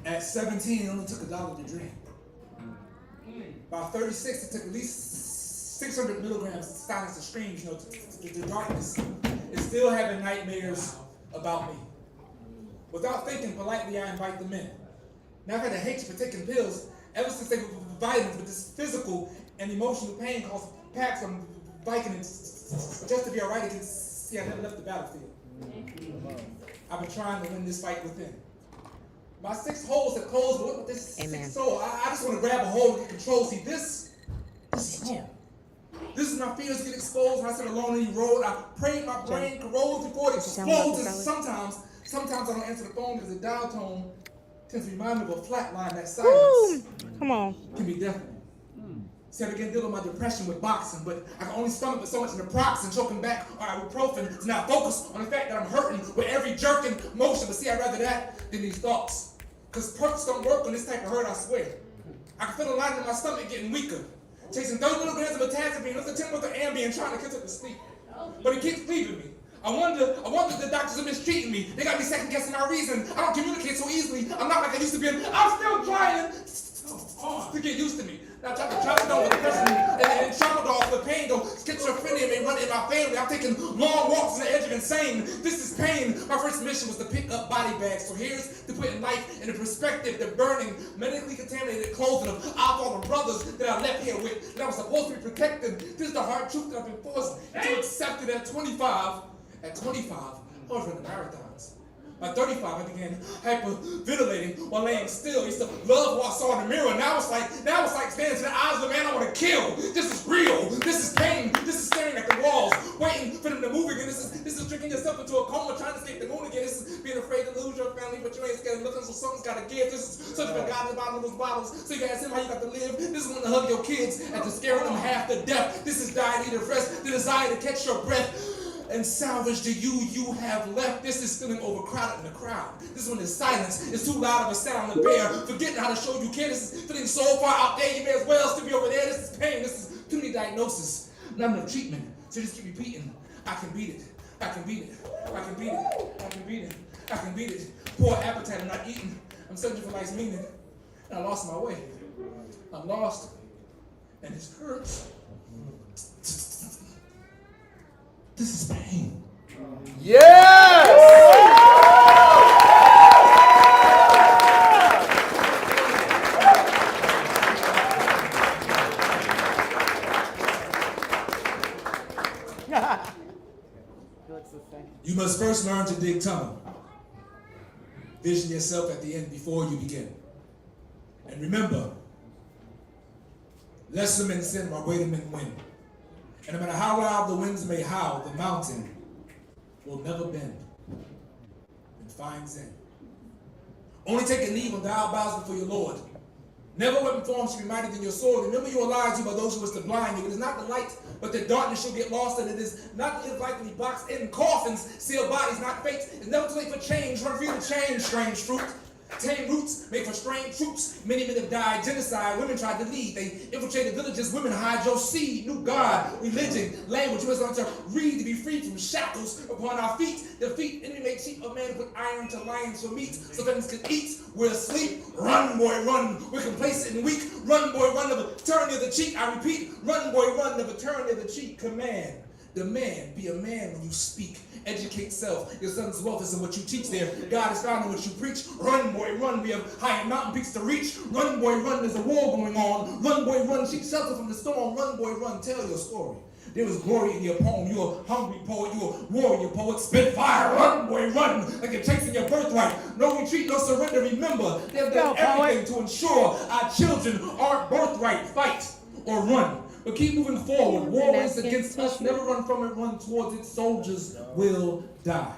At 17, it only took $1 to dream. By 36, it took at least 600 milligrams to silence the screams, the darkness. It's still having nightmares about me. Without thinking, politely, I invite them in. Now I've had a hatred for taking pills ever since they were vitamins, but this physical and emotional pain caused packs on Vicodin just to be alright against. See, I never left the battlefield. I've been trying to win this fight within. My 6 holes have closed, but with this 6th soul, I just want to grab a hold and get control. See, this is home. This is my fears get exposed when I sit alone in the road. I pray my brain corrodes before it explodes. Sometimes I don't answer the phone because the dial tone tends to remind me of a flat line. That silence can be deafening. See, I began dealing with my depression with boxing, but I can only stomach with so much naproxen and choking back on ibuprofen to now focus on the fact that I'm hurting with every jerking motion. But see, I'd rather that than these thoughts. Because perks don't work on this type of hurt, I swear. I can feel the line in my stomach getting weaker. Chasing 30 milligrams of metazapine, listen to 10 with the Ambien, trying to catch up to sleep. But it keeps leaving me. I wonder if the doctors are mistreating me. They got me second guessing my reason. I don't communicate so easily. I'm not like I used to be. I'm still trying to get used to me. Now try to drop it on with the person and chop it off the pain. Go schizophrenia and run in my family. I'm taking long walks on the edge of insane. This is pain. My first mission was to pick up body bags. So here's to putting life into perspective. The burning, medically contaminated clothing of our fallen brothers that I left here with, that I was supposed to be protecting. This is the hard truth that I've been forced to accept it at 25. At 25, I was running marathons. By 35, I began hyperventilating while laying still. I used to love what I saw in the mirror. Now it's like standing to the eyes of the man I want to kill. This is real. This is pain. This is staring at the walls, waiting for them to move again. This is drinking yourself into a coma, trying to escape the moon again. This is being afraid to lose your family, but you ain't scared of looking, so something's got to give. This is searching for God in the bottom of those bottles, so you can ask him how you got to live. This is when to hug your kids and to scare them half to death. This is dying to rest, the desire to catch your breath and salvage the you have left. This is feeling overcrowded in the crowd. This is when the silence is too loud of a sound to bear. Forgetting how to show you care. This is feeling so far out there, you may as well still be over there. This is pain. This is too many diagnoses, not enough treatment. So just keep repeating, I can beat it. I can beat it. I can beat it. I can beat it. I can beat it. Poor appetite, I'm not eating. I'm searching for life's meaning. And I lost my way. I'm lost. And it hurts. This is pain. Yes! You must first learn to dig tunnel. Vision yourself at the end before you begin. And remember, lesser men sin while greater men win. And no matter how loud the winds may howl, the mountain will never bend and find zen. Only take a knee when thou bows before your Lord. Never weapon formed shall be mightier than your sword. Remember you are lied to by those who wish to blind you. It is not the light, but the darkness shall get lost, and it is not the likely boxed in coffins, seal bodies, not fate. It's never too late for change. Run for you to change, strange fruit. Tame roots make for strange troops. Many men have died. Genocide. Women tried to lead. They infiltrated villages. Women hide your seed. New God, religion, language. You must learn to read to be free from shackles upon our feet. Defeat enemy make cheap a man put iron to lions for meat. So things can eat. We're asleep. Run, boy, run. We're complacent and weak. Run, boy, run. Never turn near the cheek. I repeat. Run, boy, run. Never turn near the cheek. Command. Demand. Be a man when you speak. Educate self. Your son's wealth is in what you teach there. God is found in what you preach. Run, boy, run. We have higher mountain peaks to reach. Run, boy, run. There's a war going on. Run, boy, run. Seek shelter from the storm. Run, boy, run. Tell your story. There was glory in your poem. You're a hungry poet. You're a warrior poet. Spit fire. Run, boy, run. Like you're chasing your birthright. No retreat, no surrender. Remember, they've done everything to ensure our children aren't birthright. Fight or run. But keep moving forward. War is against us. Never run from it. Run towards it. Soldiers will die.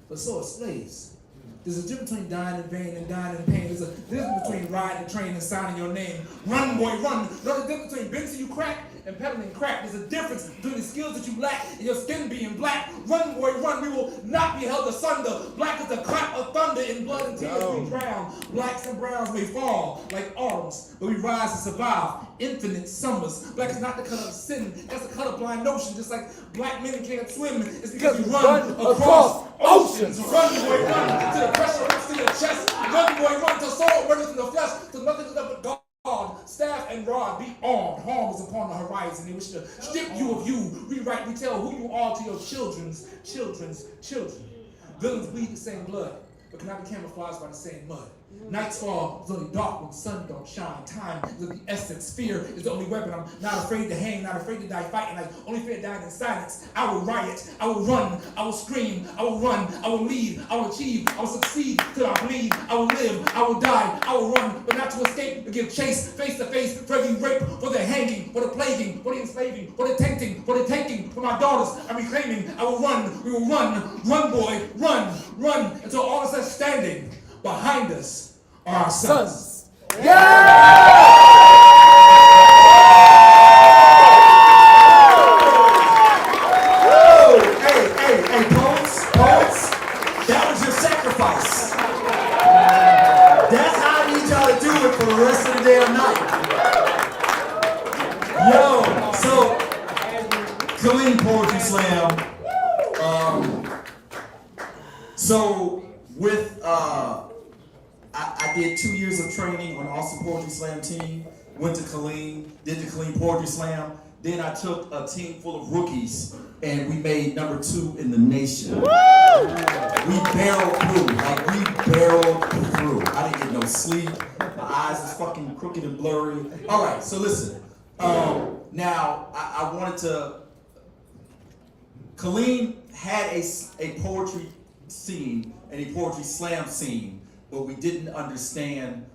But so are slaves. There's a difference between dying in vain and dying in pain. There's a difference between riding a train and signing your name. Run, boy, run. There's a difference between Benson you crack and peddling crack. There's a difference between the skills that you lack and your skin being black. Run, boy, run. We will not be held asunder. Black as the clap of thunder. In blood and tears we drown. Blacks and browns may fall like autumns, but we rise to survive infinite summers. Black is not the color of sin. That's a colorblind notion. Just like black men can't swim, it's because we run across oceans. Run, boy, run to the pressure runs to your chest. Run, boy, run till soul runs in the flesh. Till nothing is left but God. Staff and rod, be armed. Harm is upon the horizon. They wish to strip you of you. Rewrite, retell who you are to your children's children. Villains bleed the same blood, but cannot be camouflaged by the same mud. Nights fall, it's only dark when the sun don't shine. Time is of the essence. Fear is the only weapon. I'm not afraid to hang, not afraid to die fighting. I only fear dying in silence. I will riot, I will run, I will scream, I will run, I will lead, I will achieve, I will succeed till I bleed. I will live, I will die, I will run, but not to escape, but give chase, face to face, for every rape, for the hanging, for the plaguing, for the enslaving, for the tainting, for the taking, for my daughters I'm reclaiming. I will run, we will run, boy, run, until all of us are standing behind us. Our sons. Hey, poets, that was your sacrifice. That's how I need y'all to do it for the rest of the damn night. Yo, so Killeen Poetry Slam. So with I did 2 years of training on the Austin Poetry Slam team, went to Killeen, did the Killeen Poetry Slam. Then I took a team full of rookies and we made number 2 in the nation. Woo! We barreled through. I didn't get no sleep. My eyes was fucking crooked and blurry. All right, so listen. Now, I wanted to, Killeen had a poetry scene and a poetry slam scene, but we didn't understand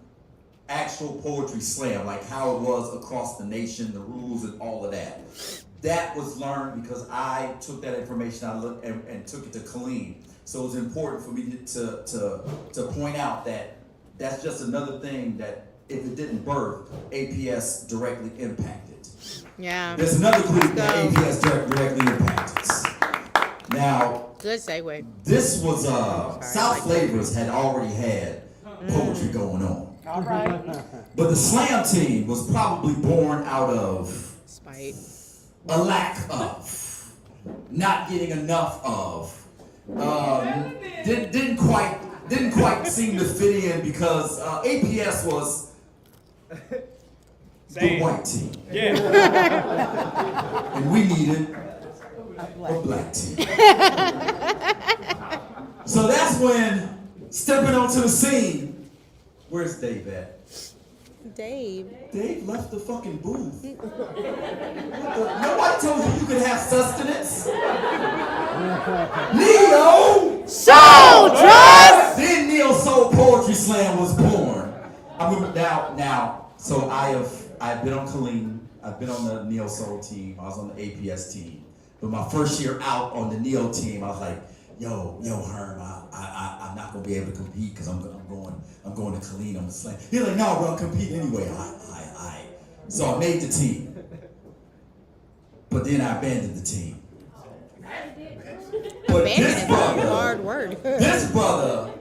actual poetry slam, like how it was across the nation, the rules and all of that. That was learned because I took that information and took it to Killeen. So it was important for me to point out that that's just another thing that if it didn't birth, APS directly impacted. Yeah. There's another group that APS directly impacted. Now, good segue. This was South Flavors had already had poetry going on. All right. But the slam team was probably born out of spite, a lack of, not getting enough of. Didn't quite seem to fit in because APS was the white team. Yeah. And we needed a black team. So that's when, stepping onto the scene, where's Dave at? Dave left the fucking booth. Nobody told you could have sustenance. Neo Soul Trust. Then Neo Soul Poetry Slam was born. I remember now. So I've been on Killeen. I've been on the Neo Soul team. I was on the APS team. But my first year out on the Neo team, I was like, yo, Herm, I'm not gonna be able to compete because I'm going to Killeen on the slam. He's like, no, bro, compete anyway. I. So I made the team. But then I abandoned the team. But this brother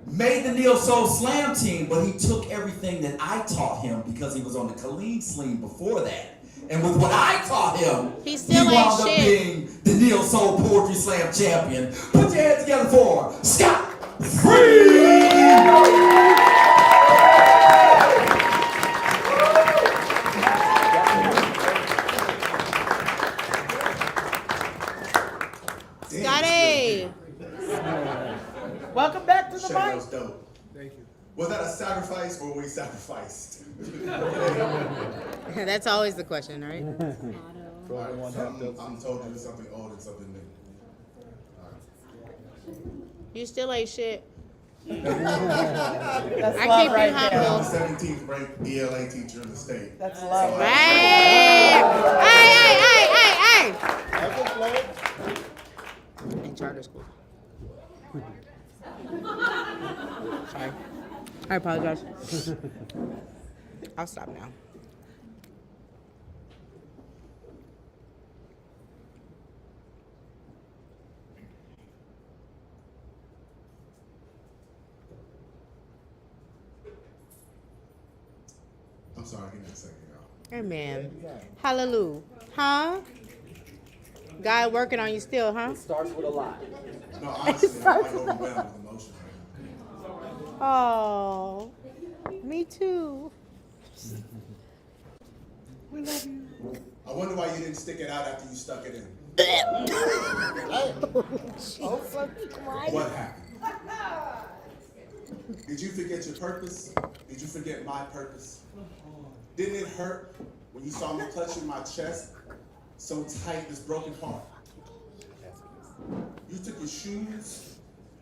made the Neo Soul Slam team, but he took everything that I taught him because he was on the Killeen team before that. And with what I taught him, he wound up being the Neo Soul Poetry Slam champion. Put your hands together for Scott Free! Scotty! Welcome back to the mic. That was dope. Thank you. Was that a sacrifice or were we sacrificed? That's always the question, right? I'm told you something old and something new. You still ain't shit. That's I love keep right you there. I'm humble. the 17th ranked ELA teacher in the state. That's love. Hey! In charter school. Sorry. I apologize. I'll stop now. I'm sorry, give me a second, y'all. Amen. Hallelujah. Huh? God working on you still, huh? It starts with a lie. No, honestly, I'm like overwhelmed with emotion right now. Oh, me too. I wonder why you didn't stick it out after you stuck it in. What happened? Did you forget your purpose? Did you forget my purpose? Didn't it hurt when you saw me clutching my chest so tight this broken heart? You took your shoes,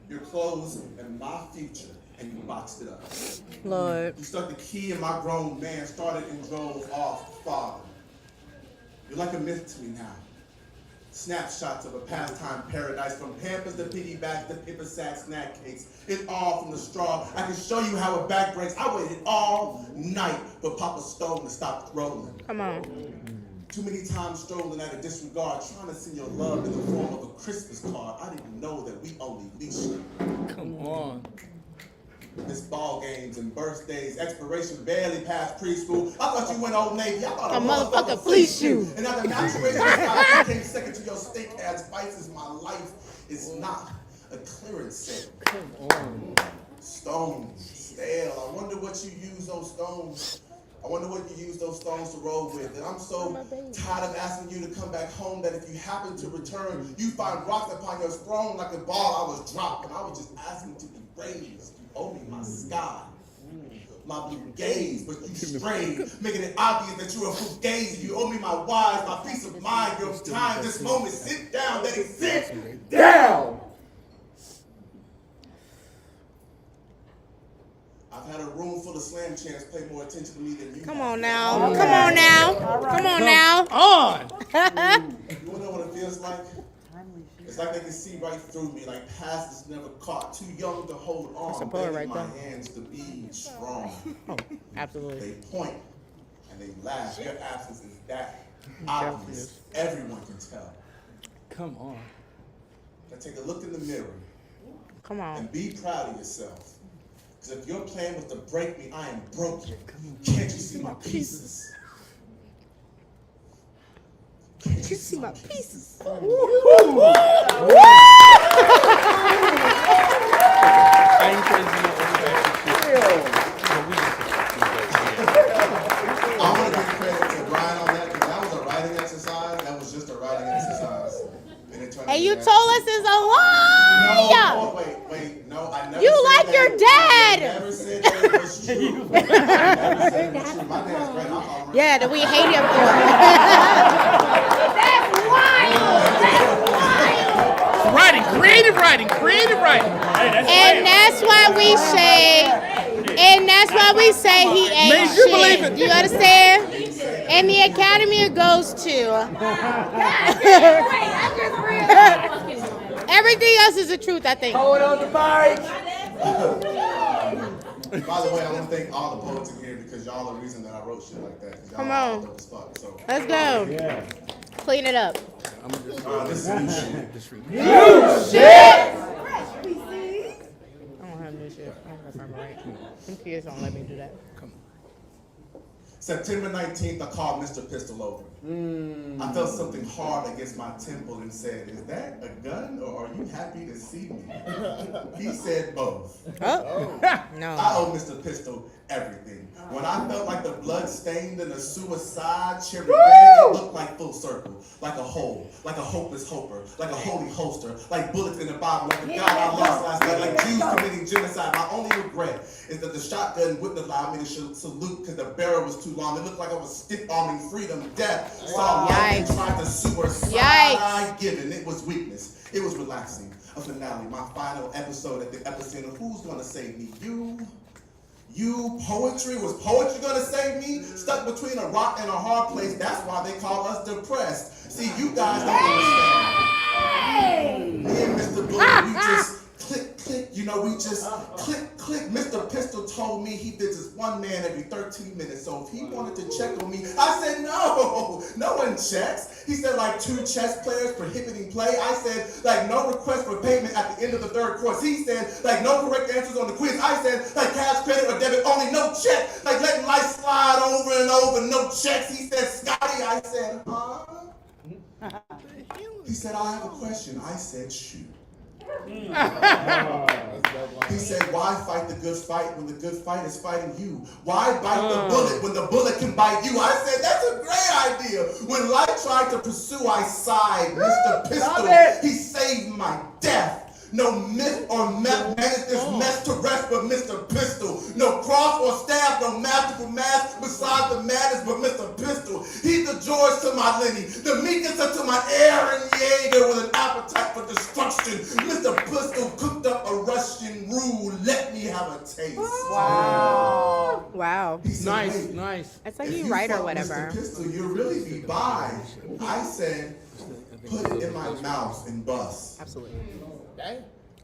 your clothes, and my future, and you boxed it up. Lord. You stuck the key in my grown man, started and drove off, father. You're like a myth to me now. Snapshots of a pastime paradise, from Pampers to piggybacks to paper sack snack cakes. It all from the straw. I can show you how it back breaks. I waited all night for Papa Stone to stop rolling. Come on. Too many times strolling out of disregard, trying to send your love in the form of a Christmas card. I didn't know that we only leashed you. Come on. This ball games and birthdays, expiration barely past preschool. I thought you went Old Navy. I thought A motherfucker fleeced you. And now the maturation came second to your steak ass spices. My life is not a clearance sale. Come on. Stones, stale. I wonder what you use those stones. I wonder what you use those stones to roll with. And I'm so tired of asking you to come back home that if you happen to return, you find rocks upon your throne like a ball I was dropped. And I was just asking to be raised. You owe me my sky, my blue gaze, but you strayed, making it obvious that you're a fugazi. You owe me my whys, my peace of mind, your time, this moment. Sit down, let it sit Down. I've had a room full of slam champs pay more attention to me than you. Come on now. Come on now. Come on now. On. You wanna know what it feels like? It's like they can see right through me, like past is never caught. Too young to hold on. That's a poet begging right my there. hands to be strong. Oh, absolutely. They point and they laugh. Your absence is that obvious. Everyone can tell. Come on. Now take a look in the mirror Come on. and be proud of yourself. Because if your plan was to break me, I am broken. Can't you see my pieces? Can't you see my pieces? I ain't crazy. I want to give credit to Brian on that because that was a writing exercise. That was just a writing exercise. And it turned And into you that. told us it's a lie. No, wait. No, I never You said like that. your dad. I never said that it was true. I never said it was true. My dad's great. I'll call him. Yeah, that we hate him for it. That's wild. That's wild. Writing, creative writing. Hey, that's And that's why we say, he ain't Made you believe shit. it. You understand? And the Academy it goes to. Everything else is the truth, I think. Hold on the mic. By the way, I want to thank all the poets in here because y'all are the reason that I wrote shit like that. 'Cause y'all Come all on. dope as fuck. So, Let's go. Clean it up. this is new shit. I don't have new shit. I don't know if I'm right. Some kids don't let me do that. September 19th, I called Mr. Pistol over. I felt something hard against my temple and said, "Is that a gun or are you happy to see me?" He said both. Oh, I no. owe Mr. Pistol everything. When I felt like the blood stained in a suicide cherry red, it looked like full circle, like a hole, like a hopeless hoper, like a holy holster, like bullets in the Bible, like the God I lost last night, like Jews committing genocide. My only regret is that the shotgun wouldn't allow me to salute because the barrel was too long. It looked like I was stiff-arming freedom, death. Saw life and tried to suicide. Given it was weakness. It was relaxing. A finale, my final episode at the epicenter. Who's gonna save me? You, poetry? Was poetry gonna save me? Stuck between a rock and a hard place. That's why they call us depressed. See, you guys don't understand. Me and Mr. Blue, we just click, we just click. Mr. Pistol told me he did this one man every 13 minutes. So if he wanted to check on me, I said, no one checks. He said, like 2 chess players prohibiting play. I said, like no request for payment at the end of the 3rd course. He said, like no correct answers on the quiz. I said, like cash, credit, or debit only, no check. Like letting life slide over and over, no checks. He said, Scotty. I said, huh? He said, I have a question. I said, shoot. He said, why fight the good fight when the good fight is fighting you? Why bite the bullet when the bullet can bite you? I said, that's a great idea. When life tried to pursue, I sighed. Mr. Pistol, he saved my death. No myth or meth managed this mess to rest but Mr. Pistol. No cross or staff, no masterful mask besides the madness but Mr. Pistol. He's the George to my Lenny, the meekness unto my Aaron Yeager with an appetite for destruction. Mr. Pistol cooked up a Russian roux. Let me have a taste. Wow. Wow. He said, Nice, "Wait, nice. It's like if you you right or fuck whatever. Mr. Pistol, you'll really be by." I said, put it in my mouth and bust. Absolutely.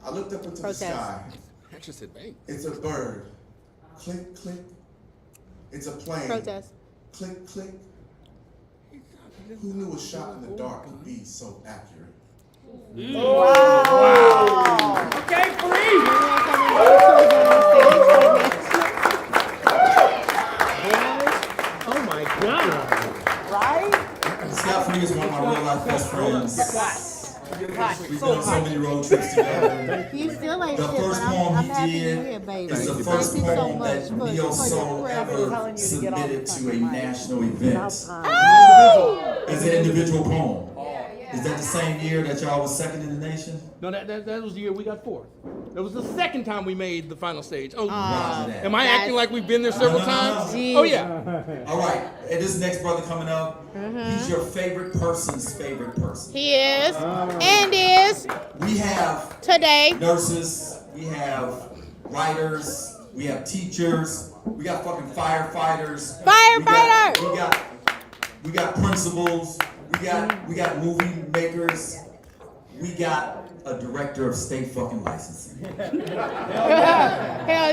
I looked up into Protest. the sky. I just said bang. It's a bird. Click, click. It's a plane. Protest. Click, click. Who knew a shot in the dark could be so accurate? Wow. Okay, free. Oh my God. Right? Scott Free is one of my real life best friends. We've been on so many road trips together. You still ain't The shit, first but poem I'm he happy did you're here, baby. is the Thank first you so poem much that for Neo your Soul prayer. ever submitted to a national event. Oh! It's an individual poem. Is that the same year that y'all was second in the nation? No, that was the year we got fourth. That was the second time we made the final stage. Oh, Roger that. am I acting like we've been there several No. times? Jeez. Oh yeah. All right, and this next brother coming up, he's your favorite person's favorite person. He is. And is. We have Today. nurses, we have writers, we have teachers, we got fucking firefighters. Firefighter! We got principals, we got movie makers, we got a director of state fucking licensing. Hell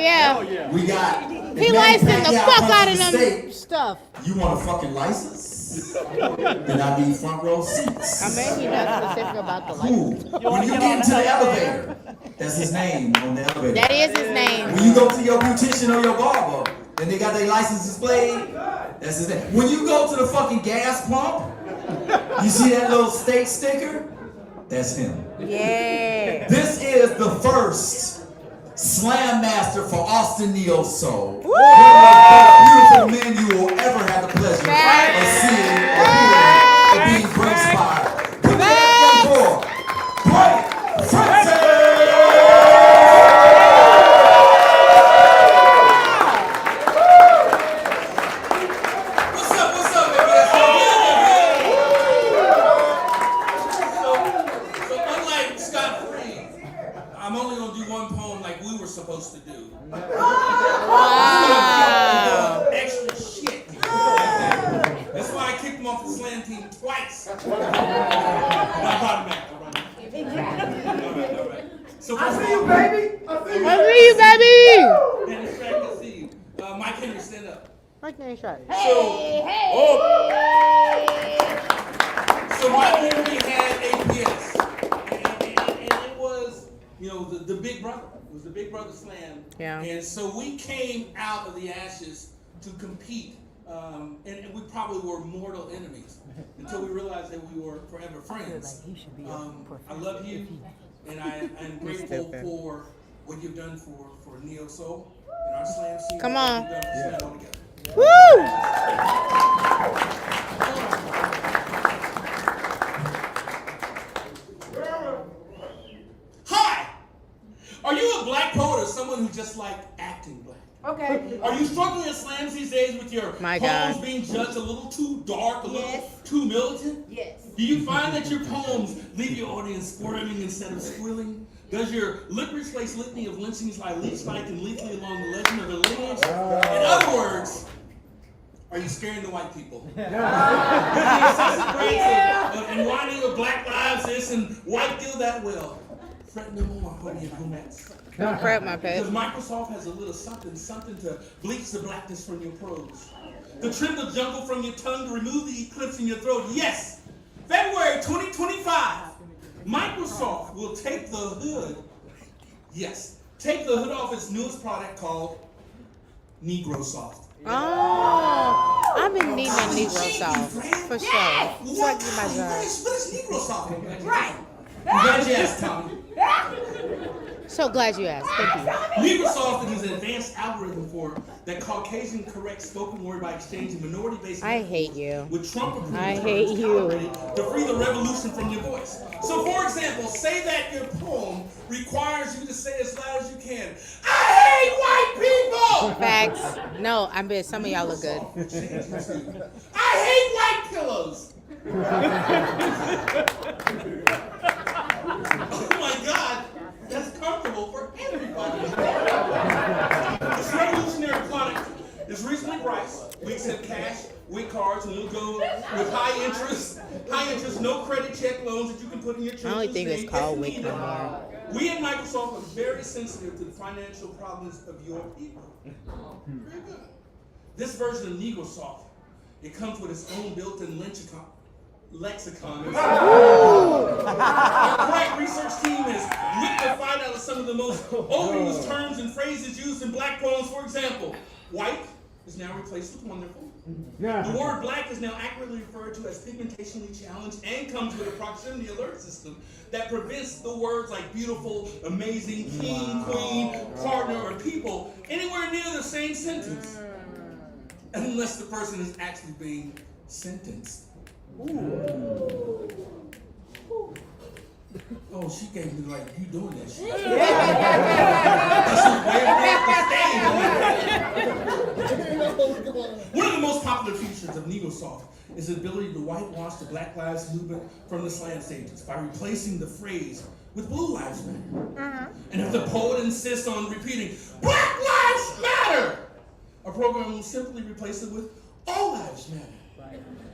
yeah. We got He licensed the fuck out of them state. stuff. You want a fucking license? Then I need front row seats. I mean, he's not specific about the Cool. license. When you get into the elevator, that's his name on the elevator. That is his name. When you go to your beautician or your barber, and they got their license displayed, that's his name. When you go to the fucking gas pump, you see that little state sticker? That's him. Yeah. This is the first Slam Master for Austin Neo Soul. Woo! One of the most beautiful men you will ever have the pleasure of seeing or hearing or being graced by. Put your hands up for Blake Francis! What's up, baby? So unlike Scott Free, I'm only gonna do one poem like we were supposed to do. Wow. Extra shit. That's why I kicked him off the slam team twice. No, I brought him back. All right. So I see you, baby. I see you, baby. Henry Stratton, I see you. Mike Henry, stand up. Right there, shot. So Mike Henry had APS, and it was, the big brother. It was the big brother slam. Yeah. And so we came out of the ashes to compete, and we probably were mortal enemies until we realized that we were forever friends. I love you, and I'm grateful for what you've done for Neo Soul and our slam scene. Come what on. you've done for Slam altogether. Woo! Hi! Are you a black poet or someone who just like acting black? Okay. Are you struggling in slams these days with your My poems God. being judged a little too dark, a little Yes. too militant? Yes. Do you find that your poems leave your audience squirming instead of squealing? Does your licorice lace litany of lynchings lie leech spike and lethally along the legend of the lineage? In other words, are you scaring the white people? With the incessant race and whining of black lives this and white deal that will. Fret no more, honey and homettes. Don't fret, my pet. Because Microsoft has a little something to bleach the blackness from your prose. To trim the jungle from your tongue, to remove the eclipse in your throat. Yes, February 2025, Microsoft will take the hood off its newest product called NegroSoft. Oh, I eating that Negro sauce. For sure. So I can get my What job. is Negro sauce? Right. I'm glad you asked, Tommy. So glad you asked. Thank you. Negro sauce is an advanced algorithm for that Caucasian correct spoken word by exchanging minority-based I hate you. with Trump I hate you. calibrated to free the revolution from your voice. So, for example, say that your poem requires you to say as loud as you can, "I hate white people." Facts. No, I bet some of y'all look good. I hate white pillows. Oh my God, that's comfortable for everybody. This revolutionary product is reasonably priced. We accept cash, with cards, and we'll go with high interest, no credit check loans that you can put in your children's I only think it's name called if WIC needed. no more. We at Microsoft are very sensitive to the financial problems of your people. Very good. This version of NegroSoft, it comes with its own built-in lexicon. Our bright research team has looked to find out some of the most overused terms and phrases used in black poems. For example, white is now replaced with wonderful. The word black is now accurately referred to as pigmentationally challenged and comes with a proximity alert system that prevents the words like beautiful, amazing, king, queen, partner, or people anywhere near the same sentence. Unless the person is actually being sentenced. Oh, she gave me like, you doing that shit. One of the most popular features of NegroSoft is the ability to whitewash the Black Lives Movement from the slant stages by replacing the phrase with Blue Lives Matter. And if the poet insists on repeating, Black Lives Matter, a program will simply replace it with All Lives Matter.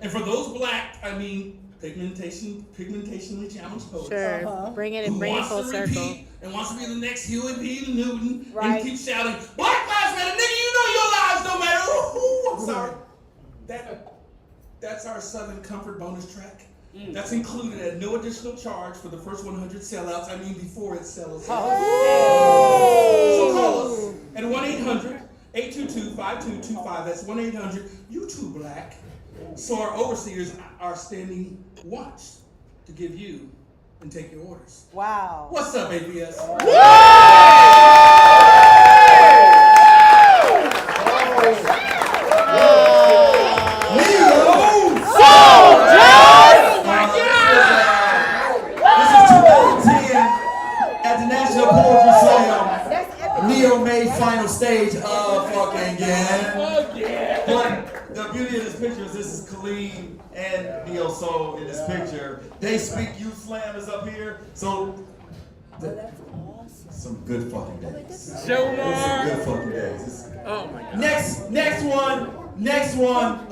And for those black, pigmentationally challenged poets, Sure. Bring it who full wants to circle. repeat and wants to be the next Huey P. Newton Right. and keep shouting, Black Lives Matter, nigga, you know your lives don't matter. Ooh, I'm sorry. That's our Southern Comfort bonus track. That's included at no additional charge for the first 100 sellouts. I mean, before it sells. So call us at 1-800-822-5225. That's 1-800-You-Too-Black. So our overseers are standing watch to give you and take your orders. Wow. What's up, ABS? This is 2010 at the National Poetry Slam. Neo made final stage of fucking again. But the beauty of this picture is this is Khalid and Neo Soul in this picture. They speak youth slam is up here. So some good fucking days. Some good fucking days. Oh my God. Next one.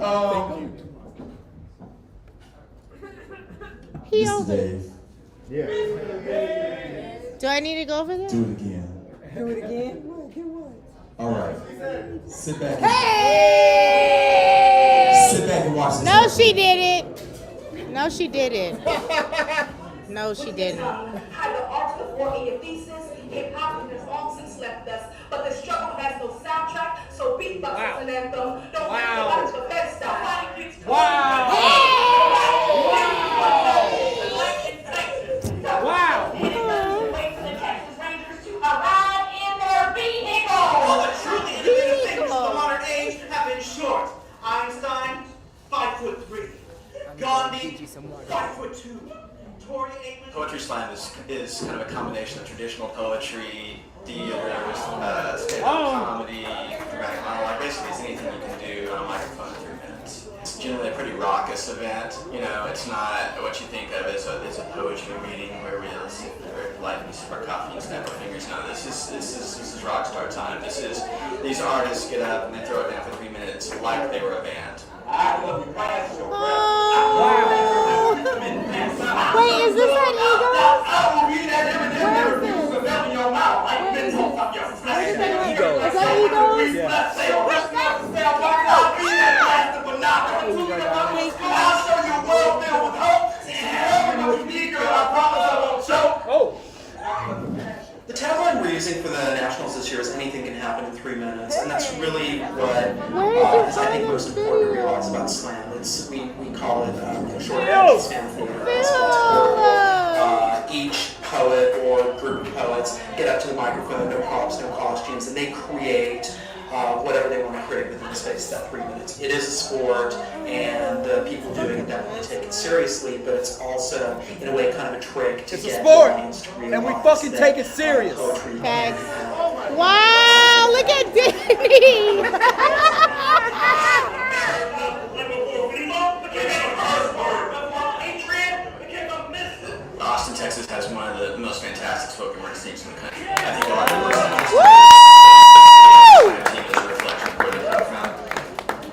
Mr. Dave, Do I need to go over there? do it again. Do it again. All right. Sit back. Hey! Sit back and watch this. No, she didn't. No, she didn't. No, she didn't. How the art of war in your thesis, hip-hop has long since left us, but the struggle has no soundtrack, so beatbox is an anthem. Don't wow. The best style. Wow. Wow. Wait for the Texas Rangers to arrive in their vehicle. All the truly innovative things of the modern age have been short. Einstein, 5'3". Gandhi, 5'2". Tori Aikman. Poetry slam is kind of a combination of traditional poetry, theater, stand-up comedy, dramatic monologue. Basically, it's anything you can do on a microphone in 3 minutes. It's generally a pretty raucous event. You know, it's not what you think of as a poetry meeting where we sit there light and sip our coffee and snap our fingers. No, this is rock star time. These artists get up and they throw it down for 3 minutes like they were a band. Wait, is this an Eagles? Is that Eagles? I'll show you a world filled with hope. And what you need, girl, I promise I won't choke. The tagline reads, phrasing for the Nationals this year is anything can happen in 3 minutes, and that's really what is I think most important to realize about slam. It's we call it short action slam theater. Each poet or group of poets get up to the microphone, no props, no costumes, and they create whatever they want to create within the space of that 3 minutes. It is a sport, and the people doing it definitely take it seriously, but it's also, in a way, kind of a trick to get the audience to realize and we fucking that, take it serious. Poetry Thanks. can Wow, look at Danny. Austin, Texas has one of the most fantastic spoken word teams in the country. I think a lot of people team is a reflection of where they come from.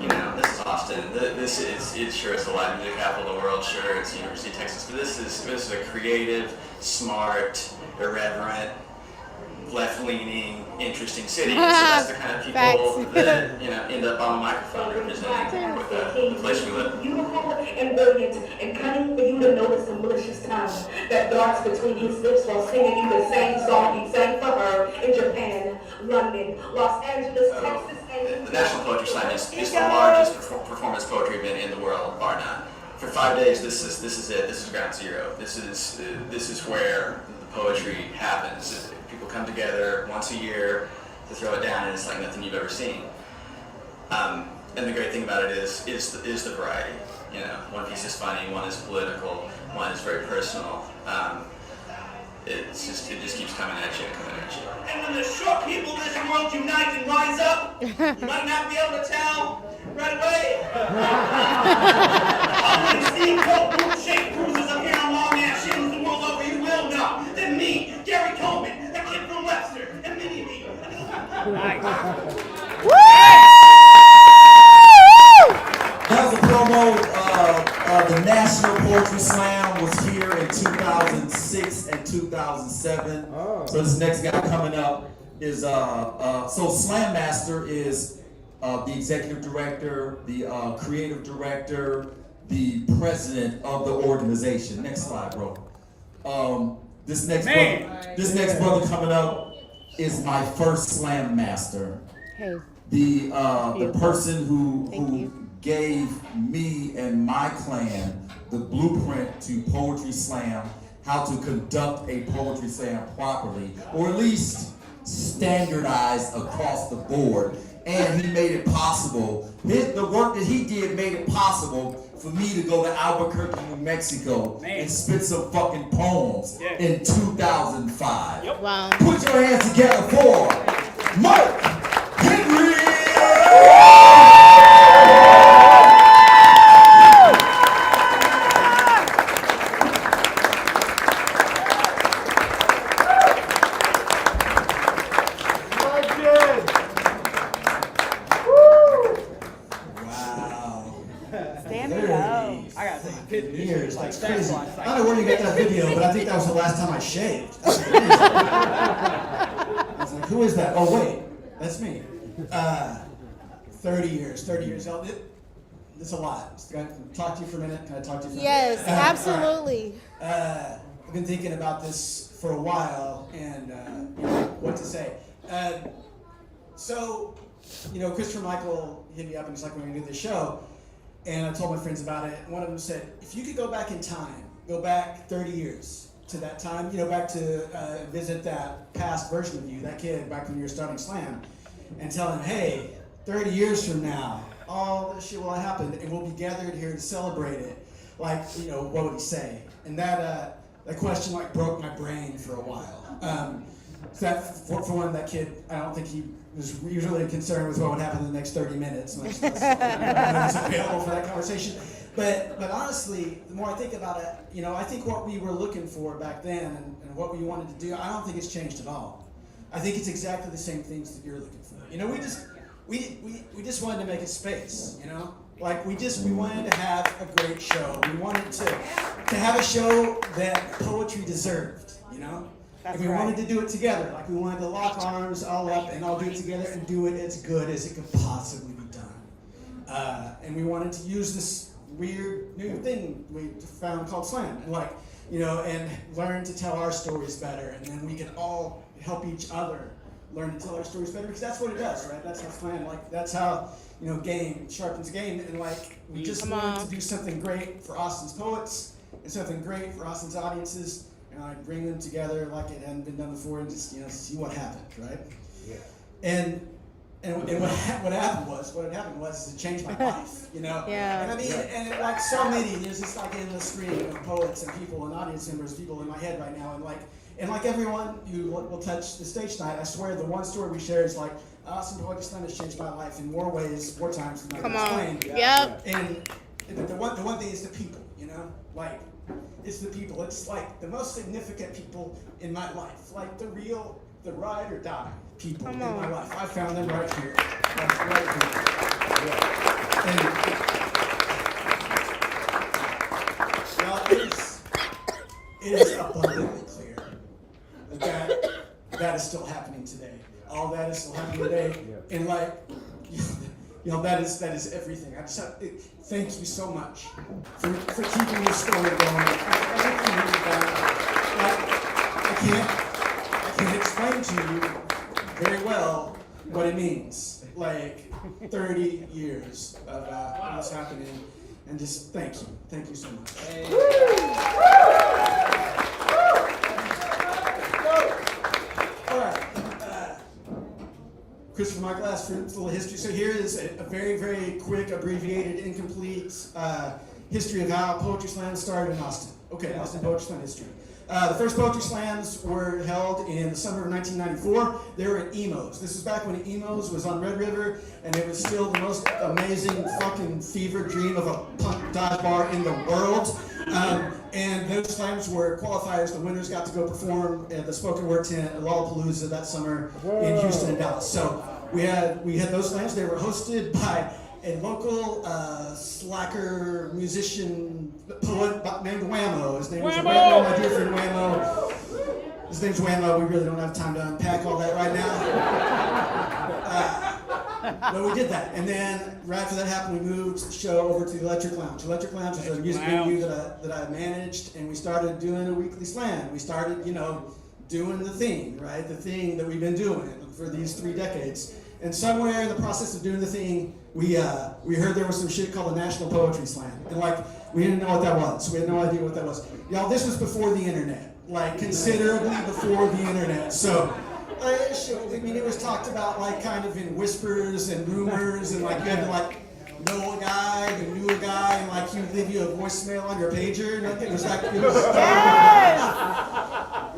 You know, this is Austin. This is sure it's the Latin music capital of the world. Sure, it's University of Texas, but this is a creative, smart, irreverent, left-leaning, interesting city. So that's the kind of people that end up on the microphone representing the place we live. Beautiful and brilliant and cunning for you to notice the malicious tongue that darts between his lips while singing you the same song he sang for her in Japan, London, Los Angeles, Texas, and The National Poetry Slam is the largest performance poetry event in the world, bar none. For 5 days, this is it. This is ground zero. This is where the poetry happens. People come together once a year to throw it down, and it's like nothing you've ever seen. And the great thing about it is the variety. You know, one piece is funny, one is political, one is very personal. It just keeps coming at you and coming at you. And when the short people of this world unite and rise up, you might not be able to tell right away. When steamboat boot-shaped cruisers up here on long ass shields the world over, you will know that me, Gary Coleman, that kid from Webster, and many of you. That was a promo. The National Poetry Slam was here in 2006 and 2007. So this next guy coming up is so Slam Master is the executive director, the creative director, the president of the organization. Next slide, bro. This next brother coming up is my first Slam Master. Hey. The person who gave me and my clan the blueprint to Poetry Slam, how to conduct a Poetry Slam properly, or at least standardized across the board. And he made it possible. The work that he did made it possible for me to go to Albuquerque, New Mexico and spit some fucking poems in 2005. Wow. Put your hands together for Mark Henry! Years, that's crazy. I don't know where you got that video, but I think that was the last time I shaved. I was like, who is that? Oh wait, that's me. 30 years. Oh, it's a lot. Can I talk to you for a minute? Can I talk to you for a minute? Yes, absolutely. I've been thinking about this for a while and what to say. So, Christopher Michael hit me up and he's like, we're going to do this show. And I told my friends about it. One of them said, if you could go back in time, go back 30 years to that time, back to visit that past version of you, that kid back when you were starting Slam, and tell him, hey, 30 years from now, all this shit will have happened, and we'll be gathered here to celebrate it. Like, what would he say? And that question broke my brain for a while. So that for one, that kid, I don't think he was usually concerned with what would happen in the next 30 minutes. Much less, was available for that conversation. But honestly, the more I think about it, I think what we were looking for back then and what we wanted to do, I don't think it's changed at all. I think it's exactly the same things that you're looking for. We just wanted to make a space. Like we wanted to have a great show. We wanted to have a show that poetry deserved. And we wanted to do it together. Like we wanted to lock arms all up and all do it together and do it as good as it could possibly be done. And we wanted to use this weird new thing we found called Slam, and and learn to tell our stories better, and then we could all help each other learn to tell our stories better, because that's what it does, right? That's how slam, like, that's how, game sharpens game, and like, we just wanted to do something great for Austin's poets, and something great for Austin's audiences, and like bring them together like it hadn't been done before, and just, see what happened, right? Yeah. And what happened was it changed my life, Yeah. And I mean, and like so many, there's this like endless stream of poets and people and audience members, people in my head right now, and like everyone who will touch the stage tonight, I swear the one story we share is like, Austin Poetry Slam has changed my life in more ways, more times than I can explain. Yep. And the one thing is the people, like, it's the people. It's like the most significant people in my life, like the ride or die people in my life. I found them right here. Right here. And it is abundantly clear that is still happening today. All that is still happening today, and like, that is everything. I just have, thank you so much for keeping this story going. I can't explain to you very well what it means. Like 30 years of this happening, and just thank you so much. All right. Christopher Michael asked for a little history. So here is a very, very quick, abbreviated, incomplete history of how Poetry Slam started in Austin. Okay, Austin Poetry Slam history. The first Poetry Slams were held in the summer of 1994. They were at Emos. This is back when Emos was on Red River, and it was still the most amazing fucking fever dream of a punk dive bar in the world. And those slams were qualifiers. The winners got to go perform at the spoken word tent at Lollapalooza that summer in Houston and Dallas. So we had those slams. They were hosted by a local slacker musician poet named Whammo. His name was Whammo, my dear friend Whammo. His name's Whammo. We really don't have time to unpack all that right now. But we did that, and then right after that happened, we moved the show over to the Electric Lounge. Electric Lounge was a music venue that I managed, and we started doing a weekly slam. We started, doing the thing, right? The thing that we've been doing for these 3 decades. And somewhere in the process of doing the thing, we heard there was some shit called the National Poetry Slam, and we didn't know what that was. We had no idea what that was. Y'all, this was before the internet, considerably before the internet. So. It was talked about kind of in whispers and rumors, and you had to know a guy who knew a guy, and he would leave you a voicemail on your pager. And it was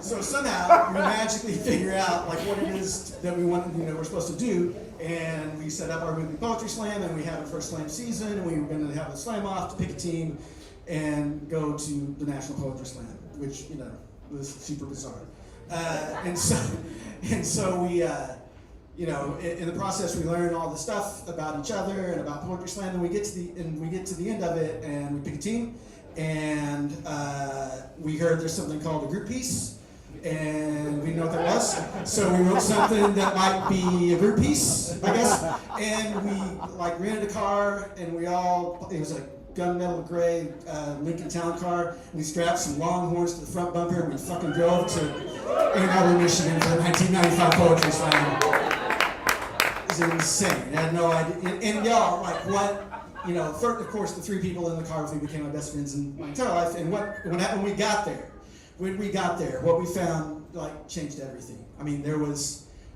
so somehow we magically figure out what it is that we want, we're supposed to do, and we set up our weekly poetry slam, and we had our first slam season, and we were going to have a slam off to pick a team and go to the National Poetry Slam, which was super bizarre. And so we, in the process, we learn all the stuff about each other and about Poetry Slam, and we get to the end of it, and we pick a team, and we heard there's something called a group piece, and we didn't know what that was, so we wrote something that might be a group piece, I guess, and we rented a car, and it was a gunmetal gray Lincoln Town car. We strapped some Longhorns to the front bumper, and we fucking drove to Ann Arbor, Michigan for the 1995 Poetry Slam. It was insane. I had no idea. And y'all, first, of course, the 3 people in the car with me became my best friends in my entire life. And what happened when we got there, what we found changed everything. I mean,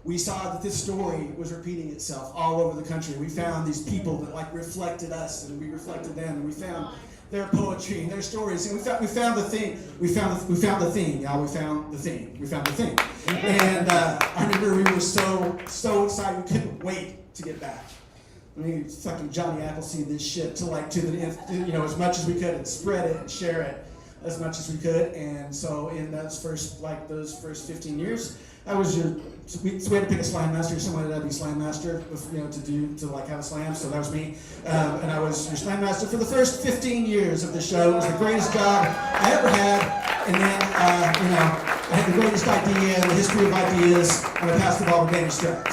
we saw that this story was repeating itself all over the country. We found these people that reflected us, and we reflected them, and we found their poetry and their stories, and we found the thing. We found the thing, y'all. We found the thing. And I remember we were so excited, we couldn't wait to get back. I mean, fucking Johnny Appleseed this shit to the as much as we could, and spread it and share it as much as we could. And so in those first 15 years, we had to pick a slam master, someone that would be slam master, to have a slam. So that was me, and I was your slam master for the first 15 years of the show. It was the greatest job I ever had. And then I had the greatest idea in the history of ideas, and I passed the ball to Danny Stroh.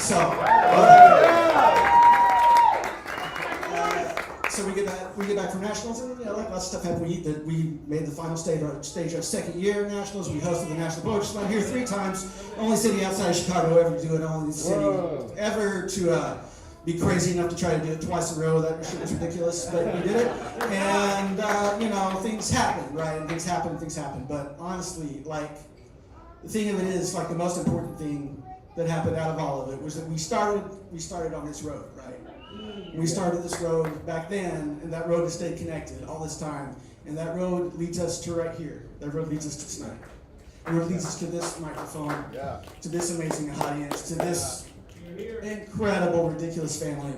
So we get back from nationals, and like lots of stuff happened. We made the final stage our second year at nationals. We hosted the National Poetry Slam here 3 times. Only city outside of Chicago ever to do it. Only city ever to be crazy enough to try to do it twice in a row. That shit was ridiculous, but we did it. And things happen, right? And things happen. But honestly, like the thing of it is, like the most important thing that happened out of all of it was that we started on this road, right? We started this road back then, and that road has stayed connected all this time. And that road leads us to right here. That road leads us to tonight. The road leads us to this microphone, to this amazing audience, to this incredible, ridiculous family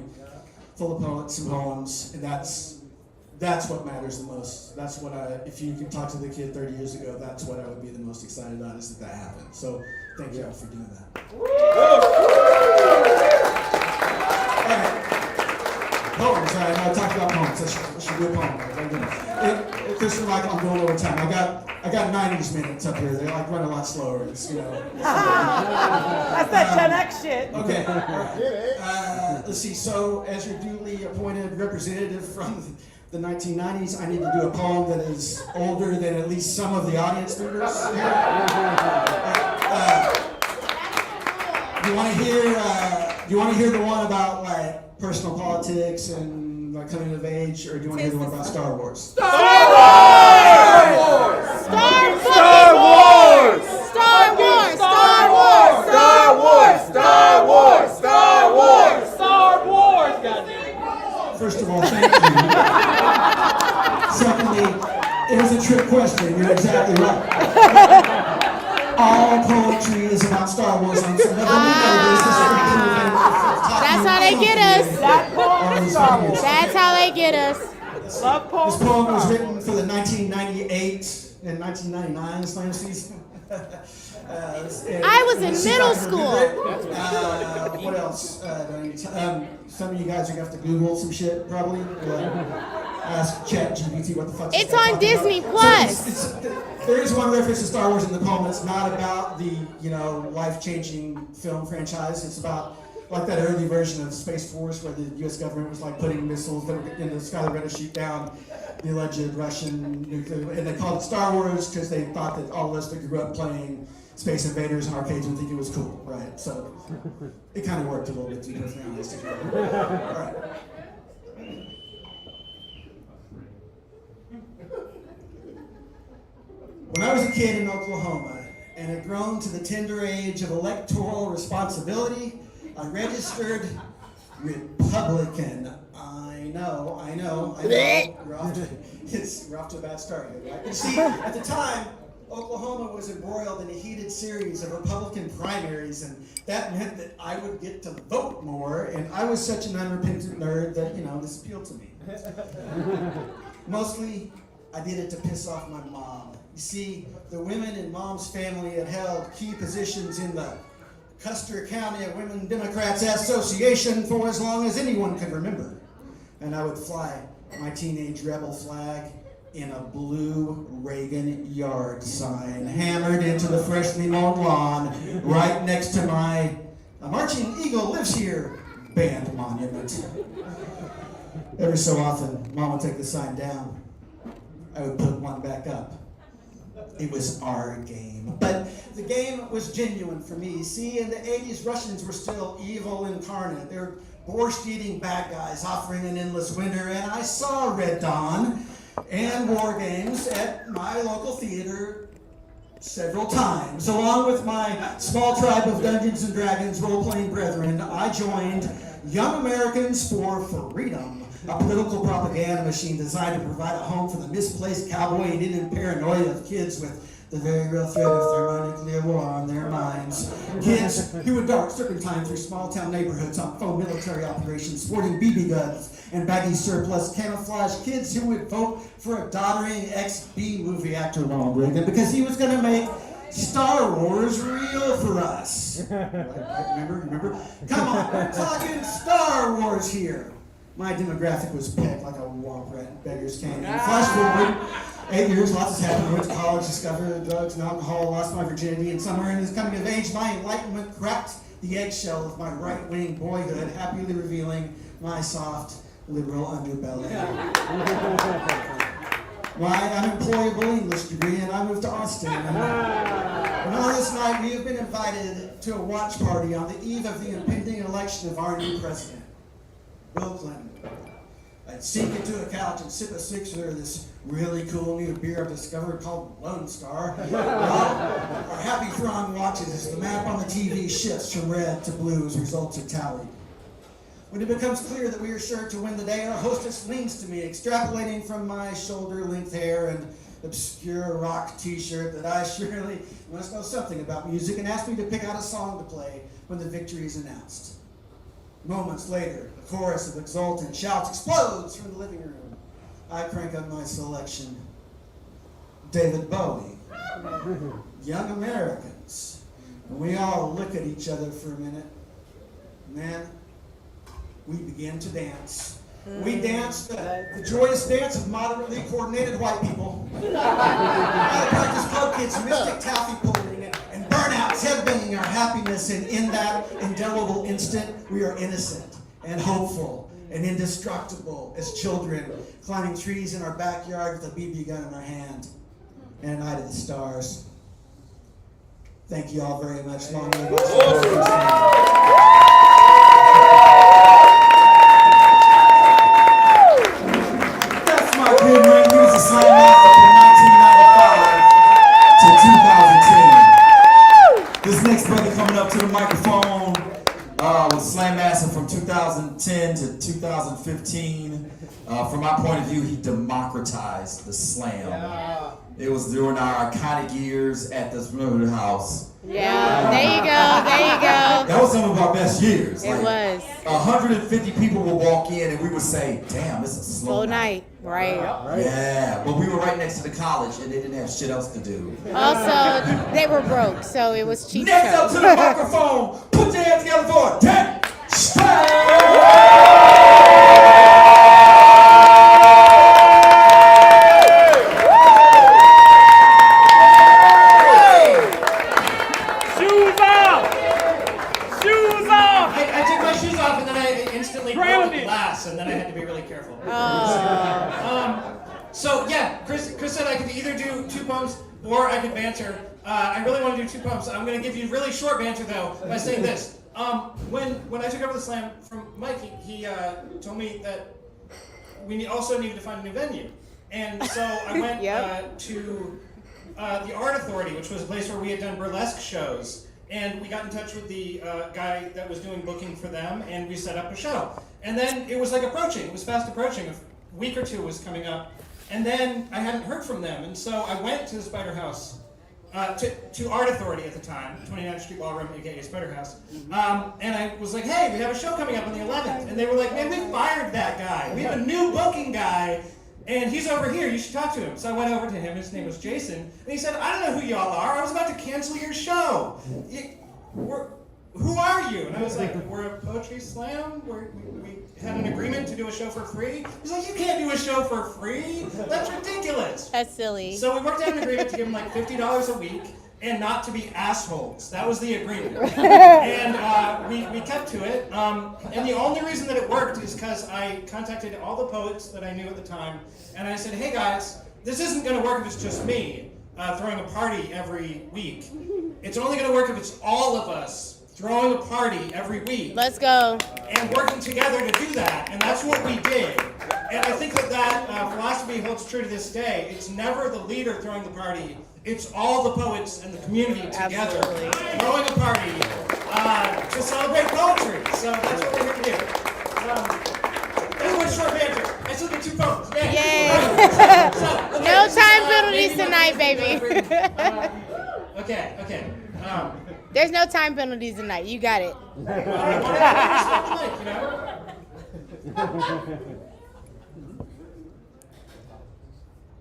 full of poets and poems. And that's what matters the most. That's what if you could talk to the kid 30 years ago, that's what I would be the most excited about, is that happened. So thank you all for doing that. All right. Poems, all right, I talked about poems. I should do a poem. Christian, like, I'm going over time. I got 90s minutes up here. They like run a lot slower. It's, That's that 10X shit. Okay. All right. Let's see. So, as your duly appointed representative from the 1990s, I need to do a poem that is older than at least some of the audience members here. Do you want to hear the one about like personal politics and like coming of age, or do you want to hear the one about Star Wars? Star Wars! Star Wars! Star Wars! Star Wars! Star Wars! Star Wars! Star Wars! Star Wars! Star Wars! Goddamn. First of all, thank you. Secondly, it was a trick question. You're exactly right. All poetry is about Star Wars. On some level, that's how they get us. That's how they get us. This poem was written for the 1998 and 1999 slam season. I was in middle school. What else? Some of you guys are going to have to Google some shit, probably. Ask ChatGPT what the fuck. It's on Disney Plus. There is one reference to Star Wars in the poem that's not about the life-changing film franchise. It's about like that early version of Space Force, where the U.S. government was like putting missiles that were in the sky that were going to shoot down the alleged Russian nuclear, and they called it Star Wars because they thought that all of us that grew up playing Space Invaders in arcades would think it was cool, right? So it kind of worked a little bit, to be perfectly honest. All right. When I was a kid in Oklahoma and had grown to the tender age of electoral responsibility, I registered Republican. I know. We're off to a bad start here, right? You see, at the time, Oklahoma was embroiled in a heated series of Republican primaries, and that meant that I would get to vote more, and I was such an unrepentant nerd that, this appealed to me. Mostly, I did it to piss off my mom. You see, the women in Mom's family had held key positions in the Custer County Women Democrats Association for as long as anyone could remember. And I would fly my teenage rebel flag in a blue Reagan yard sign hammered into the freshly mown lawn right next to my "A Marching Eagle Lives Here" band monument. Every so often, Mom would take the sign down. I would put one back up. It was our game. But the game was genuine for me. See, in the 80s, Russians were still evil incarnate. They were borscht-eating bad guys offering an endless winter, and I saw Red Dawn and War Games at my local theater several times. Along with my small tribe of Dungeons & Dragons role-playing brethren, I joined Young Americans for Freedom, a political propaganda machine designed to provide a home for the misplaced cowboy and Indian paranoia of kids with the very real threat of thermonuclear war on their minds. Kids who would dart serpentine through small-town neighborhoods on faux military operations, sporting BB guns and baggy surplus camouflage. Kids who would vote for a doddering ex-B movie actor, Ronald Reagan, because he was going to make Star Wars real for us. Right, remember? Come on, we're talking Star Wars here. My demographic was pegged like a womp rat in Beggar's Canyon. Flash forward 8 years, lots has happened. I went to college, discovered drugs and alcohol, lost my virginity, and somewhere in his coming of age, my enlightenment cracked the eggshell of my right-wing boyhood, happily revealing my soft liberal underbelly. My unemployable English degree, and I moved to Austin. And on this night, we have been invited to a watch party on the eve of the impending election of our new president, Bill Clinton. I'd sink into a couch and sip a sixer of this really cool new beer I've discovered called Lone Star. Well, our happy throng watches as the map on the TV shifts from red to blue as results are tallied. When it becomes clear that we are sure to win the day, our hostess leans to me, extrapolating from my shoulder-length hair and obscure rock t-shirt that I surely must know something about music, and asks me to pick out a song to play when the victory is announced. Moments later, a chorus of exultant shouts explodes from the living room. I crank up my selection. David Bowie, Young Americans. And we all look at each other for a minute. Man, we begin to dance. We danced the joyous dance of moderately coordinated white people. Practice club kids, mystic taffy pulling, and burnouts headbanging our happiness. And in that indelible instant, we are innocent and hopeful and indestructible as children, climbing trees in our backyard with a BB gun in our hand and an eye to the stars. Thank you all very much. Long live Good man, he was a slam master from 1995 to 2010. This next brother coming up to the microphone was Slam Master from 2010 to 2015. From my point of view, he democratized the slam. Yeah. It was during our iconic years at the Smooth House. Yeah, there you go, there you go. That was some of our best years. It was. 150 people would walk in and we would say, damn, it's a slow night. Right. Yeah, but we were right next to the college and they didn't have shit else to do. Also, they were broke, so it was cheap. Next up to the microphone, put your hands together for a 10 and then I had to be really careful. So yeah, Chris said I could either do 2 poems or I could banter. I really want to do 2 poems. I'm going to give you really short banter though by saying this. When I took over the slam from Mike, he told me that we also needed to find a new venue, and so I went to the Art Authority, which was a place where we had done burlesque shows. And we got in touch with the guy that was doing booking for them, and we set up a show. And then it was like approaching, it was fast approaching. A week or two was coming up, and then I hadn't heard from them. And so I went to the Spider House, to Art Authority at the time, 29th Street Ballroom, aka Spider House. And I was like, hey, we have a show coming up on the 11th. And they were like, man, we fired that guy. We have a new booking guy. And he's over here, you should talk to him. So I went over to him, his name was Jason, and he said, I don't know who y'all are, I was about to cancel your show. Who are you? And I was like, we're a poetry slam, we had an agreement to do a show for free. He's like, you can't do a show for free? That's ridiculous. That's silly. So we worked out an agreement to give him like $50 a week and not to be assholes. That was the agreement. And we kept to it. And the only reason that it worked is because I contacted all the poets that I knew at the time, and I said, hey guys, this isn't going to work if it's just me throwing a party every week. It's only going to work if it's all of us throwing a party every week. Let's go. And working together to do that. And that's what we did. And I think that philosophy holds true to this day. It's never the leader throwing the party. It's all the poets and the community together throwing a party to celebrate poetry. So that's what we're here to do. That's one short banter. I still get 2 poems. Yay! No time penalties tonight, baby. Okay. There's no time penalties tonight. You got it.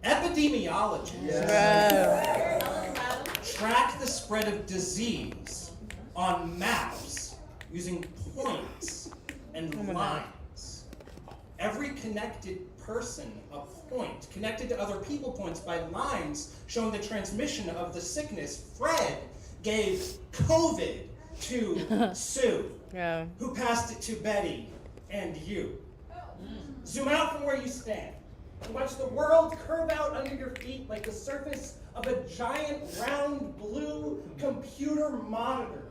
Epidemiologists track the spread of disease on maps using points and lines. Every connected person a point, connected to other people points by lines showing the transmission of the sickness. Fred gave COVID to Sue, who passed it to Betty and you. Zoom out from where you stand. And watch the world curve out under your feet like the surface of a giant round blue computer monitor.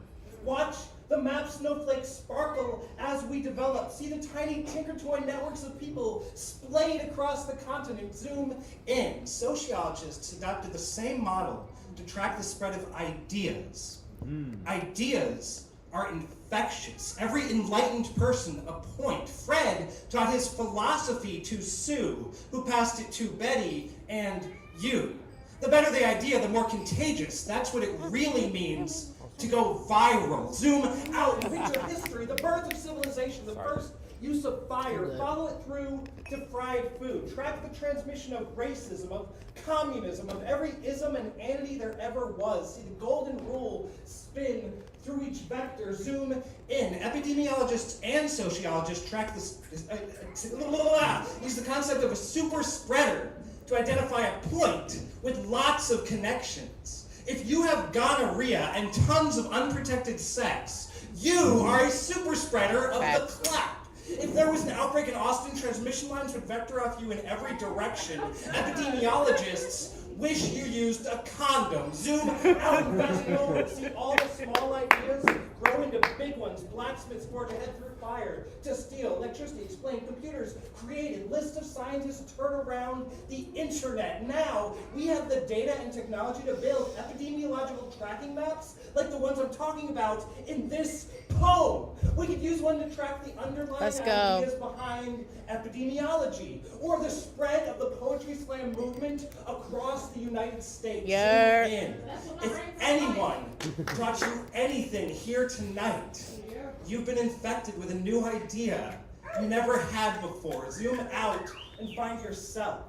Watch the map snowflakes sparkle as we develop. See the tiny Tinker Toy networks of people splayed across the continent. Zoom in. Sociologists adopted the same model to track the spread of ideas. Ideas are infectious. Every enlightened person a point. Fred taught his philosophy to Sue, who passed it to Betty and you. The better the idea, the more contagious. That's what it really means to go viral. Zoom out, read your history, the birth of civilization, the first use of fire. Follow it through to fried food. Track the transmission of racism, of communism, of every ism and anity there ever was. See the golden rule spin through each vector. Zoom in. Epidemiologists and sociologists track this. Use the concept of a super spreader to identify a point with lots of connections. If you have gonorrhea and tons of unprotected sex, you are a super spreader of the clap. If there was an outbreak in Austin, transmission lines would vector off you in every direction. Epidemiologists wish you used a condom. Zoom out and fast over. See all the small ideas grow into big ones. Blacksmiths forge ahead through fire to steel, electricity, explain, computers created, list of scientists turn around the internet. Now we have the data and technology to build epidemiological tracking maps like the ones I'm talking about in this poem. We could use one to track the underlying ideas behind epidemiology, or the spread of the poetry slam movement across the United States. Zoom in. If anyone taught you anything here tonight, you've been infected with a new idea you never had before. Zoom out and find yourself.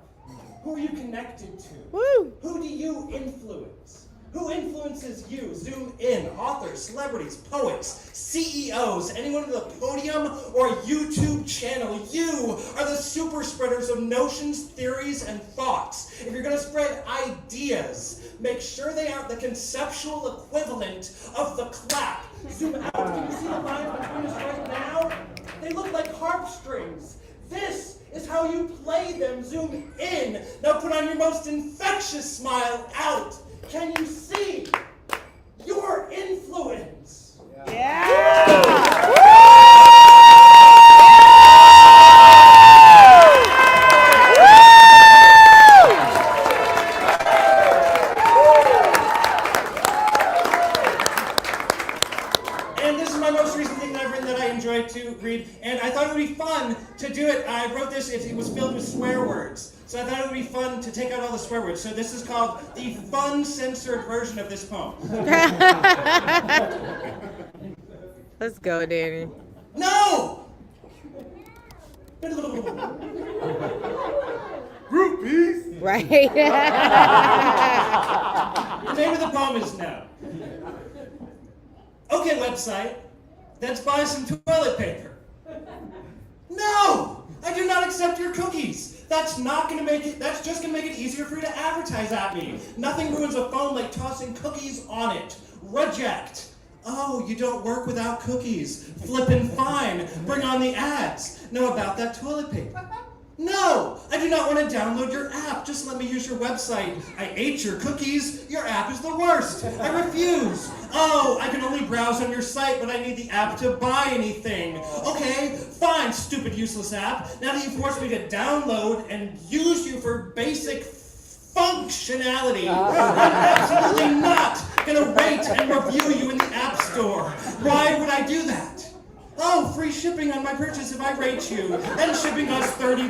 Who are you connected to? Woo. Who do you influence? Who influences you? Zoom in. Authors, celebrities, poets, CEOs, anyone with a podium or a YouTube channel. You are the super spreaders of notions, theories, and thoughts. If you're going to spread ideas, make sure they are the conceptual equivalent of the clap. Zoom out. Can you see the lines between us right now? They look like harp strings. This is how you play them. Zoom in. Now put on your most infectious smile. Out. Can you see your influence? And this is my most recent thing that I've written that I enjoyed to read, and I thought it would be fun to do it. I wrote this, it was filled with swear words. So I thought it would be fun to take out all the swear words. So this is called the fun censored version of this poem. Let's go, Danny. No! Groupies! Right. The name of the poem is No. Okay, website, let's buy some toilet paper. No! I do not accept your cookies. That's just gonna make it easier for you to advertise at me. Nothing ruins a phone like tossing cookies on it. Reject. Oh, you don't work without cookies. Flippin' fine. Bring on the ads. Know about that toilet paper. No, I do not want to download your app. Just let me use your website. I ate your cookies. Your app is the worst. I refuse. Oh, I can only browse on your site, but I need the app to buy anything. Okay, fine, stupid, useless app. Now that you force me to download and use you for basic functionality, I'm absolutely not gonna rate and review you in the App Store. Why would I do that? Oh, free shipping on my purchase if I rate you. And shipping costs $30.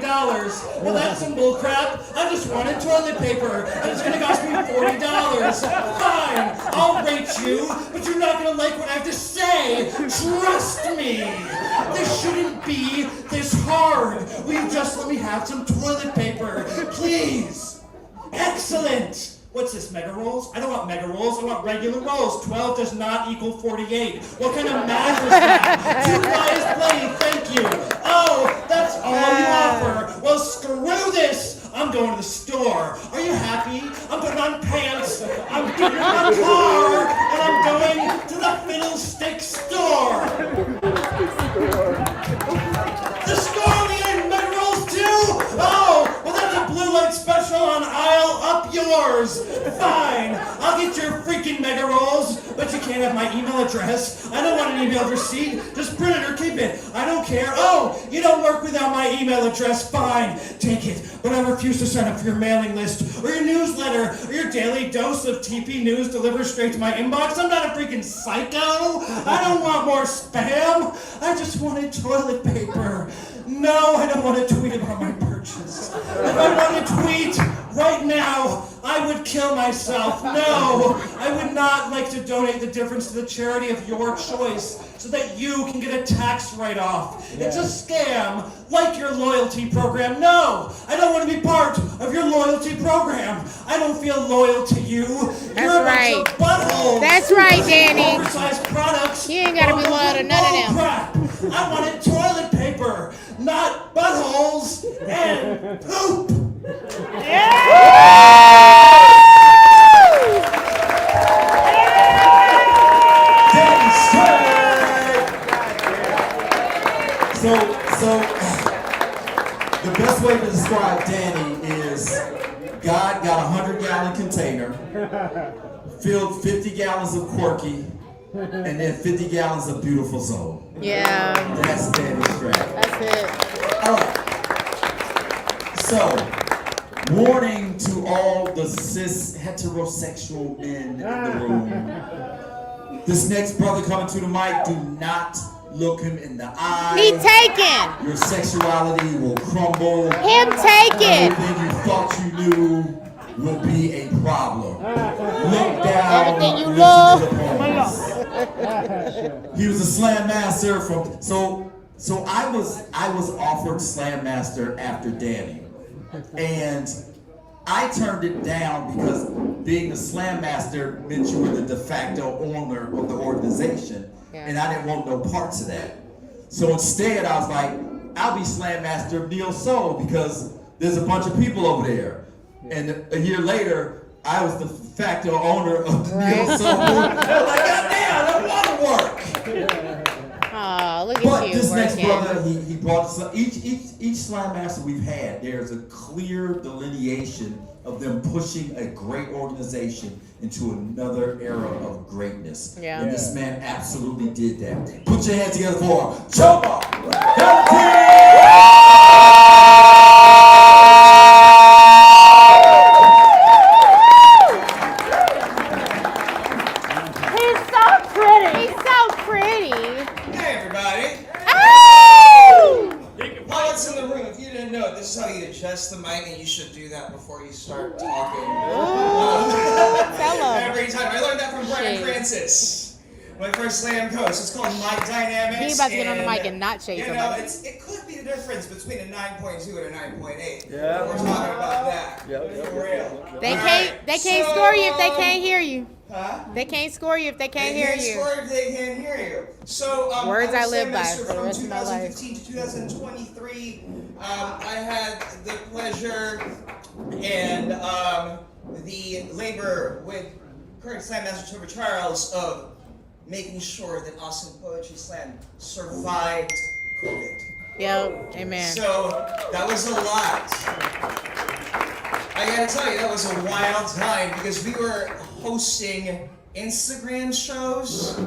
Well, that's some bullcrap. I just wanted toilet paper, and it's gonna cost me $40. Fine, I'll rate you, but you're not gonna like what I have to say. Trust me. This shouldn't be this hard. Will you just let me have some toilet paper, please? Excellent. What's this, mega rolls? I don't want mega rolls, I want regular rolls. 12 does not equal 48. What kind of math is that? 2 pi is plenty, thank you. Oh, that's all you offer. Well, screw this. I'm going to the store. Are you happy? I'm putting on pants. I'm getting in my car, and I'm going to the Fiddlestick store. The store we ate mega rolls too. up yours. Fine, I'll get your freaking mega rolls, but you can't have my email address. I don't want an email receipt. Just print it or keep it. I don't care. Oh, you don't work without my email address. Fine, take it. But I refuse to sign up for your mailing list or your newsletter or your daily dose of TP news delivered straight to my inbox. I'm not a freaking psycho. I don't want more spam. I just wanted toilet paper. No, I don't want to tweet about my purchase. If I wanted to tweet right now, I would kill myself. No, I would not like to donate the difference to the charity of your choice so that you can get a tax write-off. It's a scam, like your loyalty program. No, I don't want to be part of your loyalty program. I don't feel loyal to you. You're a bunch of buttholes. That's right, Danny. Oversized products. You ain't gotta be loyal to none of them. Crap. I wanted toilet paper, not buttholes and poop. Danny Straight. So the best way to describe Danny is God got a 100-gallon container, filled 50 gallons of Quirky, and then 50 gallons of Beautiful Soul. Yeah. That's Danny Straight. That's it. All right. So, warning to all the cis heterosexual men in the room. This next brother coming to the mic, do not look him in the eye. He taken. Your sexuality will crumble. Him taken. Everything you thought you knew will be a problem. Look down. Everything you listen love. to the poems. He was a slam master from so I was offered slam master after Danny, and I turned it down because being a slam master meant you were the de facto owner of the organization, and I didn't want no parts of that. So instead, I was like, I'll be slam master of Neo Soul because there's a bunch of people over there. And a year later, I was the de facto owner of Neo Soul. I'm like, goddamn, I don't want to work. Oh, look at But you this next working. brother, he brought each slam master we've had. There's a clear delineation of them pushing a great organization into another era of greatness. Yeah. And this man absolutely did that. Put your hands together for Chopa. He's so pretty. He's so pretty. Hey everybody! Oh! Pilots in the room, if you didn't know, this is how you adjust the mic, and you should do that before you start talking. Tell him. Every time. I learned that from Brian Shade. Francis, my first slam coach. It's called Mic Dynamics. He about to get on the mic and not chase You know, somebody. it could be the difference between a 9.2 and a 9.8. Yeah. We're talking about that. Yep. For real. They All can't. right, They can't so, score you if they can't hear you. Huh? They can't score you if they can't They hear can't you. score if they can't hear you. So, Words I was live by Slam Master for the from rest of my life. 2015 to 2023. I had the pleasure and the labor with current Slam Master Trevor Charles of making sure that Austin Poetry Slam survived COVID. Yo, amen. So that was a lot. I gotta tell you, that was a wild time because we were hosting Instagram shows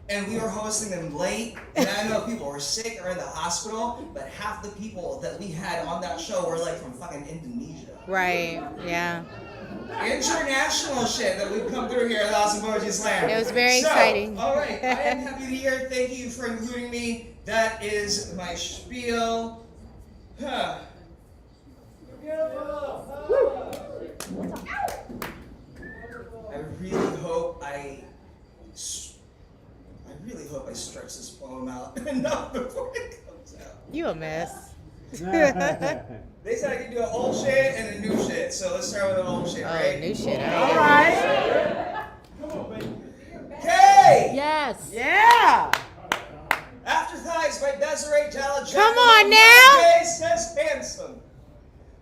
and we were hosting them late. And I know people were sick or in the hospital, but half the people that we had on that show were like from fucking Indonesia. Right. Yeah. International shit that we've come through here at Austin Poetry Slam. It was very So, exciting. All right, I am happy to hear. Thank you for including me. That is my spiel. Huh. I really hope I stretch this poem out enough before it comes out. You a mess. They said I could do an old shit and a new shit, so let's start with an old shit, right? New shit. All right. Come on, baby. Okay. Yes. Yeah. After Thighs by Desiree Jala. Come on now. My gay says handsome.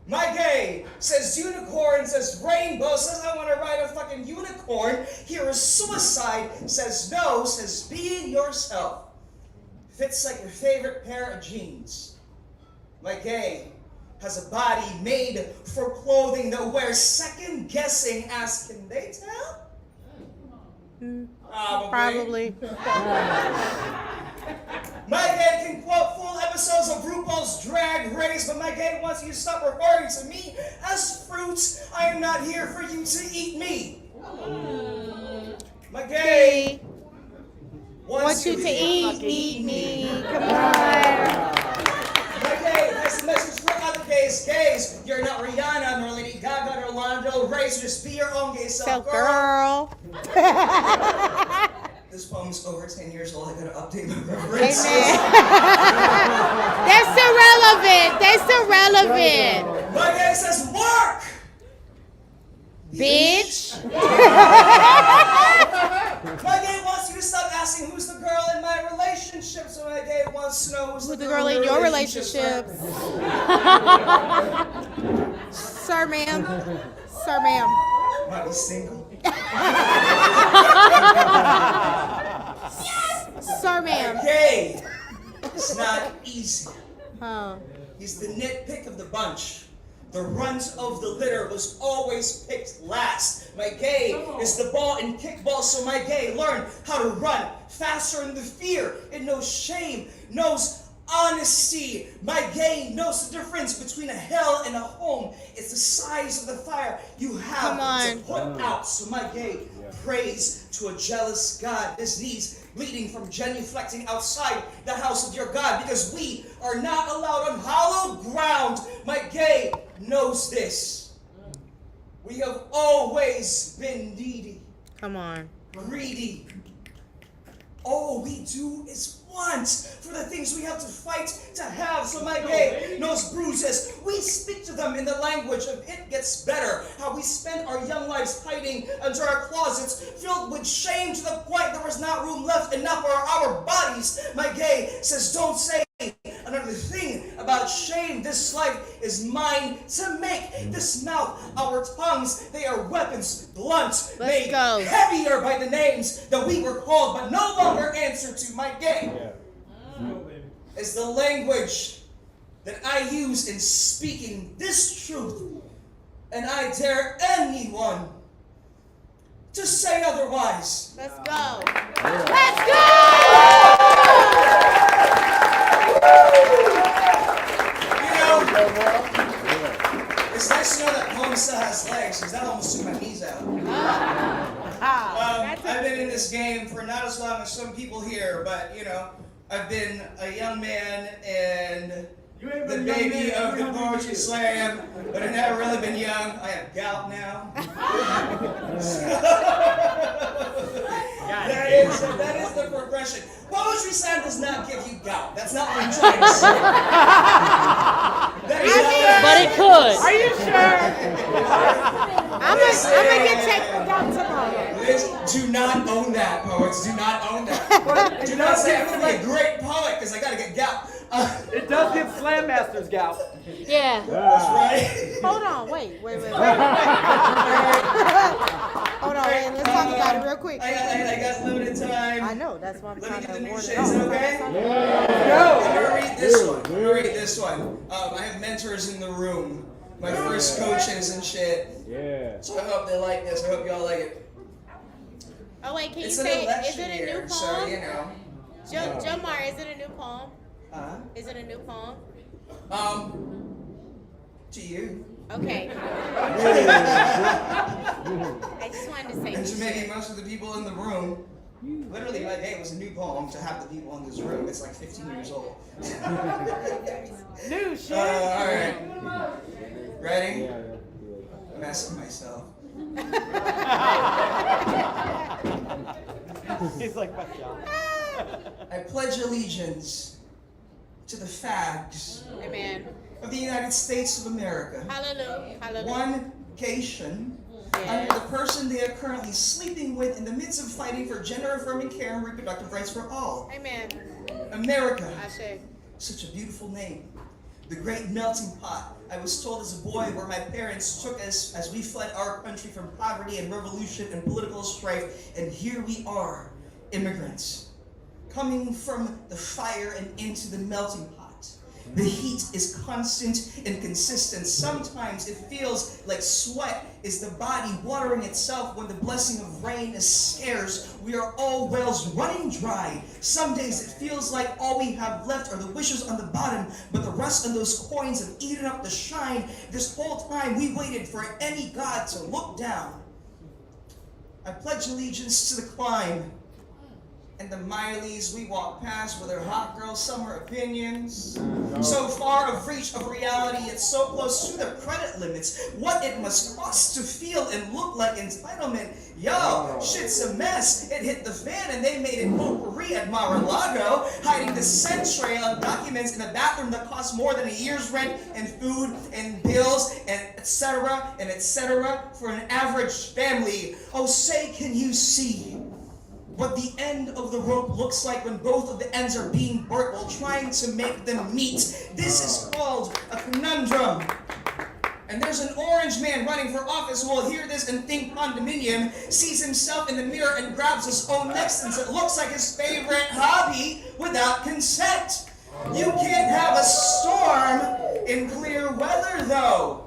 My gay says unicorn, says rainbow, says I want to ride a fucking unicorn. Here is suicide, says no, says be yourself. Fits like your favorite pair of jeans. My gay has a body made for clothing that wears second guessing as can they tell? Probably. My gay can quote full episodes of RuPaul's Drag Race, but my gay wants you to stop referring to me as fruits. I am not here for you to eat me. My gay Want you to eat me. Come on. My gay has a message for other gays. Gays, you're not Rihanna, nor Lady Gaga, nor Lana Del Rey, so just be your own gay self, girl. This poem's over 10 years old. I gotta update my references. That's irrelevant. That's irrelevant. My gay says work! Bitch. My gay wants you to stop asking who's the girl in my relationship, so my gay wants to know who's the girl in your relationship. Sir, ma'am. Sir, ma'am. Might be single. Sir, ma'am. Gay. It's not easy. Oh. He's the nitpick of the bunch. The runt of the litter was always picked last. My gay is the ball in kickball, so my gay learned how to run faster in the fear. It knows shame, knows honesty. My gay knows the difference between a hell and a home. It's the size of the fire you have to put out. So my gay prays to a jealous God. His knees bleeding from genuflecting outside the house of your God, because we are not allowed on hallowed ground. My gay knows this. We have always been needy. Come on. Greedy. All we do is want for the things we have to fight to have. So my gay knows bruises. We speak to them in the language of it gets better. How we spend our young lives hiding under our closets, filled with shame to the point there was not room left enough for our bodies. My gay says, don't say another thing about shame. This life is mine to make. This mouth, our tongues, they are weapons, blunt, made heavier by the names that we were called, but no longer answer to. My gay is the language that I use in speaking this truth, and I dare anyone to say otherwise. Let's go. Let's go! It's nice to know that poem still has legs, because that almost took my knees out. I've been in this game for not as long as some people here, but I've been a young man and the baby of the Poetry Slam, but I've never really been young. I have gout now. That is the progression. Poetry Slam does not give you gout. That's not what I'm trying to say. But it could. Are you sure? I'm gonna get checked for gout tomorrow. Do not own that, poets. Do not own that. Do not say I'm gonna be a great poet because I gotta get gout. It does give Slam Masters gout. Yeah. That's right. Hold on. Wait. Hold on. Wait. Let's talk about it real quick. I got limited time. I know. That's why I'm trying to warn Is it it okay? Go. I'm gonna read this one. I have mentors in the room. My first coaches and shit. Yeah. So I hope they like this. I hope y'all like it. Oh wait, can It's you an say? Is election it a year, new so poem? Jomar, is it a new poem? Is it a new poem? To you. Okay. I just wanted to say. And to maybe most of the people in the room. Literally, my day was a new poem to half the people in this room. It's like 15 years old. New shit. All right. Ready? I'm asking myself. He's like, fuck y'all. I pledge allegiance to the fags Amen. of the United States of America. Hallelujah. Hallelujah. One nation under the person they are currently sleeping with in the midst of fighting for gender-affirming care and reproductive rights for all. Amen. America. Ashe. Such a beautiful name. The great melting pot. I was told as a boy where my parents took us as we fled our country from poverty and revolution and political strife. And here we are, immigrants, coming from the fire and into the melting pot. The heat is constant and consistent. Sometimes it feels like sweat is the body watering itself when the blessing of rain is scarce. We are all wells running dry. Some days it feels like all we have left are the wishes on the bottom, but the rust of those coins have eaten up the shine. This whole time we waited for any god to look down. I pledge allegiance to the climb and the Mileys we walk past with their hot girl summer opinions. So far of reach of reality, yet so close to the credit limits. What it must cost to feel and look like entitlement. Yo, shit's a mess. It hit the fan and they made it potpourri at Mar-a-Lago, hiding the scent trail of documents in a bathroom that costs more than a year's rent and food and bills and etc. for an average family. Oh, say can you see what the end of the rope looks like when both of the ends are being burnt while trying to make them meet? This is called a conundrum. And there's an orange man running for office who will hear this and think condominium, sees himself in the mirror and grabs his own neck since it looks like his favorite hobby without consent. You can't have a storm in clear weather though.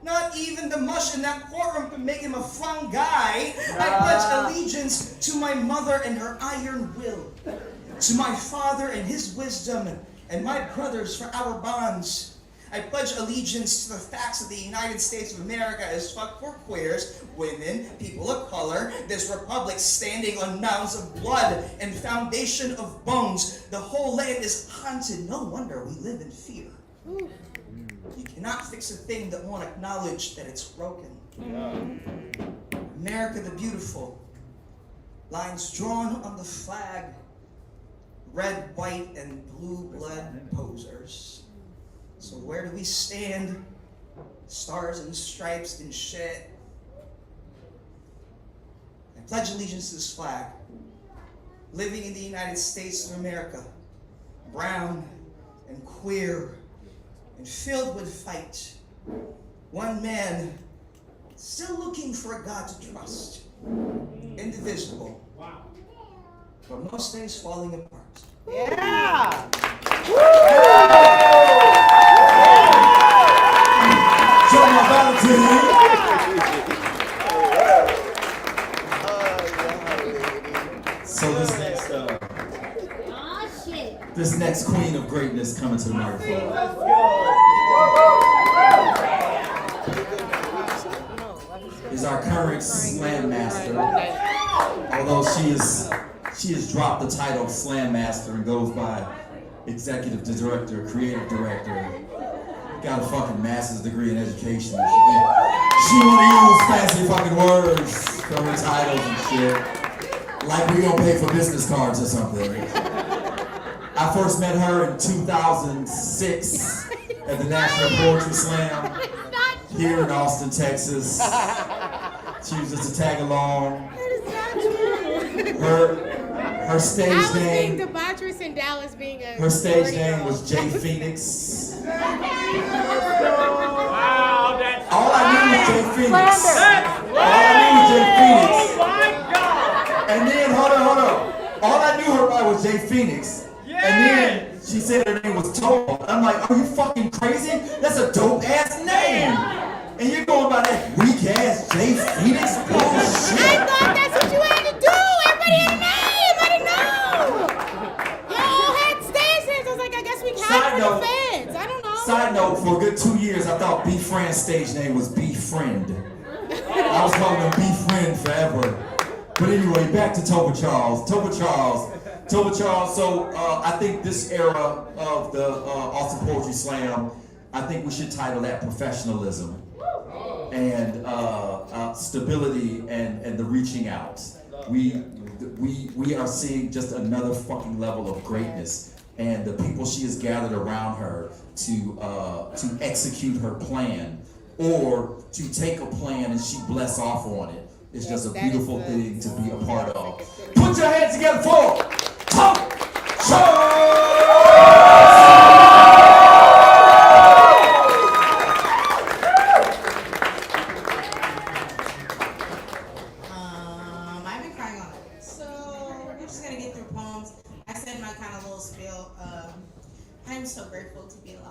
Not even the mush in that courtroom could make him a fun guy. I pledge allegiance to my mother and her iron will, to my father and his wisdom, and my brothers for our bonds. I pledge allegiance to the facts of the United States of America as fuck for queers, women, people of color, this republic standing on mounds of blood and foundation of bones. The whole land is haunted. No wonder we live in fear. You cannot fix a thing that won't acknowledge that it's broken. America the beautiful. Lines drawn on the flag. Red, white, and blue blood posers. So where do we stand? Stars and stripes and shit. I pledge allegiance to this flag. Living in the United States of America. Brown and queer and filled with fight. One man still looking for a God to trust. Indivisible. But most days falling apart. Yeah! John Valentine. So this next queen of greatness coming to the microphone. Is our current slam master. Although she has dropped the title of slam master and goes by executive director, creative director. Got a fucking master's degree in education. She wanna use fancy fucking words for her titles and shit. Like we don't pay for business cards or something. I first met her in 2006 at the National Poetry Slam here in Austin, Texas. She was just a tag along. Her stage I was name. being debaucherous in Dallas being a. Her stage name was Jay Phoenix. Wow, that's All I knew was Jay Phoenix. All I knew was Jay Phoenix. Oh my God! And then hold on. All I knew her by was Jay Phoenix. And then she said her name was Tomo. I'm like, are you fucking crazy? That's a dope ass name. And you're going by that weak ass Jay Phoenix bullshit. I thought that's what you had to do. Everybody had a name. I didn't know. Y'all had stage names. I was like, I guess we can for the fans. I don't know. Side note, for a good 2 years, I thought B Friend's stage name was B Friend. I was calling him B Friend forever. But anyway, back to Toba Charles. Toba Charles, so I think this era of the Austin Poetry Slam, I think we should title that professionalism and stability and the reaching out. We are seeing just another fucking level of greatness, and the people she has gathered around her to execute her plan or to take a plan and she bless off on it. It's just a beautiful thing to be a part of. Put your hands together for Toba Charles! I've been crying all night. So we're just gonna get through poems. I said my kind of little spiel. I'm so grateful to be alive.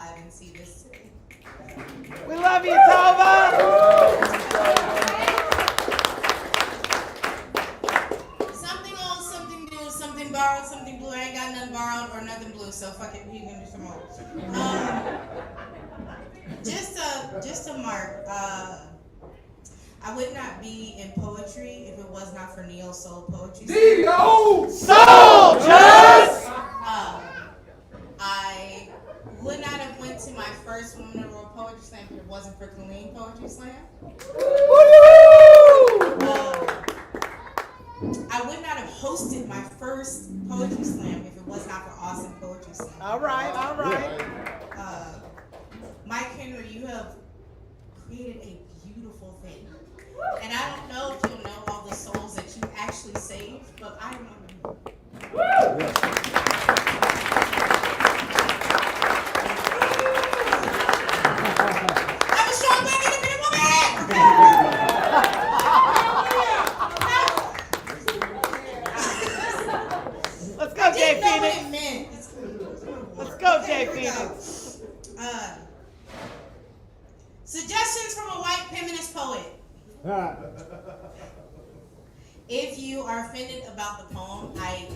Sure. I would not be in poetry if it was not for Neo Soul Poetry. Neo Soldiers! I would not have went to my first Women in the World Poetry Slam if it wasn't for Colleen Poetry Slam. I would not have hosted my first Poetry Slam if it was not for Awesome Poetry Slam. All right. Mike Henry, you have created a beautiful thing. And I don't know if you'll know all the souls that you actually saved, but I know you. I'm a strong black independent woman! Let's go, Jay Phoenix. Let's go, Jay Phoenix. Suggestions from a white feminist poet. If you are offended about the poem, I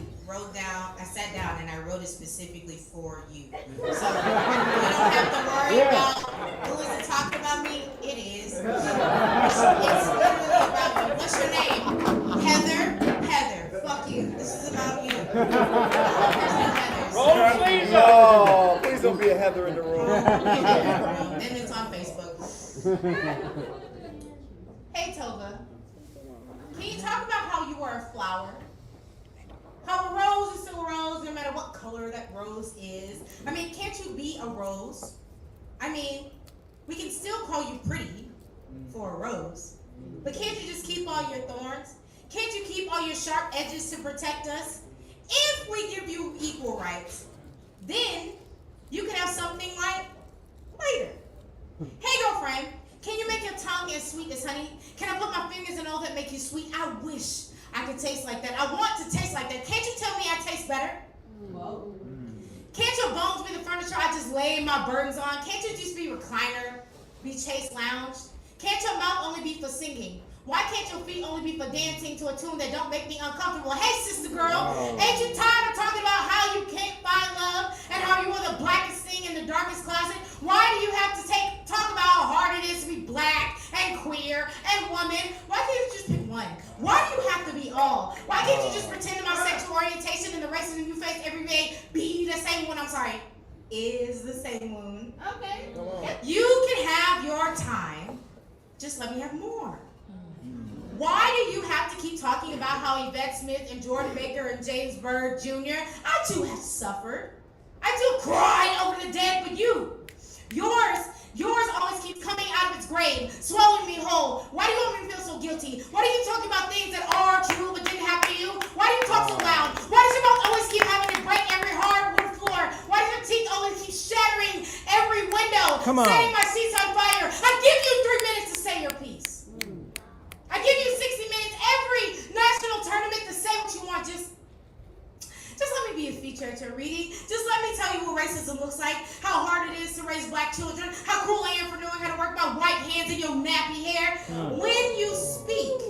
sat down and I wrote it specifically for you. So you don't have to worry about who is it talking about me. It is. It's literally about you. What's your name? Heather. Fuck you. This is about you. No, please don't be a Heather in the room. And it's on Facebook. Hey Tova, can you talk about how you are a flower? How a rose is still a rose no matter what color that rose is. I mean, can't you be a rose? I mean, we can still call you pretty for a rose. But can't you just keep all your thorns? Can't you keep all your sharp edges to protect us? If we give you equal rights, then you can have something like later. Hey girlfriend, can you make your tongue as sweet as honey? Can I put my fingers in all that make you sweet? I wish I could taste like that. I want to taste like that. Can't you tell me I taste better? Whoa. Can't your bones be the furniture I just lay my burdens on? Can't you just be recliner, be chase lounge? Can't your mouth only be for singing? Why can't your feet only be for dancing to a tune that don't make me uncomfortable? Hey, sister girl, ain't you tired of talking about how you can't find love and how you are the blackest thing in the darkest closet? Why do you have to talk about how hard it is to be black and queer and woman? Why can't you just pick one? Why do you have to be all? Why can't you just pretend that my sexual orientation and the racism you face every day be the same one? I'm sorry, is the same one. Okay. You can have your time. Just let me have more. Why do you have to keep talking about how Yvette Smith and Jordan Baker and James Byrd Jr.? I too have suffered. I too cried over the dead, but you, yours always keeps coming out of its grave, swallowing me whole. Why do you want me to feel so guilty? Why do you talk about things that are true but didn't happen to you? Why do you talk so loud? Why does your mouth always keep having to break every hardwood floor? Why does your teeth always keep shattering every window? Come on. Setting my seats on fire. I give you 3 minutes to say your piece. I give you 60 minutes every national tournament to say what you want. Just let me be a feature to a reading. Just let me tell you what racism looks like, how hard it is to raise black children, how cruel I am for knowing how to work my white hands in your nappy hair. When you speak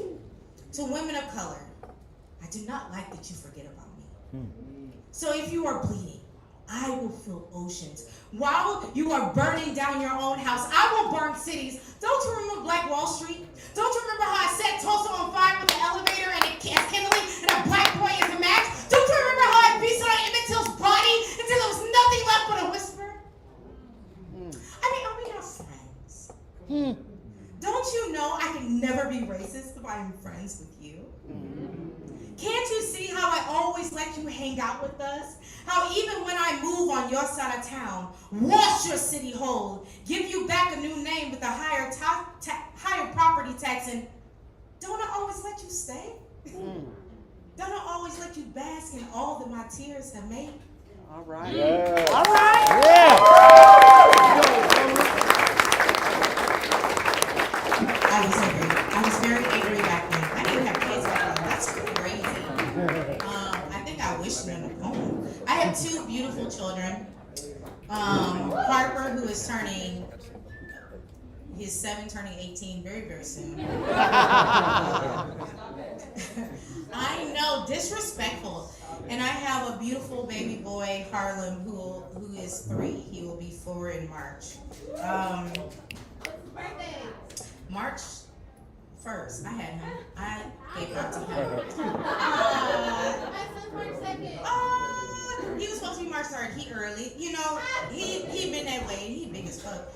to women of color, I do not like that you forget about me. So if you are bleeding, I will fill oceans. While you are burning down your own house, I will burn cities. Don't you remember Black Wall Street? Don't you remember how I set Tulsa on fire with an elevator and a kindling and a black boy as a match? Don't you remember how I beat on Emmett Till's body until there was nothing left but a whisper? I mean, are we not friends? Don't you know I can never be racist if I'm friends with you? Can't you see how I always let you hang out with us? How even when I move on your side of town, wash your city whole, give you back a new name with a higher property tax, and don't I always let you stay? Don't I always let you bask in all that my tears have made? All right. Yeah. All right. Yeah. I was very angry back then. I didn't have kids back then. That's crazy. I think I wished them at home. I have 2 beautiful children. Harper, who is turning, he's 7, turning 18 very, very soon. I know, disrespectful. And I have a beautiful baby boy, Harlem, who is 3. He will be 4 in March. Birthday. March 1st, I had him. I gave birth to him. He was supposed to be March 3rd. He early. You know, he been that way. He big as fuck.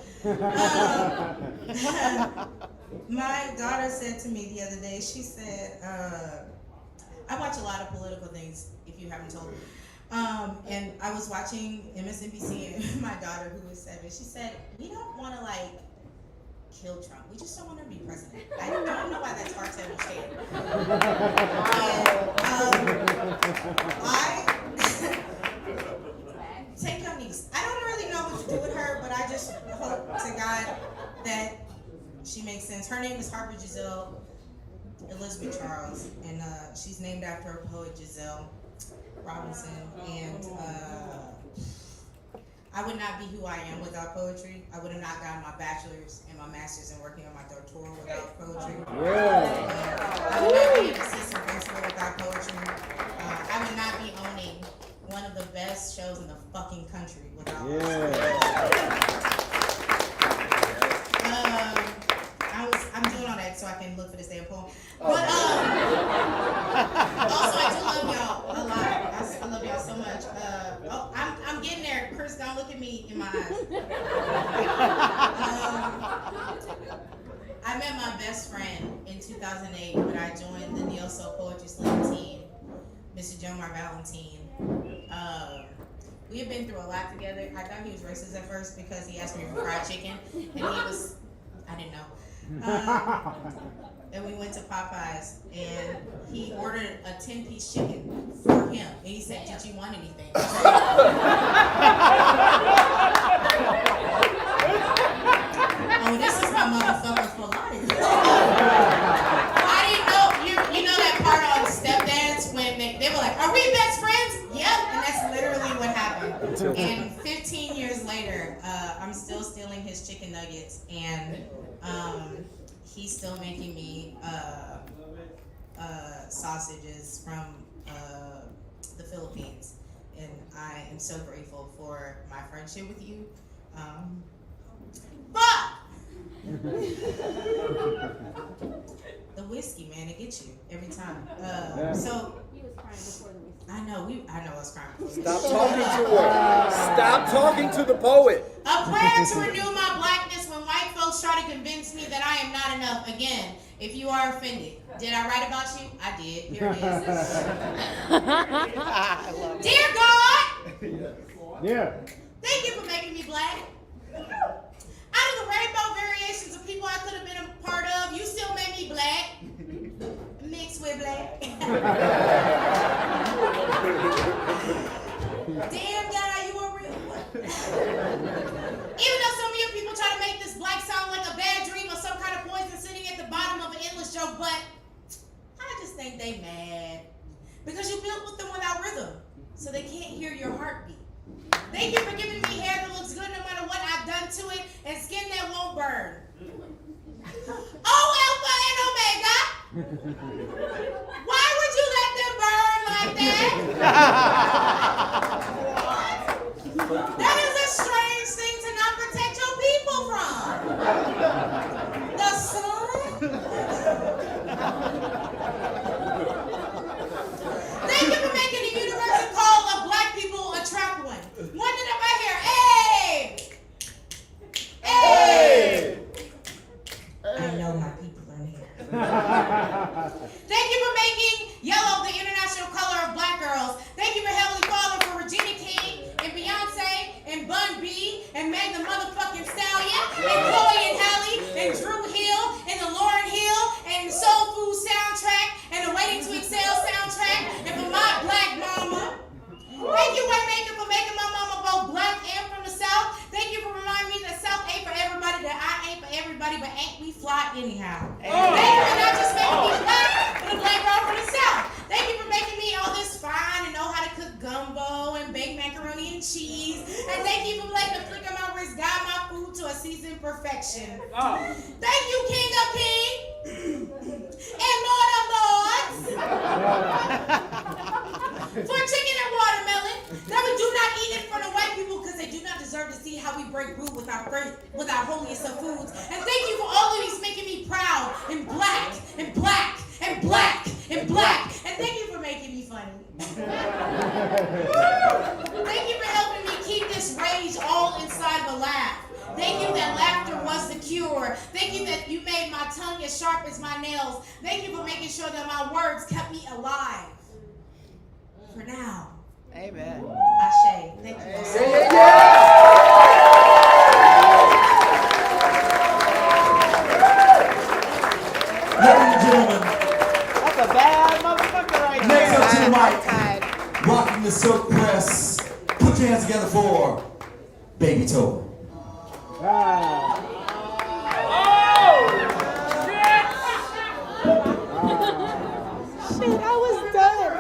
My daughter said to me the other day, she said, I watch a lot of political things, if you haven't told me. And I was watching MSNBC, and my daughter, who is 7, she said, we don't want to, like, kill Trump. We just don't want him to be president. I don't know why that's hard to understand. Take your niece. I don't really know what to do with her, but I just hope to God that she makes sense. Her name is Harper Giselle Elizabeth Charles, and she's named after a poet, Giselle Robinson. And I would not be who I am without poetry. I would have not gotten my bachelor's and my master's and working on my doctoral without poetry. I would not be an assistant principal without poetry. I would not be owning one of the best shows in the fucking country without poetry. I'm doing all that so I can look for this damn poem. But also I do love y'all a lot. I love y'all so much. I'm getting there. Chris, don't look at me in my eyes. I met my best friend in 2008 when I joined the Neo Soul Poetry Slam team, Mr. Jomar Valentine. We had been through a lot together. I thought he was racist at first because he asked me for fried chicken, and he was, I didn't know. And we went to Popeyes, and he ordered a 10-piece chicken for him. And he said, "Did you want anything?" Oh, this is my motherfucker for life. I didn't know, you know that part on Step Dance when they were like, "Are we best friends?" Yep, and that's literally what happened. And 15 years later, I'm still stealing his chicken nuggets, and he's still making me sausages from the Philippines, and I am so grateful for my friendship with you. But the whiskey, man, it gets you every time. So I know I was crying. Stop talking to her. Stop talking to the poet. A prayer to renew my blackness when white folks try to convince me that I am not enough. Again, if you are offended, did I write about you? I did. Here it is. Dear God, Yeah. thank you for making me black. Out of the rainbow variations of people I could have been a part of, you still made me black. Mixed with black. Damn, God, you are real. Even though some of you people try to make this black sound like a bad dream or some kind of poison sitting at the bottom of an endless joke, but I just think they mad. Because you built with them without rhythm, so they can't hear your heartbeat. Thank you for giving me hair that looks good no matter what I've done to it, and skin that won't burn. Oh, Alpha and Omega! Why would you let them burn like that? That is a strange thing to not protect your people from. The sun? Thank you for making the universal call of black people a trap one. One that I hear, hey! Hey! I know my people are here. Thank you for making yellow the international color of black girls. Thank you for Heavenly Father for Regina King and Beyonce and Bun B and Meg the motherfucking Stallion and Chloe and Halle and Drew Hill and the Lauryn Hill and the Soul Food soundtrack and the Waiting to Excel soundtrack and for my black mama. Thank you, Waymaker, for making my mama both black and from the South. Thank you for reminding me that South ain't for everybody, that I ain't for everybody, but ain't we fly anyhow. Thank you for not just making me black, but a black girl from the South. Thank you for making me all this fine and know how to cook gumbo and bake macaroni and cheese. And thank you for letting the flick of my wrist guide my food to a seasoned perfection. Thank you, King of Kings and Lord of Lords, for chicken and watermelon that we do not eat in front of white people because they do not deserve to see how we break rule with our holiest of foods. And thank you for always making me Thank you that you made my tongue as sharp as my nails. Thank you for making sure that my words kept me alive. For now. Amen. Ashe. Thank you. Ladies and gentlemen, That's a bad motherfucker right there. next up to the mic, rocking the silk press. Put your hands together for Baby Tobin. Shit, I was done.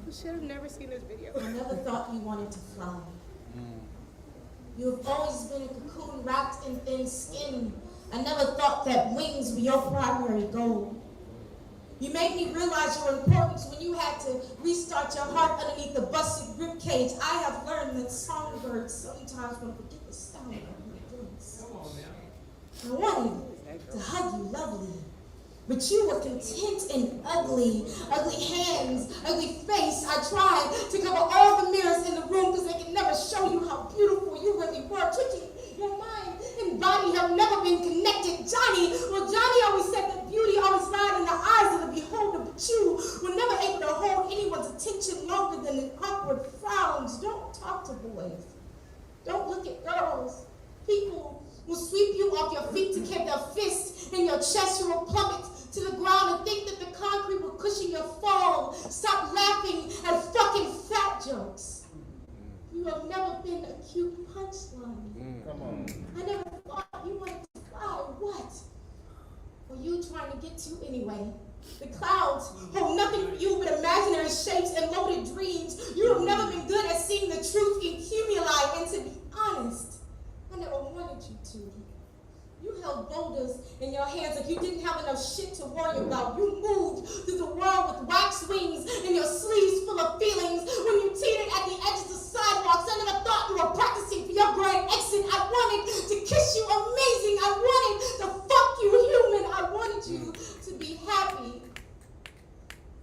You should have never seen this video. I never thought you wanted to fly. You have always been a cocoon wrapped in thin skin. I never thought that wings were your primary goal. You made me realize your importance when you had to restart your heart underneath the busted rib cage. I have learned that songbirds sometimes want to forget the sound of your voice. I wanted to hug you lovely, but you were content and ugly. Ugly hands, ugly face. I tried to cover all the mirrors in the room because they could never show you how beautiful you really were. Tricky, your mind and body have never been connected. Johnny always said that beauty always lied in the eyes of the beholder, but you were never able to hold anyone's attention longer than an awkward frowns. Don't talk to boys. Don't look at girls. People will sweep you off your feet to keep their fist in your chest. You will plummet to the ground and think that the concrete will cushion your fall. Stop laughing at fucking fat jokes. You have never been a cute punchline. Come on. I never thought you wanted to fly. What were you trying to get to anyway? The clouds hold nothing for you but imaginary shapes and loaded dreams. You have never been good at seeing the truth in cumuli, and to be honest, I never wanted you to. You held boulders in your hands like you didn't have enough shit to worry about. You moved through the world with wax wings and your sleeves full of feelings. When you teetered at the edges of sidewalks, I never thought you were practicing for your grand exit. I wanted to kiss you amazing. I wanted to fuck you human. I wanted you to be happy.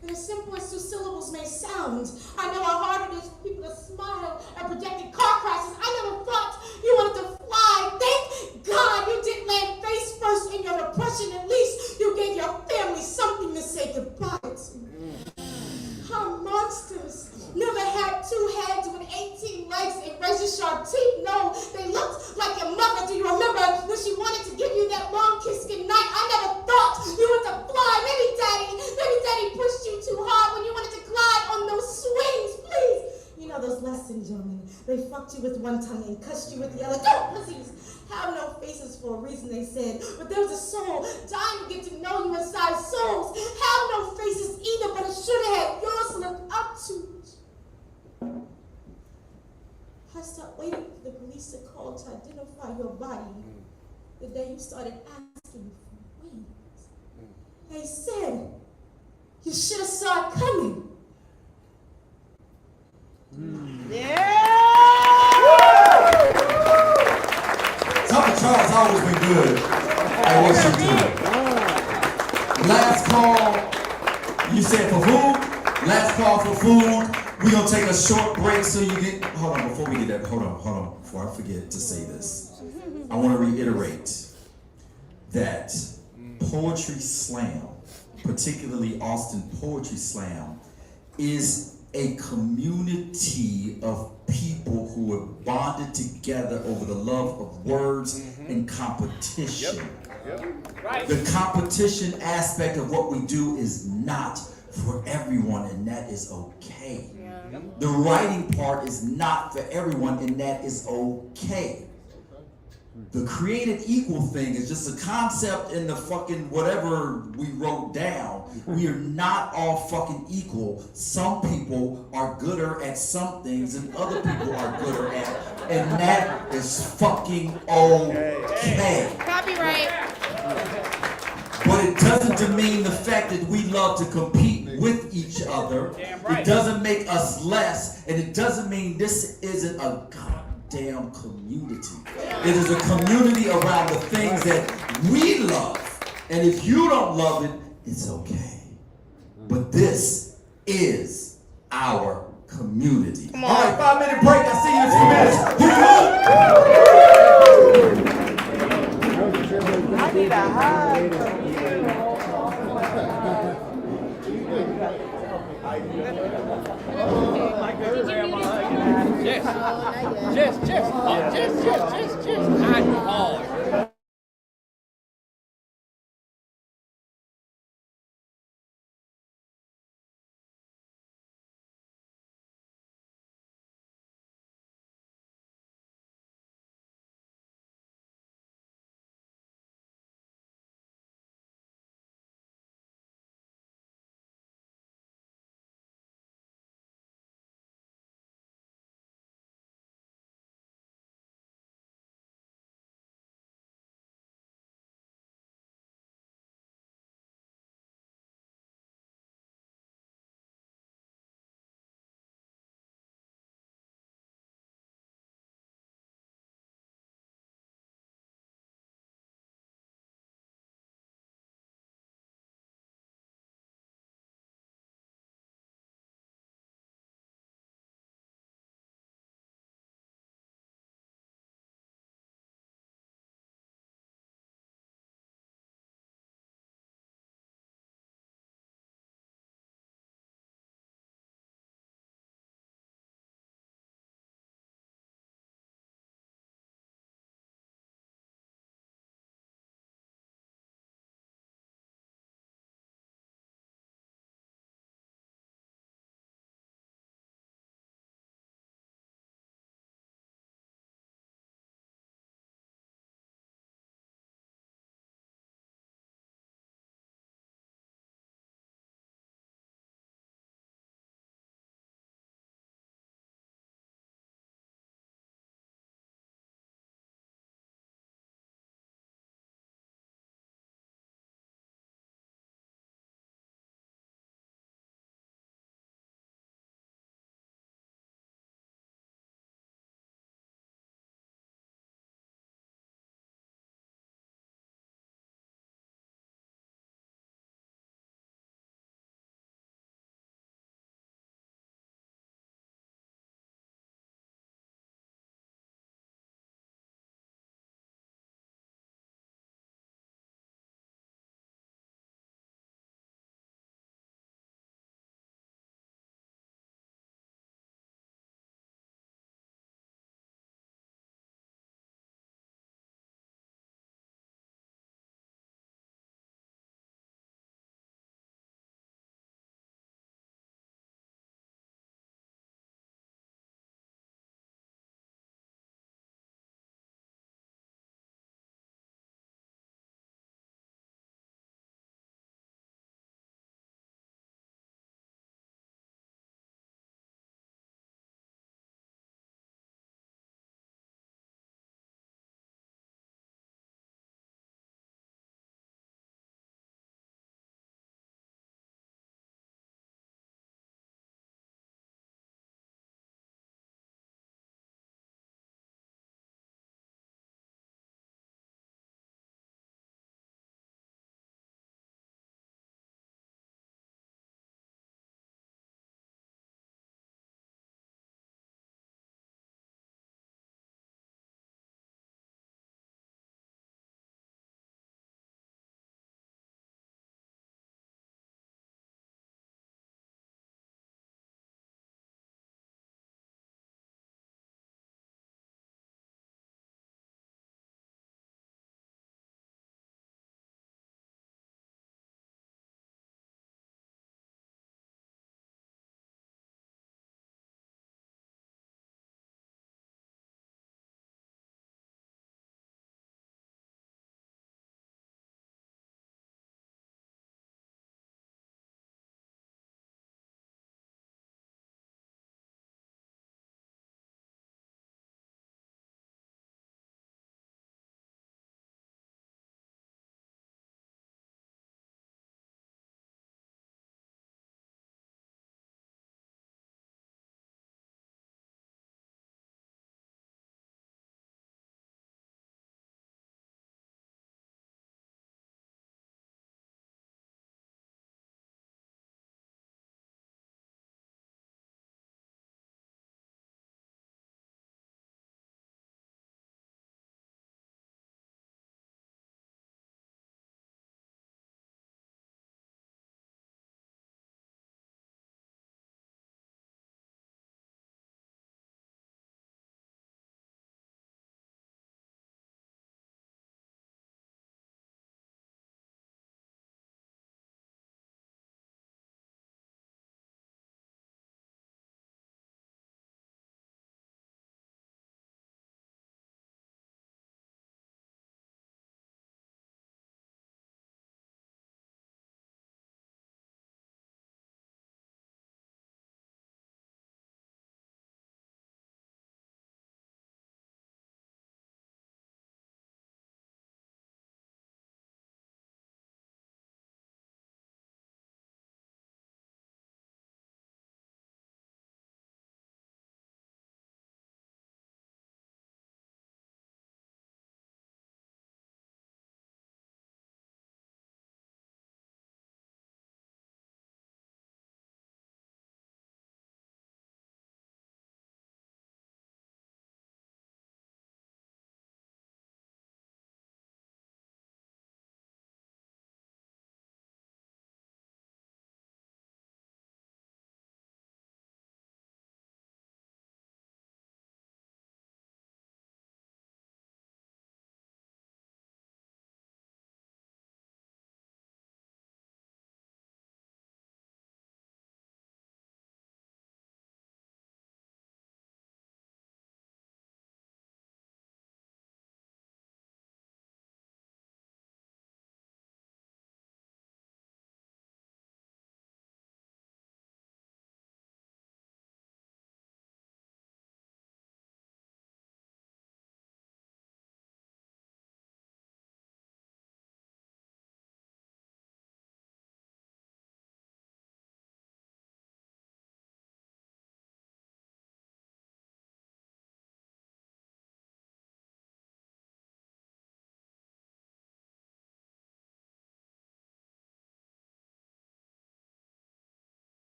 And as simple as two syllables may sound, I know how hard it is for people to smile at projected car crashes. I never thought you wanted to fly. Thank God you didn't land face first in your depression. At least you gave your family something to say goodbye to. How monsters never had two heads with 18 legs and razor-sharp teeth. No, they looked like your mother. Do you remember when she wanted to give you that long kiss goodnight? I never thought you wanted to fly. Maybe Daddy pushed you too hard when you wanted to glide on those swings. Please. You know those lessons, gentlemen. They fucked you with one tongue and cussed you with the other. Don't pussies have no faces for a reason, they said. But there was a soul dying to get to know you inside. Souls have no faces either, but it should have had yours to look up to. I stopped waiting for the police to call to identify your body the day you started asking for wings. They said you should have saw it coming. Dr. Charles always been good at what she do. Last call, you said for food? Last call for food. We're gonna take a short break so you get, hold on, before we get that, hold on, before I forget to say this. I wanna reiterate that Poetry Slam, particularly Austin Poetry Slam, is a community of people who have bonded together over the love of words and competition. Right. The competition aspect of what we do is not for everyone, and that is okay. The writing part is not for everyone, and that is okay. The created equal thing is just a concept in the fucking whatever we wrote down. We are not all fucking equal. Some people are gooder at some things and other people are gooder at, and that is fucking okay. Copyright. But it doesn't demean the fact that we love to compete with each other. It doesn't make us less, and it doesn't mean this isn't a damn community. It is a community around the things that we love. And if you don't love it, it's okay. But this is our community. All right, 5-minute break. I'll see you in a few minutes. I need a hug from you. Just. I hard.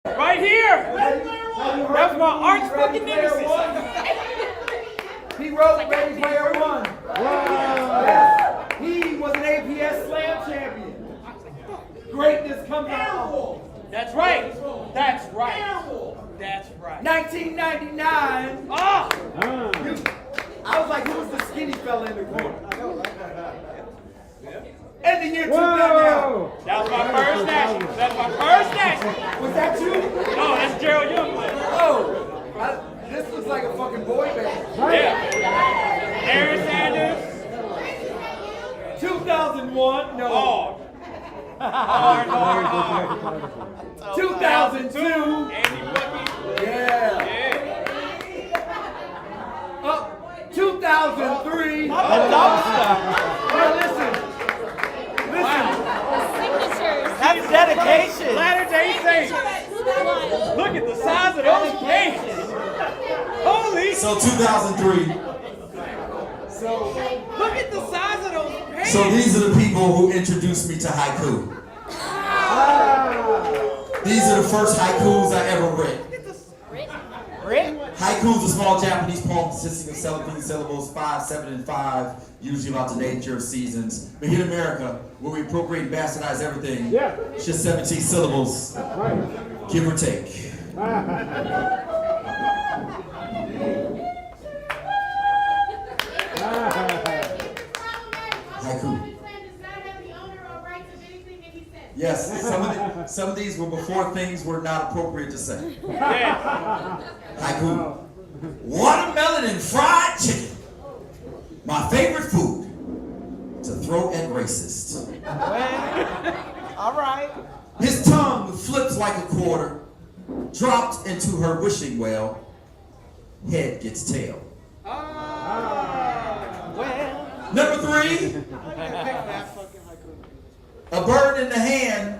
Right here. That's my arch fucking nemesis. He wrote Ready Player One. Wow. He was an APS Slam champion. Greatness comes out. That's right. That's right. That's right. 1999. Ah! I was like, who was the skinny fella in the corner? And the year 2000. That was my first national. That's my first national. Was that you? No, that's Gerald Youngblood. Oh, this looks like a fucking boy band. Yeah. Aaron Sanders. 2001. No. Hard. 2002. Andy Bucky. Yeah. 2003. I'm a dumpster. Now listen. That's dedication. Latter-day Saints. Look at the size of those pages. Holy. So 2003. Look at the size of those pages. So these are the people who introduced me to haiku. These are the first haikus I ever read. Haiku is a small Japanese poem consisting of 17 syllables, 5, 7, and 5, usually about the nature of seasons. But here in America, where we appropriate and bastardize everything, it's just 17 syllables, give or take. Haiku. Yes, some of these were before things were not appropriate to say. Haiku. Watermelon and fried chicken. My favorite food to throw at racists. All right. His tongue flips like a quarter, dropped into her wishing well. Head gets tail. Number 3. A bird in the hand,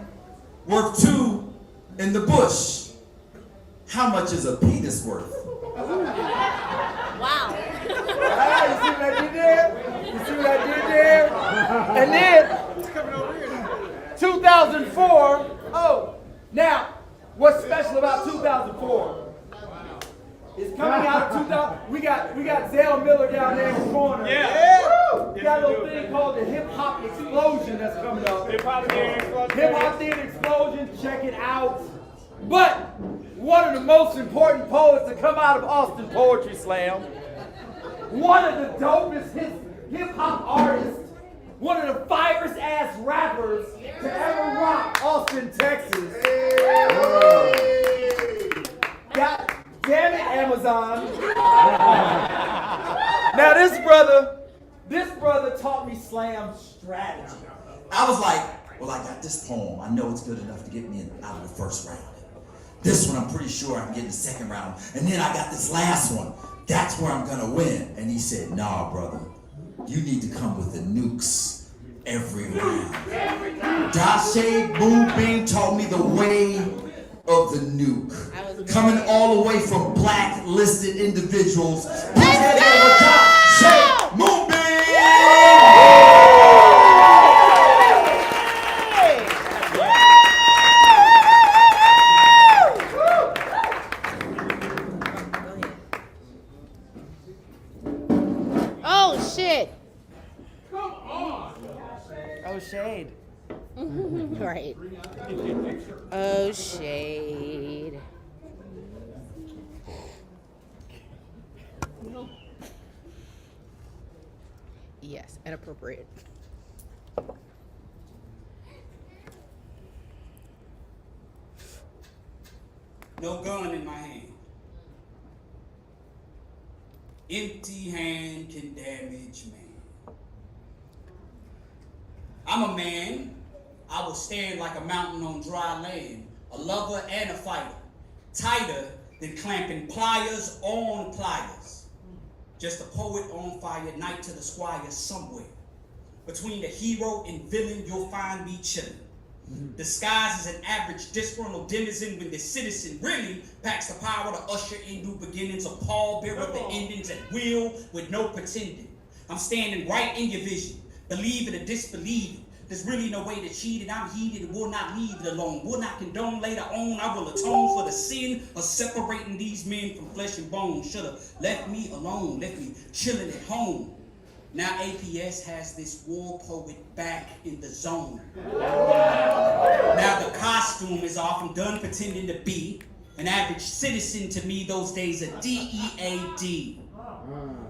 worth 2 in the bush. How much is a penis worth? Wow. You see what I did there? You see what I did there? And then 2004. Oh, now what's special about 2004? It's coming out of 2000. We got Zell Miller down there in the corner. Yeah. We got a little thing called the Hip Hop Explosion that's coming up. Hip Hop Theater Explosion. Check it out. But one of the most important poets to come out of Austin Poetry Slam, one of the dopest hip hop artists, one of the finest ass rappers to ever rock Austin, Texas. God damn it, Amazon. Now this brother taught me slam strategy. I was like, well, I got this poem. I know it's good enough to get me out of the first round. This one, I'm pretty sure I can get in the second round. And then I got this last one. That's where I'm gonna win. And he said, nah, brother, you need to come with the nukes every round. Dashe Boombeam taught me the way of the nuke. Coming all the way from blacklisted individuals. Dashe Moonbeam! Oh shit. Come on. Oh, shade. Right. Oh shade. Yes, inappropriate. No gun in my hand. Empty hand can damage man. I'm a man. I will stand like a mountain on dry land, a lover and a fighter, tighter than clamping pliers on pliers. Just a poet on fire, night to the squire somewhere. Between the hero and villain, you'll find me chilling. Disguised as an average disgruntled denizen when the citizen really packs the power to usher in new beginnings, a pallbearer of the endings at will with no pretending. I'm standing right in your vision, believing or disbelieving, There's really no way to cheat it. I'm heated and will not leave it alone. Will not condone later on. I will atone for the sin of separating these men from flesh and bone. Should have left me alone, left me chilling at home. Now APS has this war poet back in the zone. Now the costume is off. I'm done pretending to be an average citizen. To me, those days are DEAD.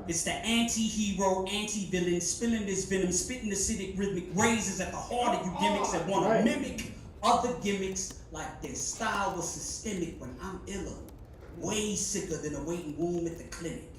It's the anti-hero, anti-villain, spilling this venom, spitting acidic rhythmic razors at the heart of you gimmicks that want to mimic other gimmicks like their style was systemic when I'm iller, way sicker than a waiting room at the clinic.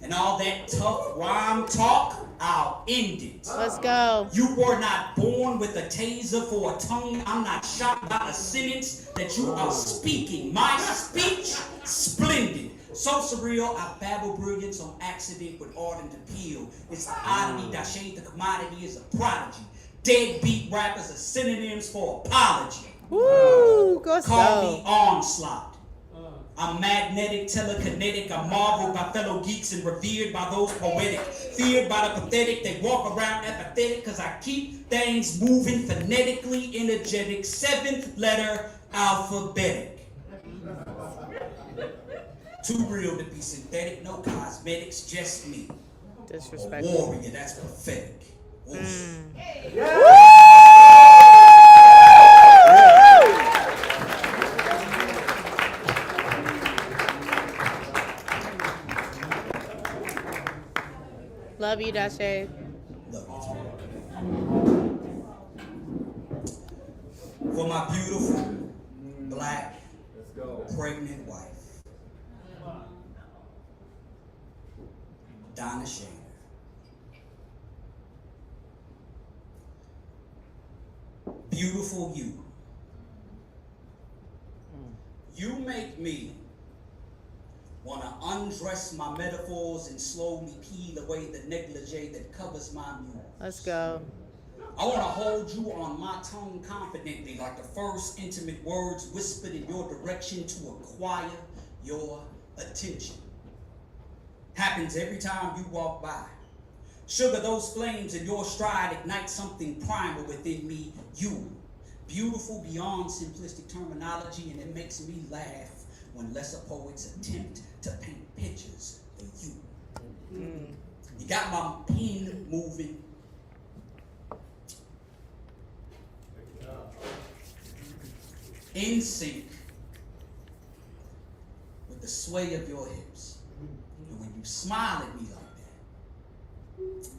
And all that tough rhyme talk, I'll end it. Let's go. You were not born with a taser for a tongue. I'm not shocked by a sentence that you are speaking. My speech, splendid. So surreal, I babble brilliance on accident with ardent appeal. It's the oddity, Dashe, the commodity is a prodigy. Deadbeat rappers are synonyms for apology. Woo, go Call so. me onslaught. I'm magnetic, telekinetic, I'm marveled by fellow geeks and revered by those poetic. Feared by the pathetic, they walk around apathetic cause I keep things moving phonetically energetic. 7th letter alphabetic. Too real to be synthetic, no cosmetics, just me. Disrespectful. A warrior, that's pathetic. Love you, Dashe. For my beautiful, black, pregnant wife, Donna Shaner. Beautiful you. You make me want to undress my metaphors and slowly peel away the negligee that covers my muse. Let's go. I want to hold you on my tongue confidently, like the first intimate words whispered in your direction to acquire your attention. Happens every time you walk by. Sugar, those flames in your stride ignite something primal within me. You, beautiful beyond simplistic terminology, and it makes me laugh when lesser poets attempt to paint pictures of you. You got my pen moving. In sync with the sway of your hips. And when you smile at me like that,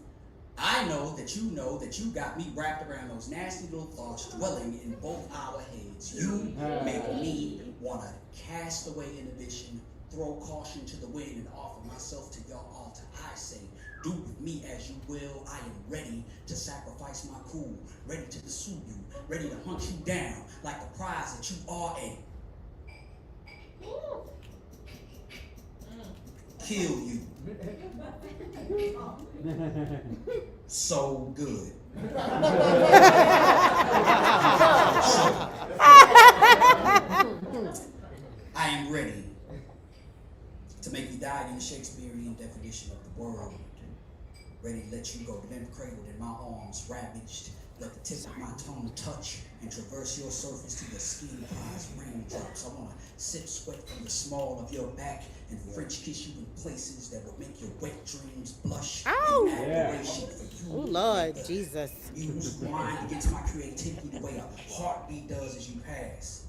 I know that you got me wrapped around those nasty little thoughts dwelling in both our heads. You make me want to cast away inhibition, throw caution to the wind, and offer myself to your altar. I say, do with me as you will. I am ready to sacrifice my cool, ready to pursue you, ready to hunt you down like the prize that you are a. Kill you. So good. I am ready to make you die in the Shakespearean definition of the word. Ready to let you go, limp cradled in my arms, ravaged. Let the tip of my tongue touch and traverse your surface to the skin prize raindrops. I want to sip sweat from the small of your back and French kiss you in places that will make your wet dreams blush. Ow! Admiration for you. Oh, Lord, Jesus. Use grind against my creativity the way a heartbeat does as you pass.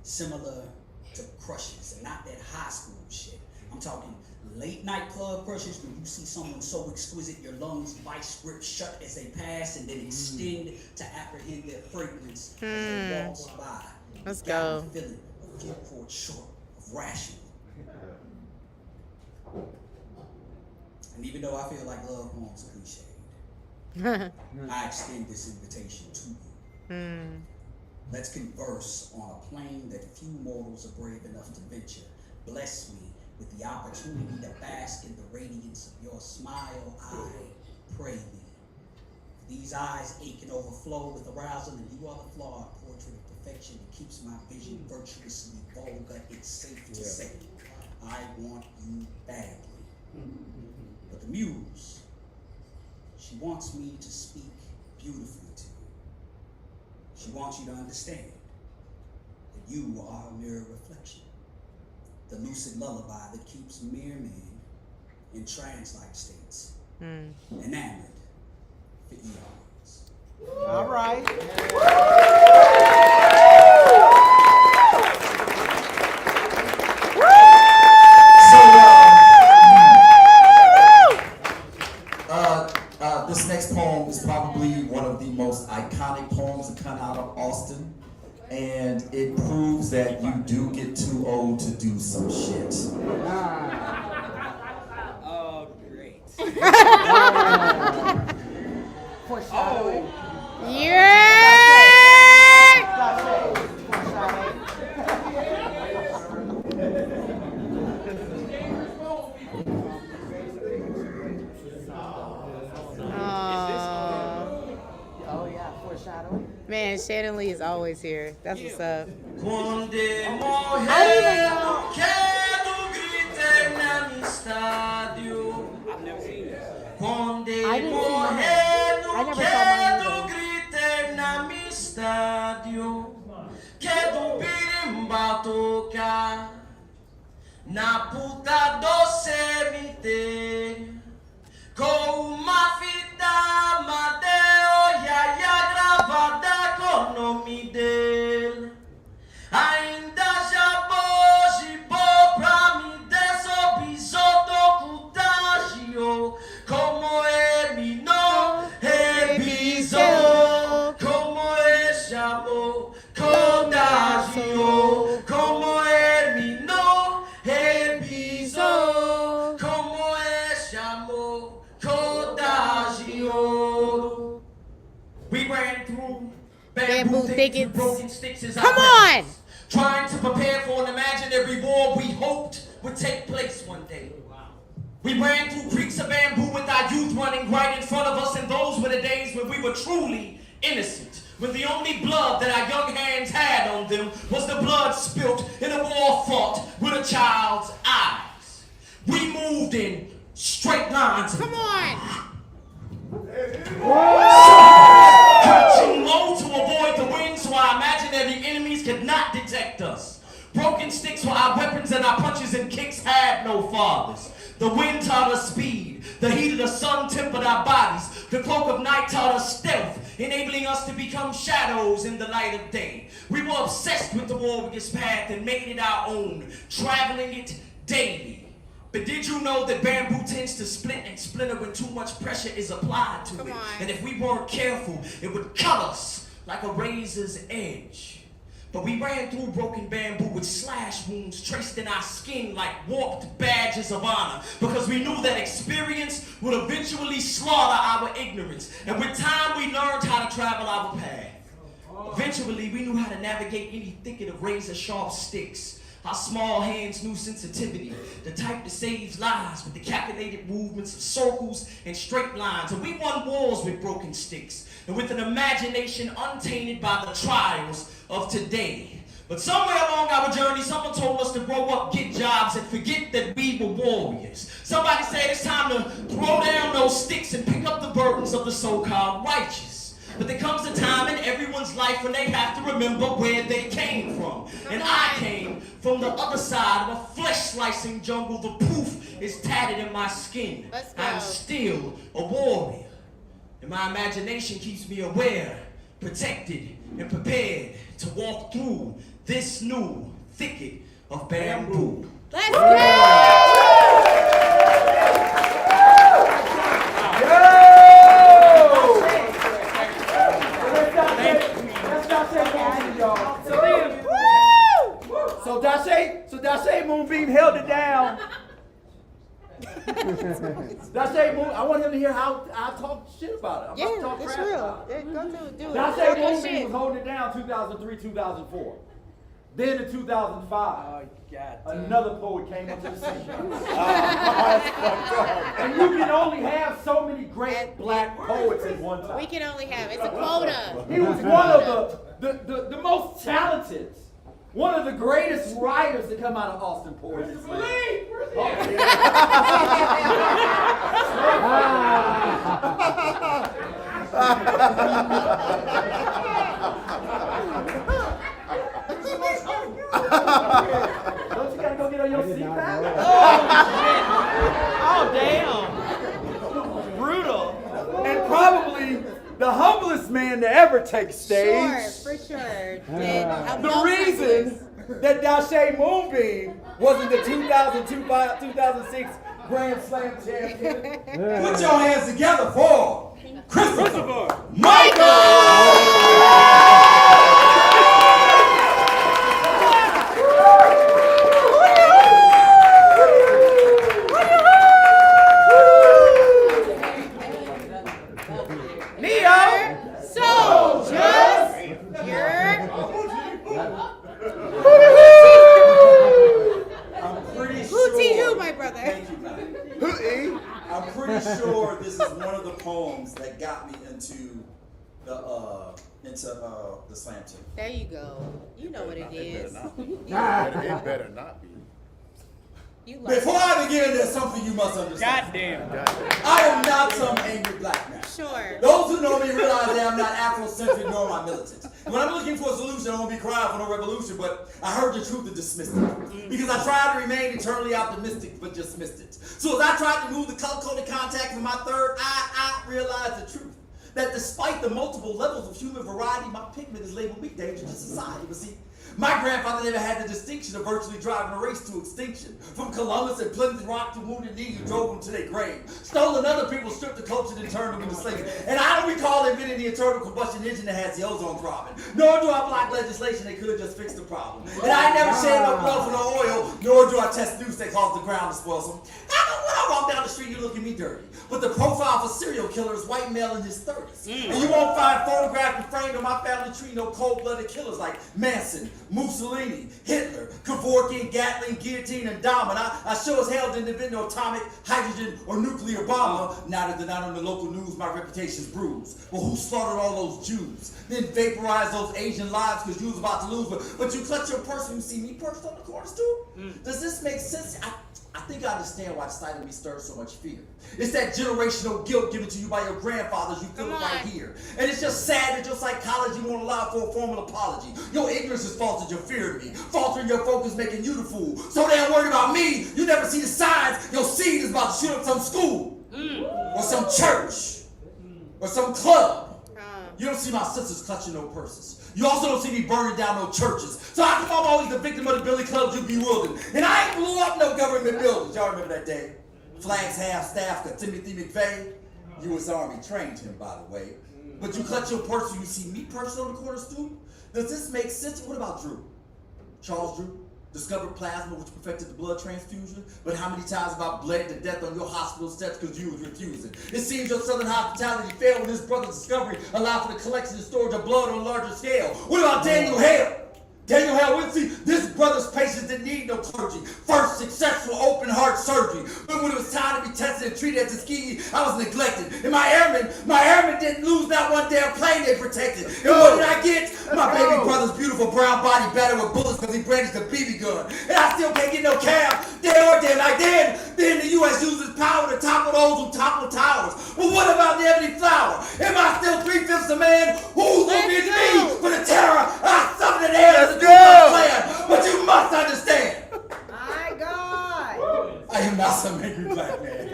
Similar to crushes, and not that high school shit. I'm talking late night club crushes when you see someone so exquisite your lungs vice grip shut as they pass and then extend to apprehend their fragrance as they waltz by. Let's Got go. me feeling a few chords short of rational. And even though I feel like love poems cliched, I extend this invitation to you. Let's converse on a plane that few mortals are brave enough to venture. Bless me with the opportunity to bask in the radiance of your smile. I pray thee. These eyes ache and overflow with arousal, and you are the flawed portrait of perfection that keeps my vision virtuously vulgar. It's safe to say, I want you badly. But the muse She wants me to speak beautifully to you. She wants you to understand that you are a mirror reflection, the lucid lullaby that keeps mere men in trance-like states, enamored for eons. All right. This next poem is probably one of the most iconic poems to come out of Austin, and it proves that you do get too old to do some shit. Oh, great. Man, Shannon Lee is always here. That's what's up. I never seen this. I didn't see mine. I never saw mine na puta do cemitério com uma fita Mateo Yaya gravada com o nome dele. Ainda já hoje pra me desobisoto contagiou como ele não revisou, como ele chamou contagiou, como ele não revisou, como ele chamou contagiou. We ran through bamboo thickets, broken sticks as Come on! trying to prepare for an imaginary war we hoped would take place one day. We ran through creeks of bamboo with our youth running right in front of us, and those were the days when we were truly innocent, when the only blood that our young hands had on them was the blood spilt in a war fought with a child's eyes. We moved in straight lines. Come on! Crouching low to avoid the wind so our imaginary enemies could not detect us. Broken sticks were our weapons and our punches and kicks had no fathers. The wind taught us speed. The heat of the sun tempered our bodies. The cloak of night taught us stealth, enabling us to become shadows in the light of day. We were obsessed with the warrior's path and made it our own, traveling it daily. But did you know that bamboo tends to split and splinter when too much pressure is applied to it? And if we weren't careful, it would cut us like a razor's edge. But we ran through broken bamboo with slash wounds traced in our skin like warped badges of honor, because we knew that experience would eventually slaughter our ignorance. And with time, we learned how to travel our path. Eventually, we knew how to navigate any thicket of razor-sharp sticks. Our small hands knew sensitivity, the type that saves lives with the calculated movements of circles and straight lines. And we won wars with broken sticks and with an imagination untainted by the trials of today. But somewhere along our journey, someone told us to grow up, get jobs, and forget that we were warriors. Somebody said it's time to throw down those sticks and pick up the burdens of the so-called righteous. But there comes a time in everyone's life when they have to remember where they came from. And I came from the other side of a flesh-slicing jungle. The proof is tatted in my skin. I'm still a warrior. And my imagination keeps me aware, protected, and prepared to walk through this new thicket of bamboo. Let's go! So Dashe Moonbeam held it down. Dashe Moon, I want him to hear how I talk shit about it. I'm talk it's crap real. about it. Go to do it. Dashe Moonbeam was holding it down 2003, 2004. Then in 2005, another poet came up to the scene. And you can only have so many great black poets at one time. We can only have, it's a quota. He was one of the most talented, one of the greatest writers to come out of Austin Poetry Slam. Don't you gotta go get on your CPAP? Oh, damn. Brutal. And probably the humblest man to ever take stage. Sure, for sure. The reason that Dashae Moonbeam wasn't the 2006 Grand Slam champion. Put your hands together for Christopher I'm pretty sure this is one of the poems that got me into the slam team. There you go. You know what it is. It better not be. Before I begin, there's something you must understand. Goddamn. I am not some angry black man. Sure. Those who know me realize that I'm not Afrocentric nor am I militant. When I'm looking for a solution, I won't be crying for no revolution, but I heard the truth and dismissed it. Because I tried to remain eternally optimistic, but just missed it. So as I tried to remove the color-coded contact from my third eye, I realized the truth. That despite the multiple levels of human variety, my pigment is labeled weak danger to society. But see, my grandfather never had the distinction of virtually driving a race to extinction. From Columbus and Plymouth Rock to Wounded Knee, who drove them to their grave. Stolen other people, stripped the culture, and turned them into slaves. And I don't recall inventing the internal combustion engine that has the ozone problem. Nor do I block legislation that could just fix the problem. And I never shed no blood for no oil, nor do I test news that cause the ground to spoil some. I know when I walk down the street, you look at me dirty. But the profile for serial killer is white male in his 30s. And you won't find photographed and framed on my family tree no cold-blooded killers like Manson, Mussolini, Hitler, Kevorkian, Gatling, Guillotine, and Dahmer. I sure as hell didn't invent no atomic, hydrogen, or nuclear bomber. Now that they're not on the local news, my reputation's bruised. Well, who slaughtered all those Jews? Then vaporized those Asian lives because you was about to lose. But you clutch your purse when you see me perched on the corner stool? Does this make sense? I think I understand why the sight of me stirs so much fear. It's that generational guilt given to you by your grandfathers. You feel it right here. And it's just sad that your psychology won't allow for a formal apology. Your ignorance has faltered your fear of me. Faltering your focus making you the fool. So damn worried about me, you never see the signs. Your seed is about to shoot up some school. Or some church. Or some club. You don't see my sisters clutching no purses. You also don't see me burning down no churches. So how come I'm always the victim of the billy clubs you bewildered? And I ain't blew up no government buildings. Y'all remember that day? Flags half-staff to Timothy McVeigh. U.S. Army trained him, by the way. But you clutch your purse and you see me perched on the corner stool? Does this make sense? What about Drew? Charles Drew? Discovered plasma, which perfected the blood transfusion. But how many times have I bled to death on your hospital steps because you was refusing? It seems your southern hospitality failed when his brother's discovery allowed for the collection and storage of blood on a larger scale. What about Daniel Hale? Daniel Hale wouldn't see this brother's patients didn't need no clergy. First successful open heart surgery. But when it was time to be tested and treated as a ski, I was neglected. And my airmen didn't lose not one damn plane they protected. And what did I get? My baby brother's beautiful brown body battered with bullets because he brandished a BB gun. And I still can't get no cab. Day or day like then the U.S. uses power to topple those who topple towers. Well, what about the Ebony Flower? Am I still 3/5 a man? Who's looking at me for the terror I suffered in the air? Let's go! But you must understand. My God. I am not some angry black man.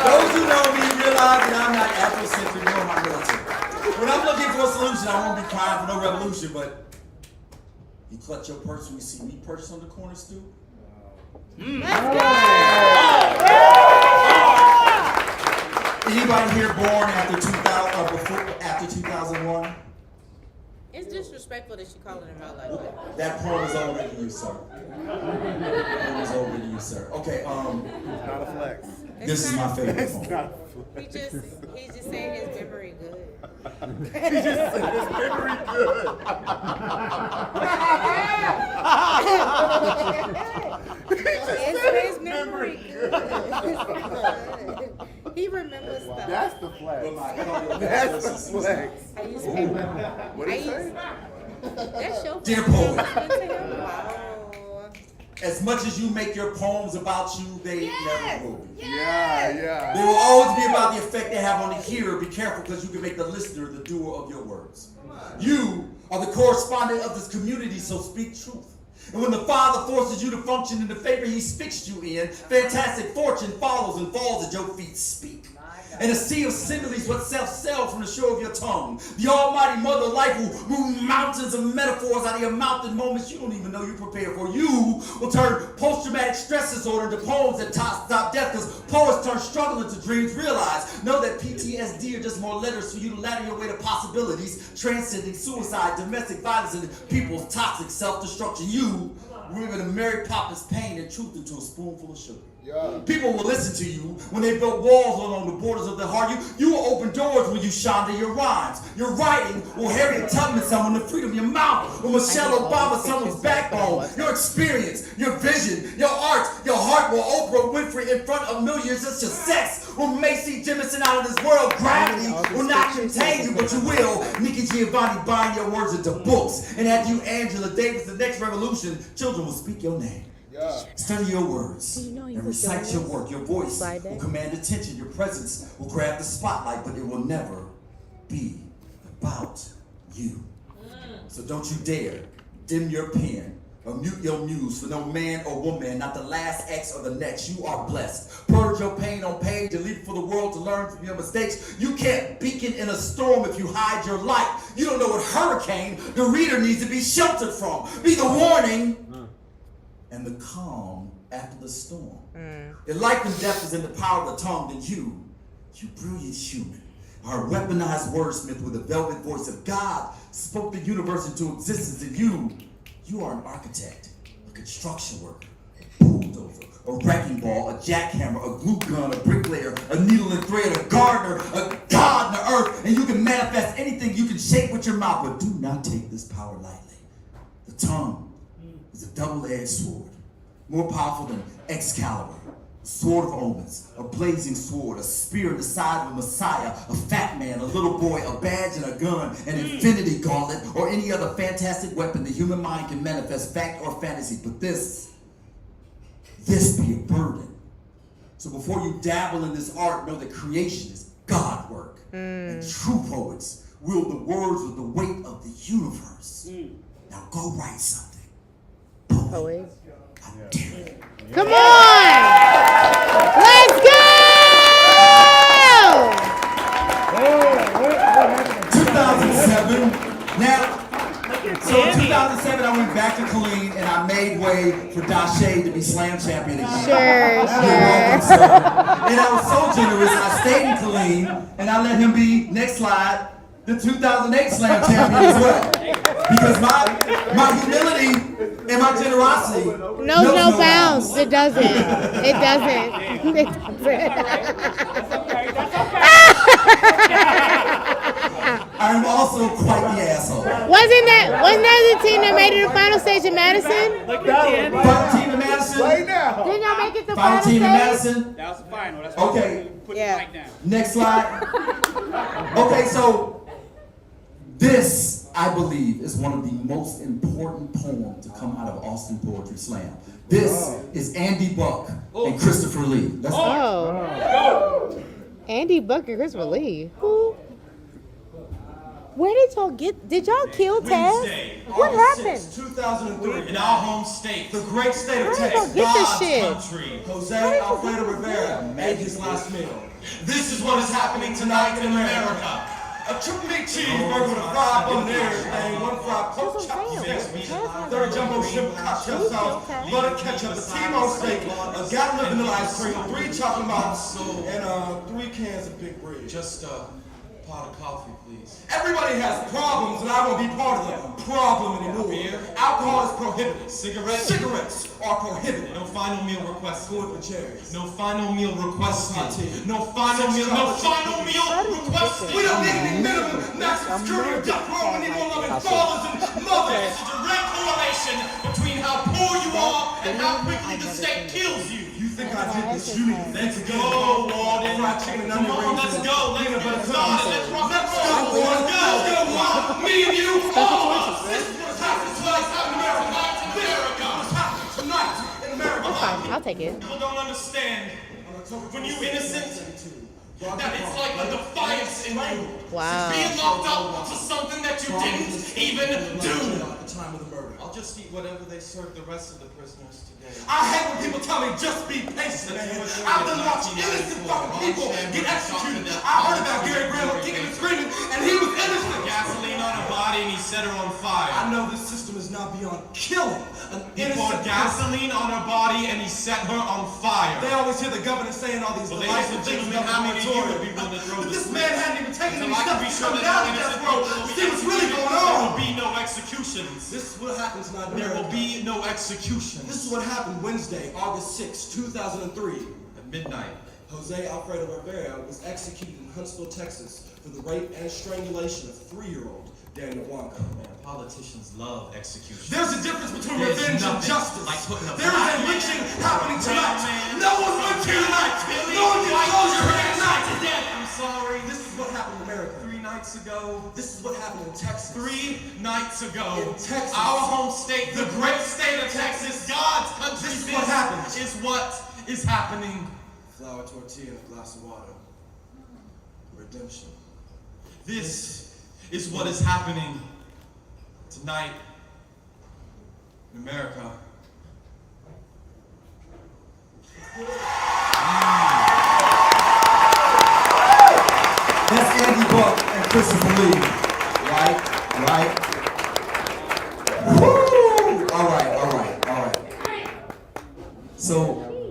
Those who know me realize that I'm not Afrocentric nor my militant. When I'm looking for a solution, I won't be crying for no revolution, but you clutch your purse when you see me perched on the corner stool? Anybody here born after 2000 or after 2001? It's disrespectful that you calling him out like that. That poem is already you, sir. Poem is already you, sir. Okay, It's not a flex. This is my favorite poem. He's just saying his memory good. He just said his memory good. His memory good. He remembers stuff. That's the flex. That's the flex. I used to. What did he say? That's your Dear poet. Wow. As much as you make your poems about you, they never will be. Yeah. They will always be about the effect they have on the hearer. Be careful, because you can make the listener the doer of your words. You are the correspondent of this community, so speak truth. And when the Father forces you to function in the favor He's fixed you in, fantastic fortune follows and falls at your feet. Speak. And a sea of similes what self-sell from the shore of your tongue. The almighty mother life will move mountains of metaphors out of your mouth in moments you don't even know you're prepared for. You will turn post-traumatic stress disorder into poems that stop death, because poets turn struggle into dreams. Realize, know that PTSD are just more letters for you to ladder your way to possibilities, transcending suicide, domestic violence, and people's toxic self-destruction. You will able to Mary Poppins pain and truth into a spoonful of sugar. People will listen to you when they built walls along the borders of their heart. You will open doors when you shine your rhymes. Your writing will Harriet Tubman someone, the freedom of your mouth will Michelle Obama someone's backbone. Your experience, your vision, your art, your heart will Oprah Winfrey in front of millions. Just your sex will Macy Jemison out of this world. Gravity will not contain you, but you will. Nikki Giovanni bind your words into books, and after you, Angela Davis, the next revolution, children will speak your name. Study your words and recite your work. Your voice will command attention. Your presence will grab the spotlight, but it will never be about you. So don't you dare dim your pen or mute your muse for no man or woman, not the last X or the next. You are blessed. Purge your pain on page and leave it for the world to learn from your mistakes. You can't beacon in a storm if you hide your light. You don't know what hurricane the reader needs to be sheltered from. Be the warning and the calm after the storm. If life and death is in the power of the tongue, then you brilliant human, are a weaponized wordsmith with the velvet voice of God, spoke the universe into existence, and you are an architect, a construction worker, a bulldozer, a wrecking ball, a jackhammer, a glue gun, a bricklayer, a needle and thread, a gardener, a god in the earth, and you can manifest anything you can shake with your mouth, but do not take this power lightly. The tongue is a double-edged sword, more powerful than Excalibur, a sword of omens, a blazing sword, a spear in the side of a messiah, a fat man, a little boy, a badge and a gun, an infinity gauntlet, or any other fantastic weapon the human mind can manifest, fact or fantasy. But this be a burden. So before you dabble in this art, know that creation is God work. And true poets wield the words with the weight of the universe. Now go write something. Poet. Come on! Let's go! 2007. Now, so in 2007, I went back to Killeen and I made way for Dashe to be slam champion again. Sure. And I was so generous, I stayed in Killeen and I let him be, next slide, the 2008 slam champion as well. Because my humility and my generosity knows no bounds. It doesn't. It doesn't. It I'm also quite the asshole. Wasn't that the team that made it to the final stage in Madison? Final team in Madison? Didn't y'all make it to final team in Madison? That was the final. That's okay. Put it right down. Next slide. Okay, so this, I believe, is one of the most important poems to come out of Austin Poetry Slam. This is Andy Buck and Christopher Lee. Let's go. Andy Buck and Christopher Lee. Who? Where did y'all get? Did y'all kill Taz? What happened? 2003 in our home state, the great state of How did Texas, y'all get this God's shit? country. Jose Alfredo Rivera made his last meal. This is what is happening tonight in America. A triple meat cheeseburger with a fried bun and everything, one fried pork chop, 30 jumbo shrimp cocktail sauce, butter ketchup, a T-bone steak, a gallon of vanilla ice cream, 3 chocolate malts, and 3 cans of big bread. Just a pot of coffee, please. Everybody has problems, and I won't be part of the problem anymore. Alcohol is prohibited. Cigarettes are prohibited. No final meal requests. Go with the cherries. No final meal requested. No final meal. No final meal requested. We don't need any minimum maximum security or death row. We need more loving fathers and mothers. There's a direct correlation between how poor you are and how quickly the state kills you. You think I did this? You need to let's go, Walden. Come on, let's go. Let's go. Let's go. Let's go. Me and you, all of us. This is what's happening tonight. It's happening in America. It's happening tonight fine. I'll take it. People don't understand when you're innocent. That it's like a defiance in you. Wow. Being locked up for something that you didn't even do. At the time of the murder. I'll just eat whatever they serve the rest of the prisoners today. I hate when people tell me just be patient, man. I've done watched innocent fucking people get executed. I heard about Gary Graham kicking and screaming, and he was innocent. Gasoline on her body and he set her on fire. I know this system is not beyond killing an He innocent poured gasoline on her body and he set her on fire. They always hear the governor saying all these Ladies and gentlemen, how many of you would be willing to throw But this this man hadn't even taken any I can steps be to sure come that down no to death innocent row. people will be See what's really going There will on. be no executions. This is what happens in There will America. be no executions. This is what happened Wednesday, August 6, 2003. At midnight. Jose Alfredo Rivera was executed in Huntsville, Texas for the rape and strangulation of 3-year-old Daniel Blanco. Man, politicians love execution. There's a difference between There's revenge and nothing justice. like putting a There is black a man, lynching happening tonight. man, No one's lynching tonight. No one can close your hands shot tonight. to death. I'm sorry. This is what happened in America. 3 nights ago. This is what happened in Texas. 3 nights ago. In Texas. Our home state, the great state of Texas, God's country. This is what happened. Is what is happening. Flour tortilla and a glass of water. Redemption. This is what is happening tonight in America. That's Andy Buck and Christopher Lee. Right? Woo! All right.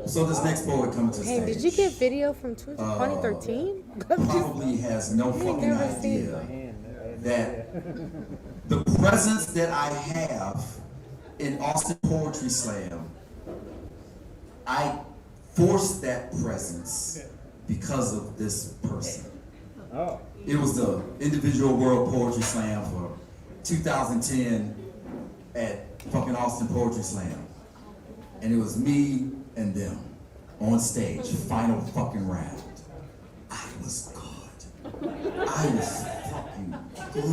So this next poet coming to the Hey, stage did you get video from 2013? probably has no fucking never seen idea that the presence that I have in Austin Poetry Slam, I forced that presence because of this person. Oh. It was the Individual World Poetry Slam for 2010 at fucking Austin Poetry Slam. And it was me and them on stage, final fucking round. I was good. I was fucking good.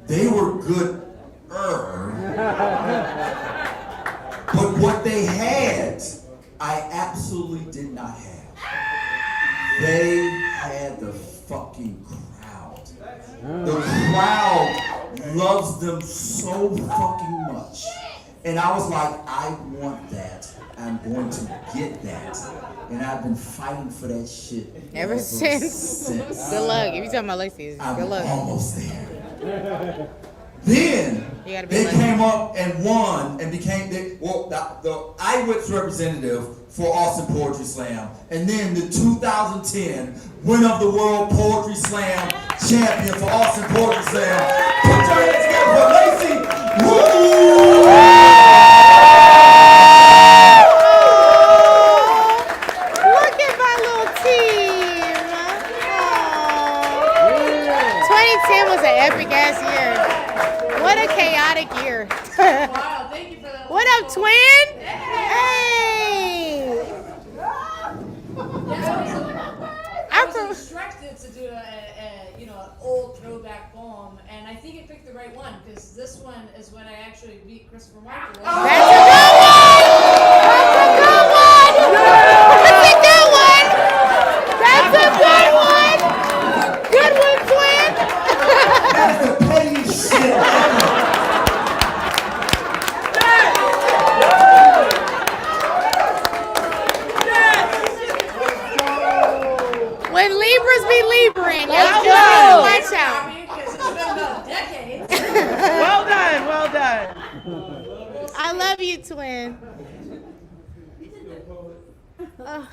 They were good-er. But what they had, I absolutely did not have. They had the fucking crowd. The crowd loves them so fucking much. And I was like, I want that. I'm going to get that. And I've been fighting for that shit Ever since. Good luck. If you're talking about Lacey, I'm good luck. almost there. Then You gotta be they lucky. came up and won and became the Eyewitness representative for Austin Poetry Slam, and then the 2010 winner of the World Poetry Slam champion for Austin Poetry Slam. Put your hands together for Lacey. Woo! Look at my little team. Aw. 2010 was an epic ass year. What a chaotic year. Wow, thank you for that. What up, twin? Hey. I was instructed to do an old throwback poem, and I think I picked the right one because this one is when I actually beat Christopher Michael. That's a good one. That's a good one. Good one, twin. That's the pettiest shit ever. When Libras be Libran, y'all Let's just go. watch out. Because it's been about a decade. Well done, well done. I love you, twin. Ugh.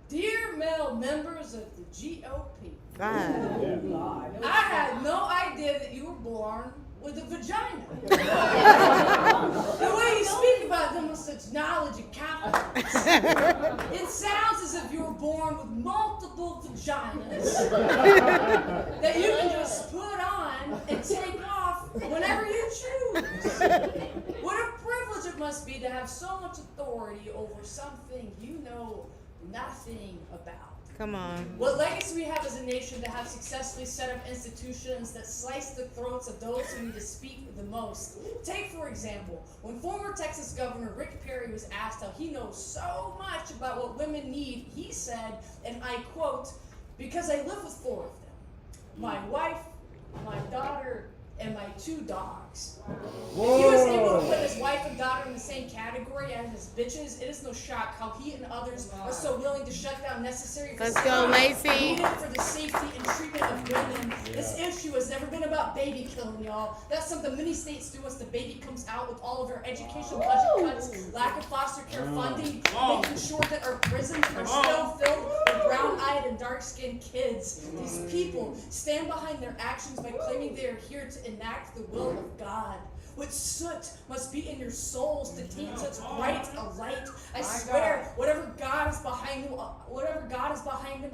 Dear male members of the GOP, God. I had no idea that you were born with a vagina. The way you speak about them with such knowledge and confidence, it sounds as if you were born with multiple vaginas that you can just put on and take off whenever you choose. What a privilege it must be to have so much authority over something you know nothing about. Come on. What legacy we have as a nation to have successfully set up institutions that slice the throats of those who need to speak the most. Take, for example, when former Texas Governor Rick Perry was asked how he knows so much about what women need, he said, and I quote, "Because I live with 4 of them. My wife, my daughter, and my 2 dogs." If he was able to put his wife and daughter in the same category as his bitches, it is no shock how he and others are so willing to shut down necessary Let's go, Lacey. needed for the safety and treatment of women. This issue has never been about baby killing, y'all. That's something many states do once the baby comes out, with all of our education budget cuts, lack of foster care funding, making sure that our prisons are still filled with brown-eyed and dark-skinned kids. These people stand behind their actions by claiming they are here to enact the will of God. What soot must be in your souls to taint such bright a light? I swear, whatever God is behind him,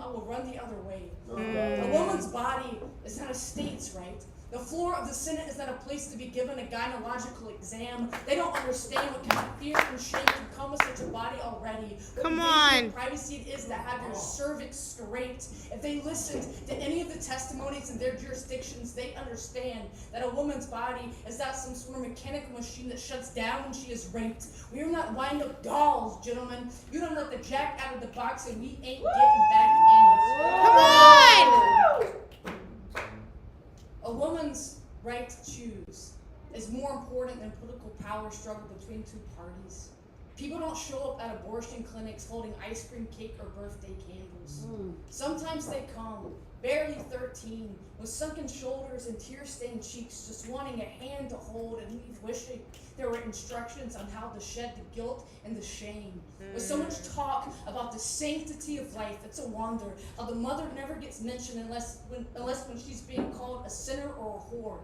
I will run the other way. A woman's body is not a state's right. The floor of the Senate is not a place to be given a gynecological exam. They don't understand what kind of fear and shame can come with such a body already. What Come invasion on. of privacy it is to have your cervix scraped. If they listened to any of the testimonies in their jurisdictions, they understand that a woman's body is not some sort of mechanical machine that shuts down when she is raped. We are not wind-up dolls, gentlemen. You don't let the jack out of the box and we ain't getting back in it. Come on! A woman's right to choose is more important than political power struggle between 2 parties. People don't show up at abortion clinics holding ice cream cake or birthday candles. Sometimes they come, barely 13, with sunken shoulders and tear-stained cheeks, just wanting a hand to hold and leave wishing there were instructions on how to shed the guilt and the shame. With so much talk about the sanctity of life, it's a wonder how the mother never gets mentioned unless when she's being called a sinner or a whore.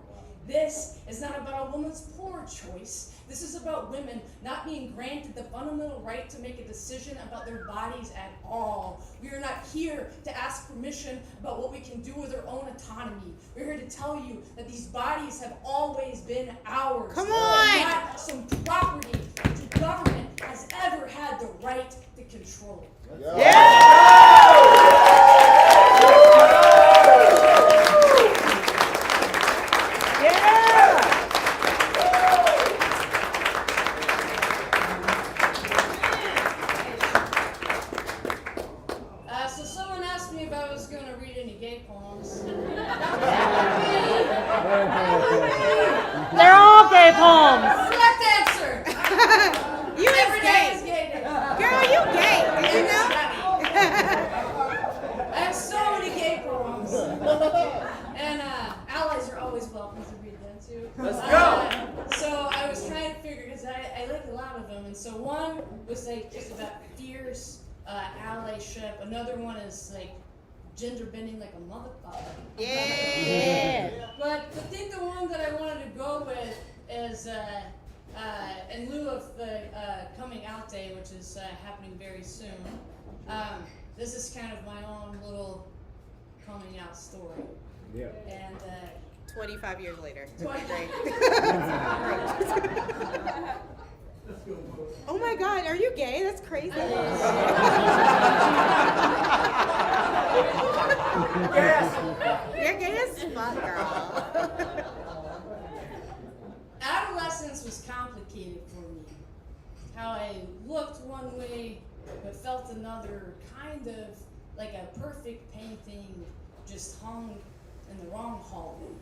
This is not about a woman's poor choice. This is about women not being granted the fundamental right to make a decision about their bodies at all. We are not here to ask permission about what we can do with our own autonomy. We're here to tell you that these bodies have always been ours. Come on! Not some property that the government has ever had the right to control. So someone asked me if I was going to read any gay poems. They're all gay poems. Correct answer. You Every is day gay. is gay day. Girl, you gay. Did you know? I have so many gay poems. And allies are always welcome to read them too. Let's go. So I was trying to figure, because I like a lot of them. And so one was like just about fierce allyship. Another one is like gender bending like a motherfucker. Yeah. But I think the one that I wanted to go with is in lieu of the coming out day, which is happening very soon. This is kind of my own little coming out story. Yeah. And 25 years later. 20 Great. Oh my God, are you gay? That's crazy. You're gay as fuck, girl. Adolescence was complicated for me. How I looked one way but felt another, kind of like a perfect painting just hung in the wrong hallway.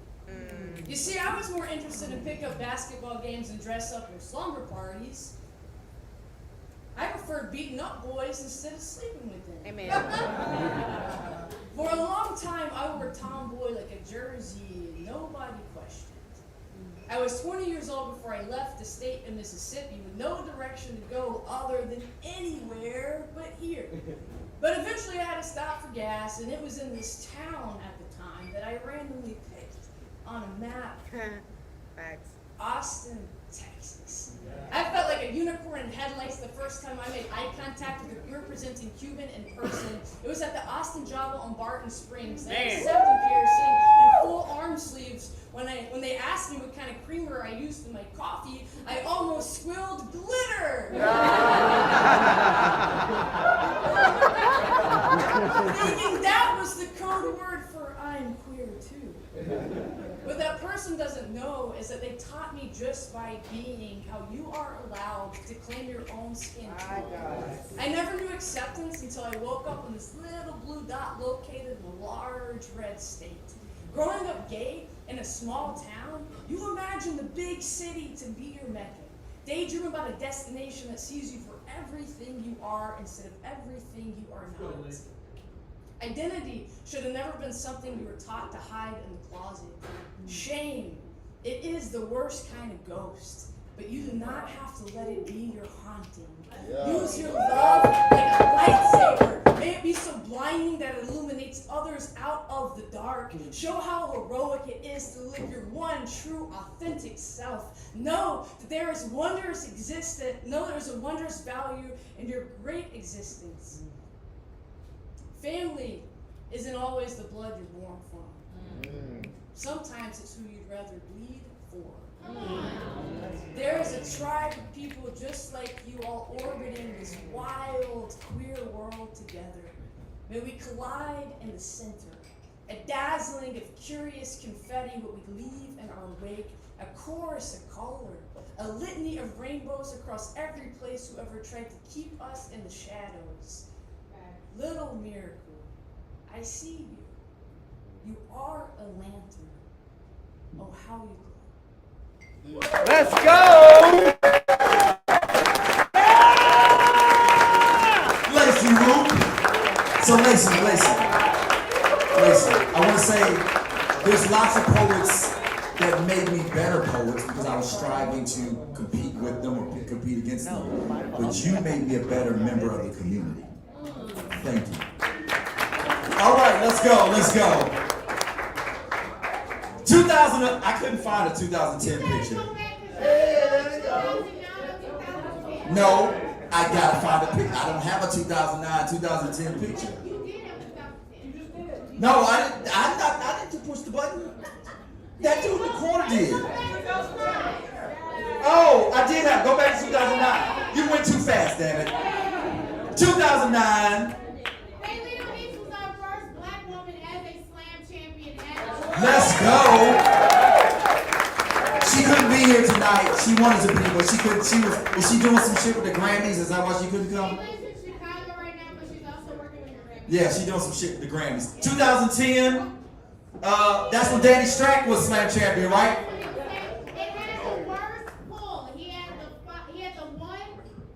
You see, I was more interested in pick-up basketball games and dress-up or slumber parties. I preferred beating up boys instead of sleeping with them. Amen. For a long time, I wore tomboy like a jersey and nobody questioned. I was 20 years old before I left the state of Mississippi with no direction to go other than anywhere but here. But eventually I had to stop for gas, and it was in this town at the time that I randomly picked on a map. Facts. Austin, Texas. I felt like a unicorn in headlights the first time I made eye contact with a representing Cuban in person. It was at the Austin Java on Barton Springs. I had a septum piercing and full arm sleeves. When they asked me what kind of creamer I used in my coffee, I almost squealed glitter. thinking that was the code word for I'm queer too. What that person doesn't know is that they taught me just by being how you are allowed to claim your own skin tone. I never knew acceptance until I woke up in this little blue dot located in a large red state. Growing up gay in a small town, you imagine the big city to be your mecca. Daydream about a destination that sees you for everything you are instead of everything you are not. Identity should have never been something you were taught to hide in the closet. Shame, it is the worst kind of ghost, but you do not have to let it be your haunting. Use your love like a lightsaber. May it be so blinding that it illuminates others out of the dark. Show how heroic it is to live your one true, authentic self. Know that there is wondrous existence. Know there is a wondrous value in your great existence. Family isn't always the blood you're born from. Sometimes it's who you'd rather bleed for. There is a tribe of people just like you all orbiting this wild, queer world together. May we collide in the center. A dazzling of curious confetti, what we leave in our wake. A chorus of color. A litany of rainbows across every place whoever tried to keep us in the shadows. Little miracle, I see you. You are a lantern. Oh, how you glow. Let's go! Lacey Roop. So Lacey, I want to say there's lots of poets that made me better poets because I was striving to compete with them or compete against them. But you made me a better member of the community. Thank you. All right, let's go. 2000, I couldn't find a 2010 picture. No, I gotta find a picture. I don't have a 2009, 2010 picture. No, I didn't push the button. That dude in the corner did. Oh, I did have. Go back to 2009. You went too fast, damn it. 2009. Let's go. She couldn't be here tonight. She wanted to be, but she couldn't. Is she doing some shit with the Grammys? Is that why she couldn't come? Yeah, she's doing some shit with the Grammys. 2010. That's when Danny Strack was Slam champion, right? It has the worst pull. He had the 1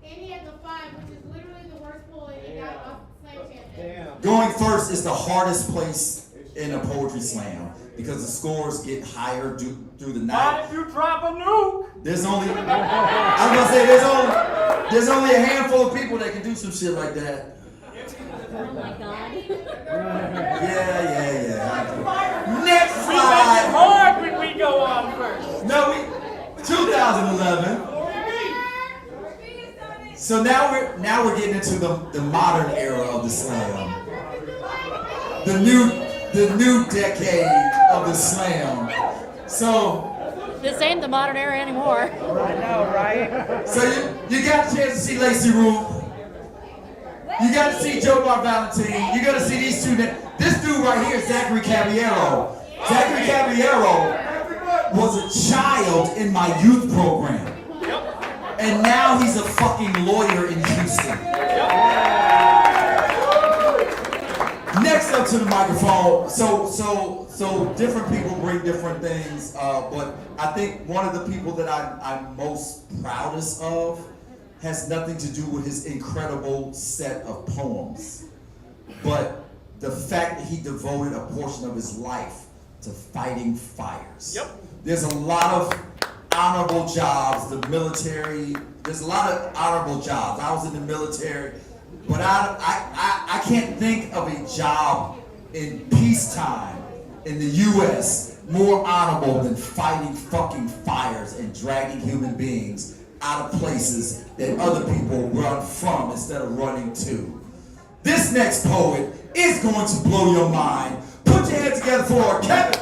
and he had the 5, which is literally the worst pull, and he got off Slam champion. Going first is the hardest place in a poetry slam because the scores get higher through the night. Not if you drop a nuke. There's only, I was gonna say, there's only a handful of people that can do some shit like that. Oh my God. Yeah. Next We make it slide. hard when we go on first. No, 2011. So now we're getting into the modern era of the slam. The new decade of the slam. So This ain't the modern era anymore. I know, right? So you got a chance to see Lacey Roop. You got to see Joe Bar Valentine. You got to see these two. This dude right here is Zachary Caballero. Zachary Caballero was a child in my youth program. And now he's a fucking lawyer in Houston. Next up to the microphone. So different people bring different things, but I think one of the people that I'm most proudest of has nothing to do with his incredible set of poems, but the fact that he devoted a portion of his life to fighting fires. Yep. There's a lot of honorable jobs, the military, there's a lot of honorable jobs. I was in the military, but I can't think of a job in peacetime in the US more honorable than fighting fucking fires and dragging human beings out of places that other people run from instead of running to. This next poet is going to blow your mind. Put your hands together for Kevin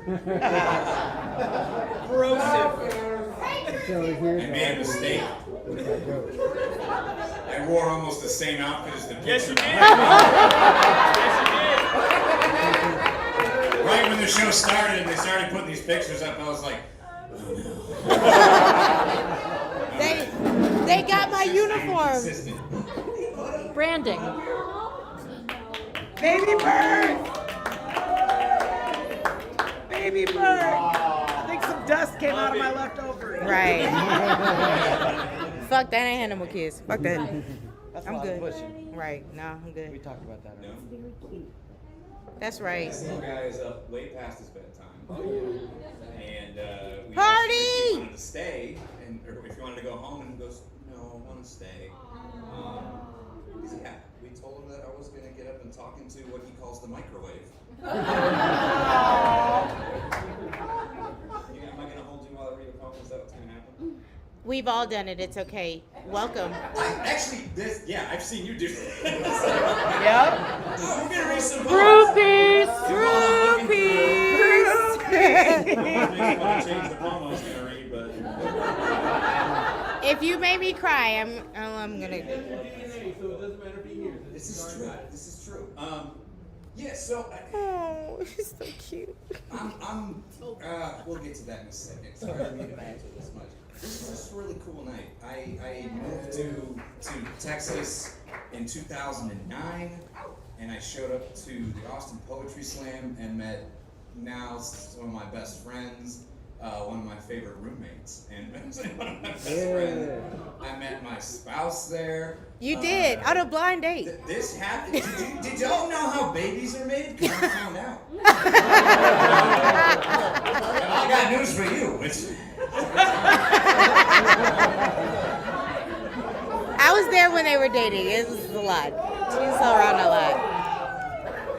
I made a mistake. I wore almost the same outfit as the picture. Yes, you did. Right when the show started and they started putting these pictures up, I was like, They got my uniform. Branding. Baby bird! Baby bird! I think some dust came out of my leftovers. Right. Fuck that, ain't animal kids. Fuck that. That's I'm why good. pushing. Right, no, I'm good. We talked about that already. That's right. This little guy is up way past his bedtime. And we Party! asked him if he wanted to stay, or if he wanted to go home, and he goes, no, I want to stay. He said, yeah. We told him that I was going to get up and talk into what he calls the microwave. Am I going to hold you while I read a poem? Is that what's going to happen? We've all done it. It's okay. Welcome. I've seen you do this. Yep. We're going to read some Groupies! poems. Groupies! Change the poem I was going to read, but... If you make me cry, I'm gonna. This is true. This is true. Yeah. So. Oh, he's so cute. We'll get to that in a second. Sorry, I didn't mean to banter this much. This is just a really cool night. I moved to Texas in 2009, and I showed up to the Austin Poetry Slam and met now some of my best friends. One of my favorite roommates, and one of my best friends. I met my spouse there. You did on a blind date. This happened. Did y'all know how babies are made? Because I found out. And I got news for you. I was there when they were dating. It was a lot. She was around a lot.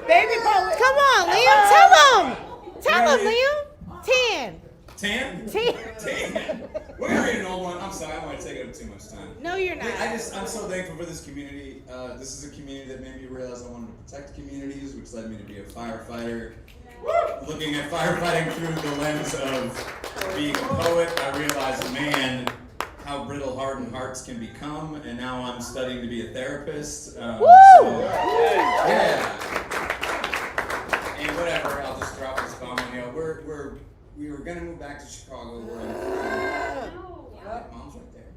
Baby poet. Come on, Liam. Tell him. Tell him, Liam. 10. 10? 10. We're gonna read an old one. I'm sorry, I don't want to take up too much time. No, you're not. I'm so thankful for this community. This is a community that made me realize I wanted to protect communities, which led me to be a firefighter. Looking at firefighting through the lens of being a poet, I realized, man, how brittle hardened hearts can become, and now I'm studying to be a therapist. Yeah. And whatever, I'll just drop this bomb on you. We were gonna move back to Chicago. Mom's right there.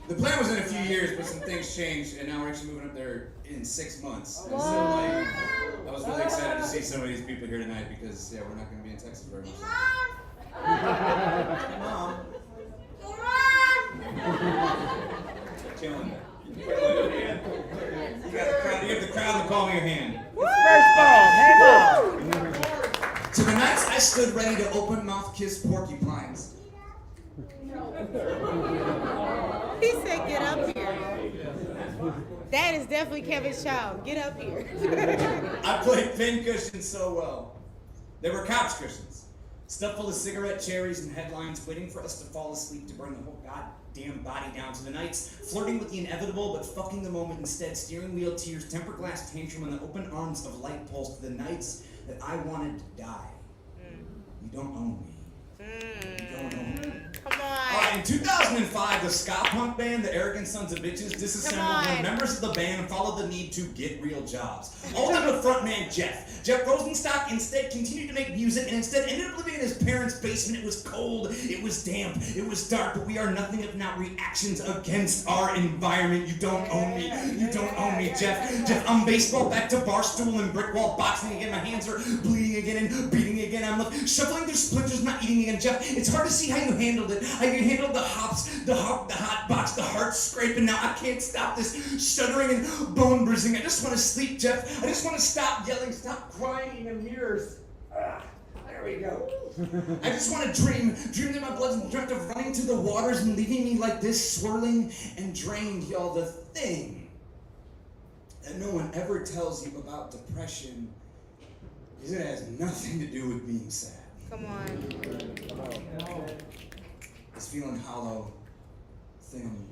The plan was in a few years, but some things changed, and now we're actually moving up there in 6 months. And so, I was really excited to see some of these people here tonight because, yeah, we're not going to be in Texas very much. Mom. Killing it. You have the crowd to call me your hand. First ball. Hey, Mom. To the nights I stood ready to open mouth kiss porcupines. He said, "Get up here." That is definitely Kevin's child. Get up here. I played pincushion so well. They were couch cushions, stuffed full of cigarette cherries and headlines, waiting for us to fall asleep to burn the whole goddamn body down to the nights, flirting with the inevitable but fucking the moment instead, steering wheel tears, temper glass tantrum, and the open arms of light pulse to the nights that I wanted to die. You don't own me. You don't own me. Come on. In 2005, the ska punk band, the Arrogant Sons of Bitches, disassembled when members of the band followed the need to get real jobs. All them the frontman Jeff. Jeff Rosenstock instead continued to make music and instead ended up living in his parents' basement. It was cold, it was damp, it was dark, but we are nothing if not reactions against our environment. You don't own me. You don't own me, Jeff. Jeff, I'm baseball back to barstool and brick wall boxing again. My hands are bleeding again and beating again. I'm left shuffling through splinters, not eating again. Jeff, it's hard to see how you handled it. How you handled the hops, the hot box, the heart scraping. Now I can't stop this shuddering and bone bruising. I just want to sleep, Jeff. I just want to stop yelling, stop crying in the mirrors. There we go. I just want to dream that my blood's dreamt of running to the waters and leaving me like this, swirling and drained. Y'all, the thing that no one ever tells you about depression is it has nothing to do with being sad. Come on. It's feeling hollow, thin,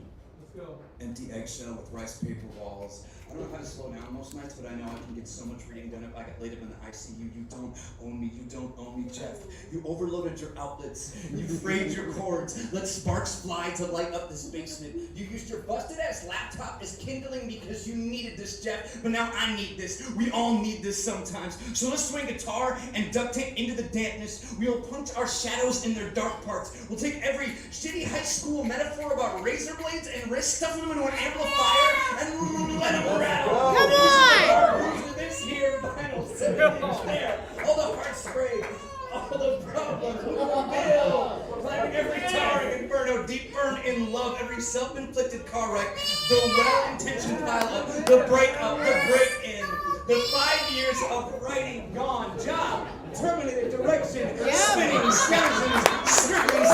Empty eggshell with rice paper walls. I don't know how to slow down most nights, but I know I can get so much reading done if I get laid up in the ICU. You don't own me, you don't own me, Jeff. You overloaded your outlets. You frayed your cords. Let sparks fly to light up this basement. You used your busted ass laptop as kindling because you needed this, Jeff. But now I need this. We all need this sometimes. So let's swing guitar and duct tape into the dampness. We'll punch our shadows in their dark parts. We'll take every shitty high school metaphor about razor blades and wrist, stuff them into an amplifier and let them rattle. Come on! This here vinyl 7-inch there. All the heartspray, all the problems, Bill, climbing every tower in Inferno, deep burn in love, every self-inflicted car wreck, the well-intentioned pile-up, the break-up, the break-in, the 5 years of writing gone, job, terminated, direction, spinning, skeletons, scribbling,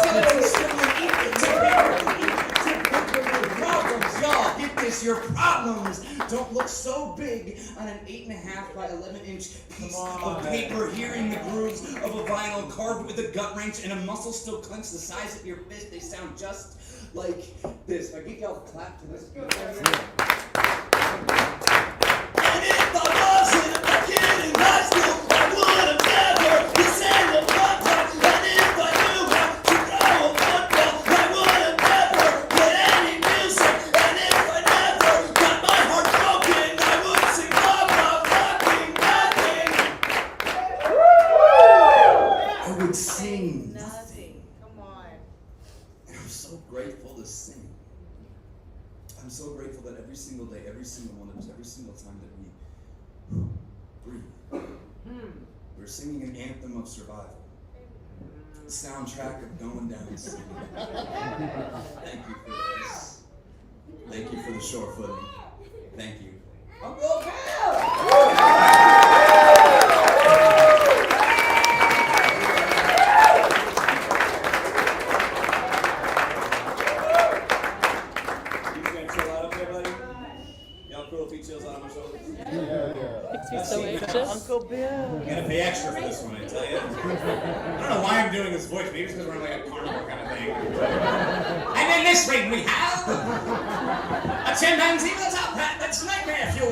problems, y'all, get this, your problems don't look so big on an 8.5 by 11-inch piece of paper, hearing the grooves of a vinyl carved with a gut wrench and a muscle still clenched the size of your fist. They sound just like this. I get y'all to clap to this. And if I wasn't a kid in high school, I would have never sang a fun touch. And if I knew how to throw a football, I would have never played any music. And if I never got my heart broken, I would sing about fucking nothing. I would sing nothing. Come on. And I'm so grateful to sing. I'm so grateful that every single day, every single one of us, every single time that we breathe, we're singing an anthem of survival. The soundtrack of going down singing. Thank you for this. Thank you for the short footing. Thank you. Uncle Bill! Uncle Bill. I'm gonna pay extra for this one, I tell you. I don't know why I'm doing this voice. Maybe it's because we're in like a carnival kind of thing. And in this ring we have a chimpanzee with a top hat that's nightmare fuel.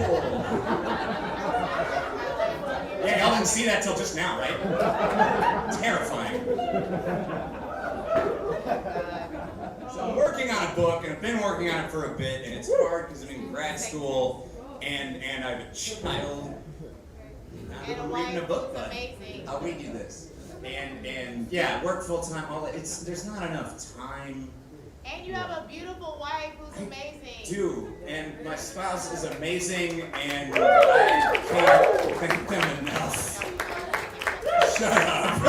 Yeah, y'all didn't see that till just now, right? Terrifying. So I'm working on a book, and I've been working on it for a bit, and it's hard because I'm in grad school, and I have a child. I'm reading a book, but I'll read you this. And yeah, work full time. All that. There's not enough time. And you have a beautiful wife who's amazing. Do, and my spouse is amazing, and I can't thank them enough. Shut up.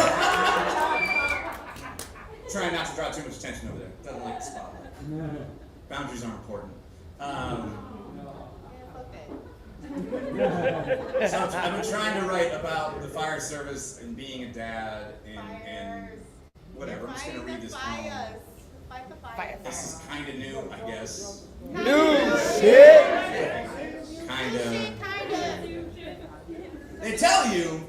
Trying not to draw too much attention over there. Doesn't like the spotlight. Boundaries are important. So I've been trying to write about the fire service and being a dad and whatever. I'm just gonna read this poem. This is kind of new, I guess. New shit. Kind of. They tell you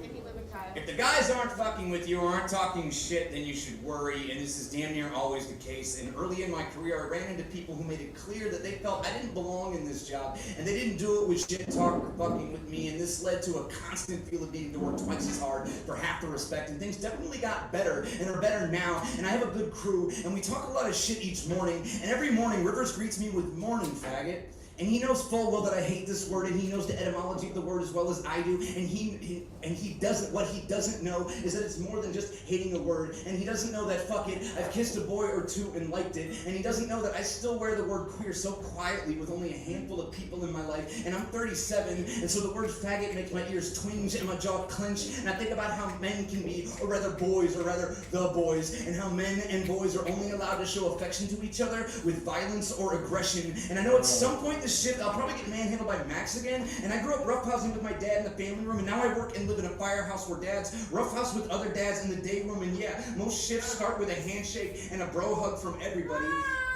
if the guys aren't fucking with you or aren't talking shit, then you should worry, and this is damn near always the case. And early in my career, I ran into people who made it clear that they felt I didn't belong in this job, and they didn't do it with shit talk or fucking with me, and this led to a constant feel of needing to work twice as hard for half the respect, and things definitely got better, and are better now, and I have a good crew, and we talk a lot of shit each morning, and every morning Rivers greets me with "morning, faggot." And he knows full well that I hate this word, and he knows the etymology of the word as well as I do. And he doesn't. What he doesn't know is that it's more than just hating a word. And he doesn't know that fuck it, I've kissed a boy or two and liked it. And he doesn't know that I still wear the word queer so quietly with only a handful of people in my life. And I'm 37, and so the word faggot makes my ears twinge and my jaw clench. And I think about how men can be, or rather boys, or rather the boys, and how men and boys are only allowed to show affection to each other with violence or aggression. And I know at some point this shift, I'll probably get manhandled by Max again. And I grew up roughhousing with my dad in the family room, and now I work and live in a firehouse where dads roughhouse with other dads in the day room. And yeah, most shifts start with a handshake and a bro hug from everybody.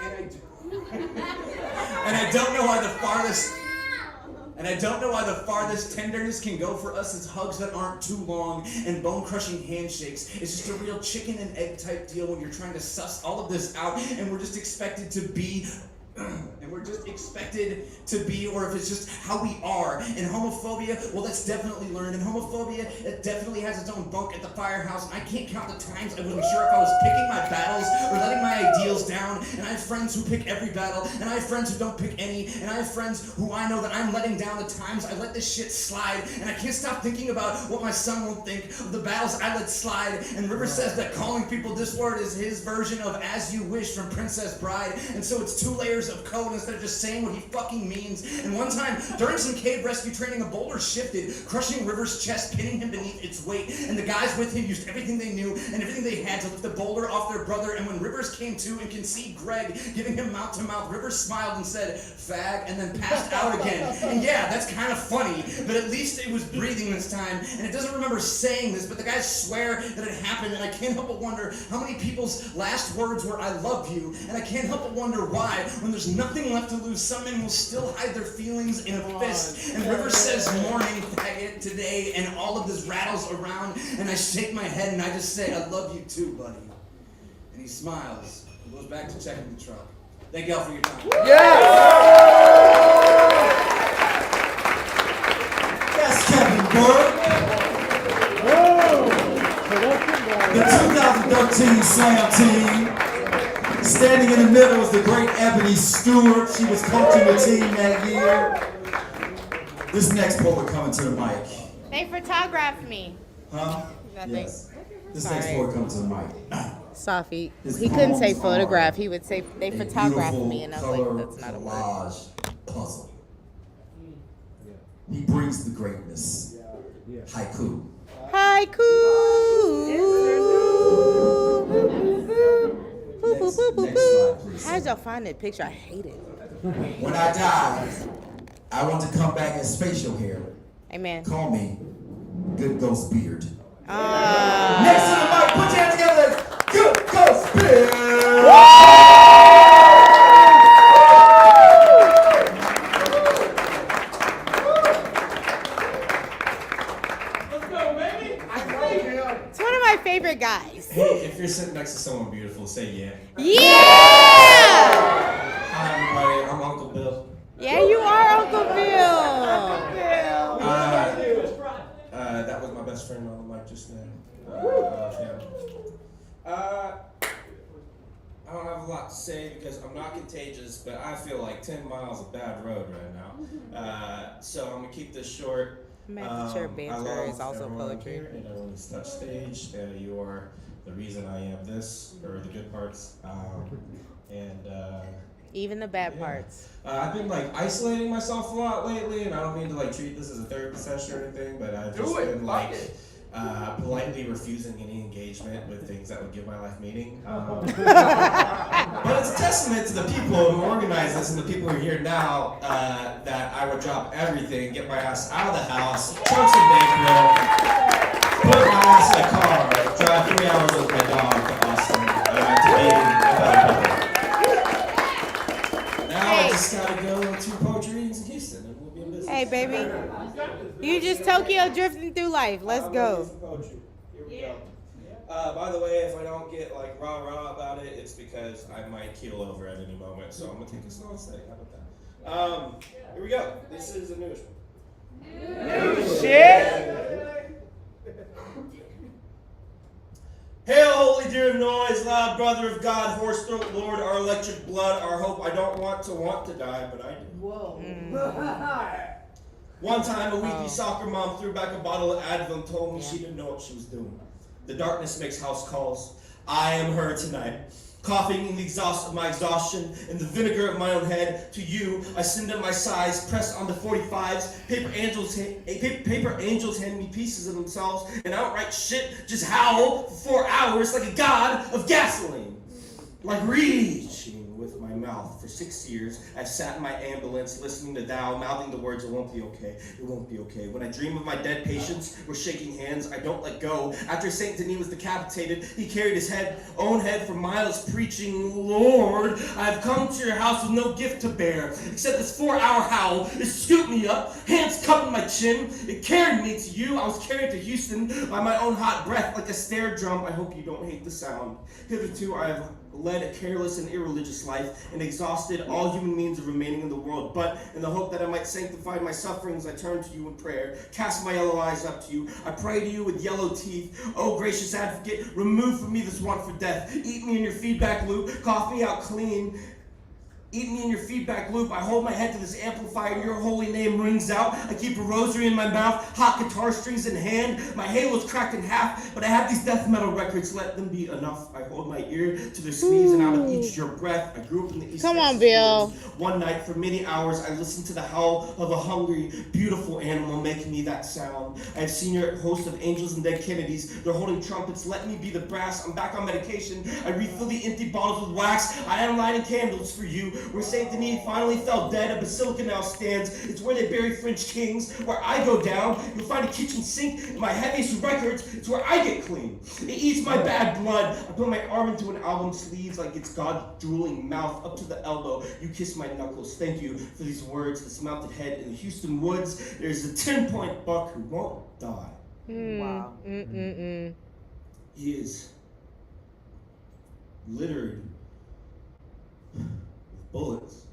And I don't know why the farthest tenderness can go for us is hugs that aren't too long and bone-crushing handshakes. It's just a real chicken and egg type deal when you're trying to suss all of this out, and we're just expected to be, and we're expected to be, or if it's just how we are. And homophobia, well, that's definitely learned. And homophobia, it definitely has its own bunk at the firehouse. And I can't count the times I wasn't sure if I was picking my battles or letting my ideals down. And I have friends who pick every battle, and I have friends who don't pick any, and I have friends who I know that I'm letting down the times I let this shit slide. And I can't stop thinking about what my son will think of the battles I let slide. And River says that calling people this word is his version of As You Wish from Princess Bride. And so it's 2 layers of code instead of just saying what he fucking means. And one time, during some cave rescue training, a boulder shifted, crushing River's chest, pinning him beneath its weight. And the guys with him used everything they knew and everything they had to lift the boulder off their brother. And when Rivers came to and could see Greg giving him mouth to mouth, Rivers smiled and said, "Fag," and then passed out again. And yeah, that's kind of funny, but at least it was breathing this time. And it doesn't remember saying this, but the guys swear that it happened. And I can't help but wonder how many people's last words were "I love you." And I can't help but wonder why, when there's nothing left to lose, some men will still hide their feelings in a fist. And River says, "Morning, faggot," today, and all of this rattles around, and I shake my head and I just say, "I love you too, buddy." And he smiles and goes back to checking the truck. Thank y'all for your time. That's Kevin Burke. The 2013 Slam team. Standing in the middle was the great Ebony Stewart. She was coaching the team that year. This next poet coming to the mic. They photographed me. Huh? Nothing. Yes. This Sorry. next poet coming to the mic. Safi. His He couldn't say poems photograph. are He would say they a photographed beautiful me, and I was color like, that's not a word. collage puzzle. He brings the greatness. Haiku. How did y'all find that picture? I hate it. When I die, I want to come back as facial hair. Amen. Call me Good Ghost Beard. Ah. Next to the mic, put your hands together. Good Ghost Beard. It's one of my favorite guys. Hey, if you're sitting next to someone beautiful, say yeah. Yeah! Hi everybody, I'm Uncle Bill. Yeah, you are Uncle Bill. That was my best friend on the mic just now. I don't have a lot to say because I'm not contagious, but I feel like 10 miles of bad road right now. So I'm gonna keep this short. Mature banter is also poetry. And everyone who's touched stage, you are the reason I am this, or the good parts. Even the bad parts. I've been like isolating myself a lot lately, and I don't mean to like treat this as a therapy session or anything, but I've just been like politely refusing any engagement with things that would give my life meaning. But it's a testament to the people who organize this and the people who are here now that I would drop everything, get my ass out of the house, chunk some bankroll, put my ass in a car, drive 3 hours with my dog to Austin to be a better people. Now I just gotta go to poetry readings in Houston and we'll be in business. Hey, baby. You just Tokyo drifting through life. Let's go. Here we go. By the way, if I don't get like rah-rah about it, it's because I might keel over at any moment. So I'm gonna take a slow and steady. How about that? Here we go. This is a newish one. New shit. Hail, holy deer of noise, loud brother of God, horse throat lord, our electric blood, our hope. I don't want to die, but I do. Whoa. One time, a weepy soccer mom threw back a bottle of Advil and told me she didn't know what she was doing. The darkness makes house calls. I am her tonight. Coughing in the exhaust of my exhaustion and the vinegar of my own head, to you I send up my sighs, pressed onto 45s. Paper angels hand me pieces of themselves and outright shit, just howl for 4 hours like a god of gasoline. Like reaching with my mouth. For 6 years, I've sat in my ambulance listening to thou, mouthing the words, "It won't be okay, it won't be okay." When I dream of my dead patients, we're shaking hands, I don't let go. After Saint Denis was decapitated, he carried his own head for miles preaching, "Lord, I've come to your house with no gift to bear, except this 4-hour howl. It scooped me up, hands cupping my chin. It carried me to you. I was carried to Houston by my own hot breath like a snare drum. I hope you don't hate the sound. Hitherto, I have led a careless and irreligious life, and exhausted all human means of remaining in the world. But in the hope that I might sanctify my sufferings, I turn to you in prayer, cast my yellow eyes up to you. I pray to you with yellow teeth. Oh, gracious advocate, remove from me this want for death. Eat me in your feedback loop, cough me out clean. Eat me in your feedback loop. I hold my head to this amplifier. Your holy name rings out. I keep a rosary in my mouth, hot guitar strings in hand. My halo's cracked in half, but I have these death metal records. Let them be enough. I hold my ear to their sleeves, and out of each your breath. I grew up in the East Come on, Texas Bill. woods. One night for many hours, I listened to the howl of a hungry, beautiful animal making me that sound. I have seen your host of angels and dead Kennedys. They're holding trumpets. Let me be the brass. I'm back on medication. I refill the empty bottles with wax. I am lighting candles for you. Where Saint Denis finally fell dead, a basilica now stands. It's where they bury French kings. Where I go down, you'll find a kitchen sink and my heaviest records. It's where I get clean. It eats my bad blood. I put my arm into an album sleeve like it's God's drooling mouth up to the elbow. You kiss my knuckles. Thank you for these words. This mounted head in the Houston woods. There's a 10-point buck who won't die. Wow. He is littered with bullets.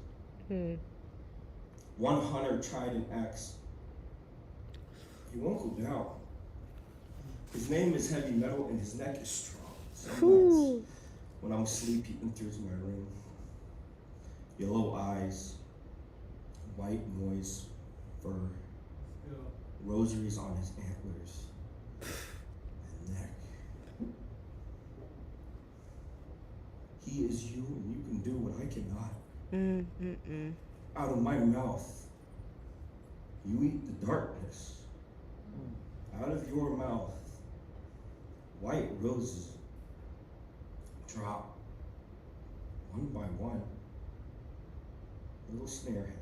One hunter tried an axe. He won't go down. His name is Heavy Metal and his neck is strong. Some nights, when I'm asleep, he enters my room. Yellow eyes, white moist fur, rosaries on his antlers, and neck. He is you and you can do what I cannot. Out of my mouth, you eat the darkness. Out of your mouth, white roses drop one by one, little snare heads.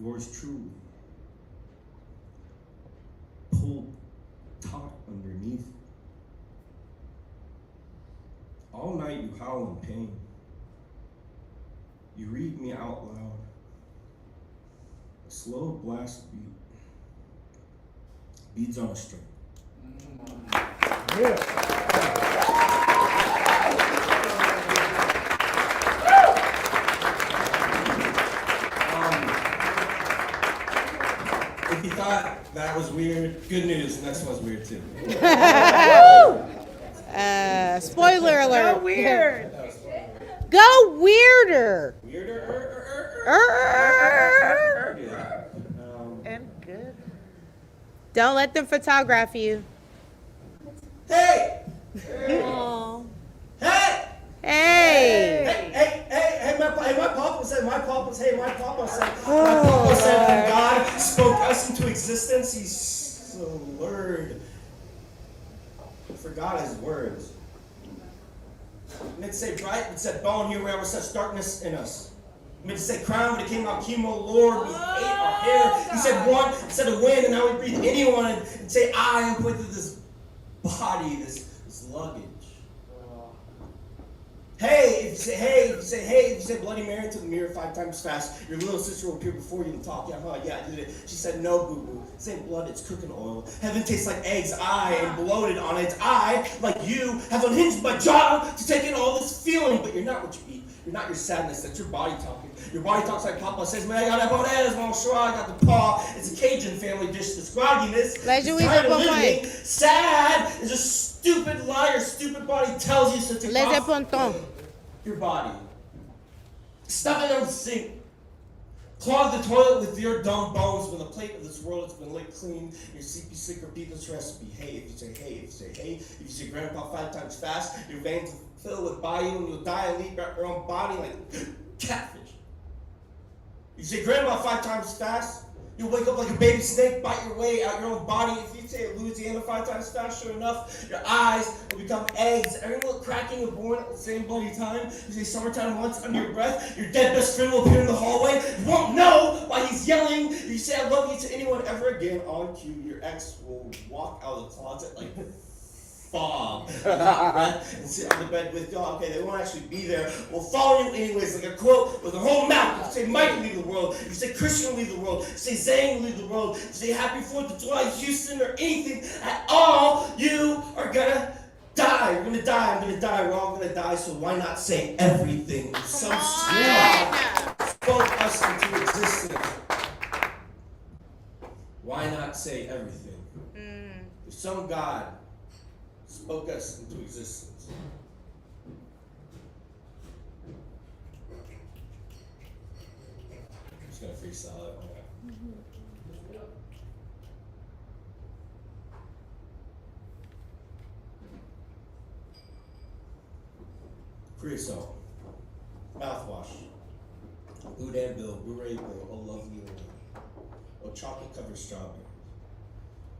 Yours truly, pulled taut underneath. All night you howl in pain. You read me out loud. A slow blast beat. Beads on a string. If you thought that was weird, good news, the next one's weird too. Spoiler alert. Go weird. Go weirder. And good. Don't let them photograph you. Hey! Aw. Hey! Hey! My papa said, my papa said when God spoke us into existence, he so lured. He forgot his words. Meant to say bright, but said bone here where was such darkness in us. Meant to say crown, but it came out chemo, Lord, we ate our hair. He said one instead of wind, and now we breathe anyone and say I and point to this body, this luggage. Hey, if you say hey, if you say Bloody Mary to the mirror 5 times fast, your little sister will appear before you and talk. Yeah, I did it. She said, no, boo-boo. This ain't blood, it's cooking oil. Heaven tastes like eggs. I am bloated on it. I, like you, have unhinged my jaw to take in all this feeling. But you're not what you eat. You're not your sadness. That's your body talking. Your body talks like Papa says, man, I got that bonnet, mon sure, I got the paw. It's a Cajun family dish. This grogginess. Tired of living. Sad is a stupid liar. Stupid body tells you so. Take off your body. Stuff it in the sink. Clog the toilet with your dumb bones when the plate of this world has been licked clean. Your CP sick repeat this recipe. Hey, if you say hey, if you say hey, if you say grandpa 5 times fast, your veins will fill with bayou and you'll die and leave your own body like catfish. You say grandma 5 times fast, you'll wake up like a baby snake, bite your way out your own body. If you say Louisiana 5 times fast, sure enough, your eyes will become eggs. Everyone cracking and born at the same bloody time. You say summertime once under your breath, your dead best friend will appear in the hallway. You won't know why he's yelling. If you say I love you to anyone ever again on cue, your ex will walk out of the closet like fog, and sit on the bed with you. Okay, they won't actually be there. We'll follow you anyways, like a quote with a whole mouth. You say Mike will leave the world. You say Christian will leave the world. You say Zane will leave the world. You say Happy 4th of July, Houston, or anything at all. You are gonna die. We're gonna die. I'm gonna die. We're all gonna die. So why not say everything? Some God spoke us into existence. Why not say everything? If some God spoke us into existence. I'm just gonna freestyle it. Creosote, mouthwash, Boudin Bill, Bure Bill, Oh Lovely Lord, Oh Chocolate Covered Strawberry,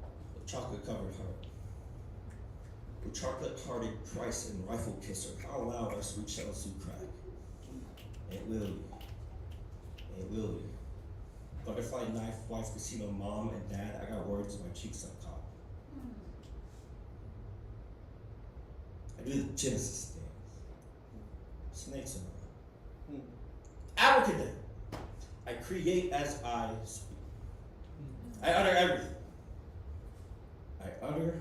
Oh Chocolate Covered Heart, Oh Chocolate Hearted Price and Rifle Kisser, How Loud Our Sweet Shells Do Crack, Aunt Lily, Butterfly Knife, Wife, Casino, Mom and Dad, I got words in my cheeks up top. I do the Genesis dance. Snakes in them. Abracadabra. I create as I speak. I utter everything. I utter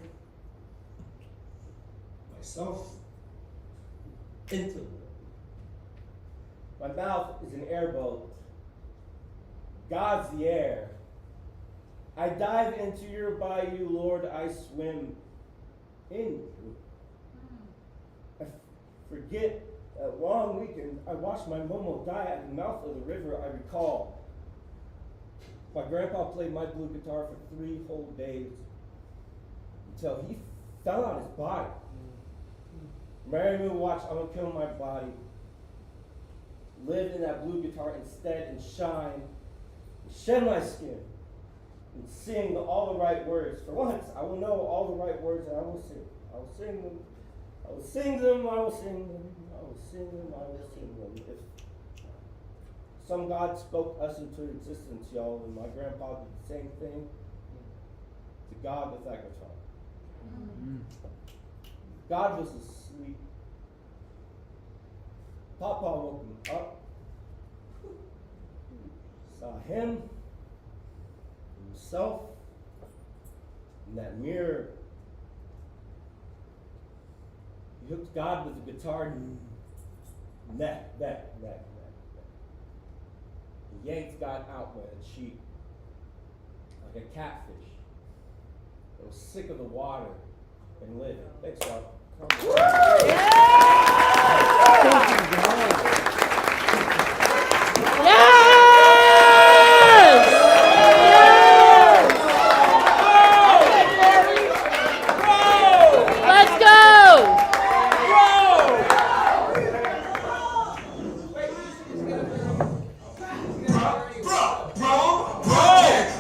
myself into the world. My mouth is an airboat. God's the air. I dive into your bayou, Lord, I swim in you. I forget that long weekend, I watched my Momo die at the mouth of the river. I recall my grandpa played my blue guitar for 3 whole days until he fell on his body. Mary Moon watched I'm Gonna Kill My Body, lived in that blue guitar instead and shine, and shed my skin, and sing all the right words. For once, I will know all the right words and I will sing. I will sing them. I will sing them. I will sing them. I will sing them. I will sing them. If some God spoke us into existence, y'all, and my grandpa did the same thing to God with that guitar. God was asleep. Papa woke him up, saw him, himself, in that mirror. He hooked God with the guitar, neck. He yanked God out by the cheek, like a catfish that was sick of the water and living. Thanks, y'all. Let's go!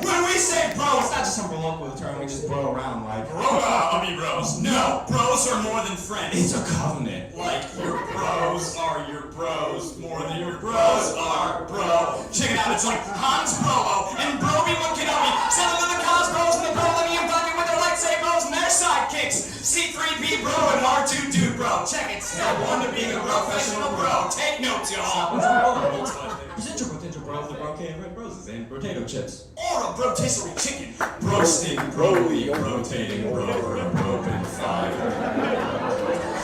When we say bro, it's not just some colloquial term we just bro around like, I'll be bros. No, bros are more than friends. It's a covenant. Like, your bros are your bros more than your bros are bro. Check it out, it's like Hans Brolo and Obi-Wan Kenobi settled in the cosmos and the Millennium Falcon with their lightsabers and their sidekicks. C-3P bro and R2-2 bro. Check it, step 1 to being a professional bro. Take notes, y'all. Present your potential bro with the bouquet of red roses and potato chips. Or a rotisserie chicken. Roasting, broly, rotating, bro for a broken fire.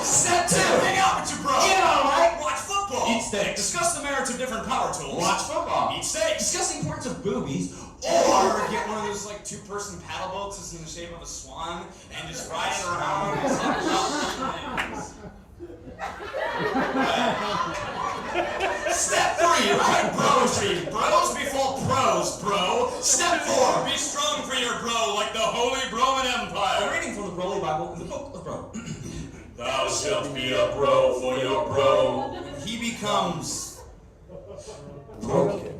Step 2, hang out with your bro. You know, right? Watch football. Eat steak. Discuss the merits of different power tools. Watch football. Eat steak. Discuss the importance of boobies. Or get one of those like 2-person paddle boats that's in the shape of a swan and just ride it around. Step 3, right? Broetry. Bros before pros, bro. Step 4, be strong for your bro like the Holy Roman Empire. Reading from the Broly Bible in the Book of Bro. Thou shalt be a bro for your bro. He becomes broken.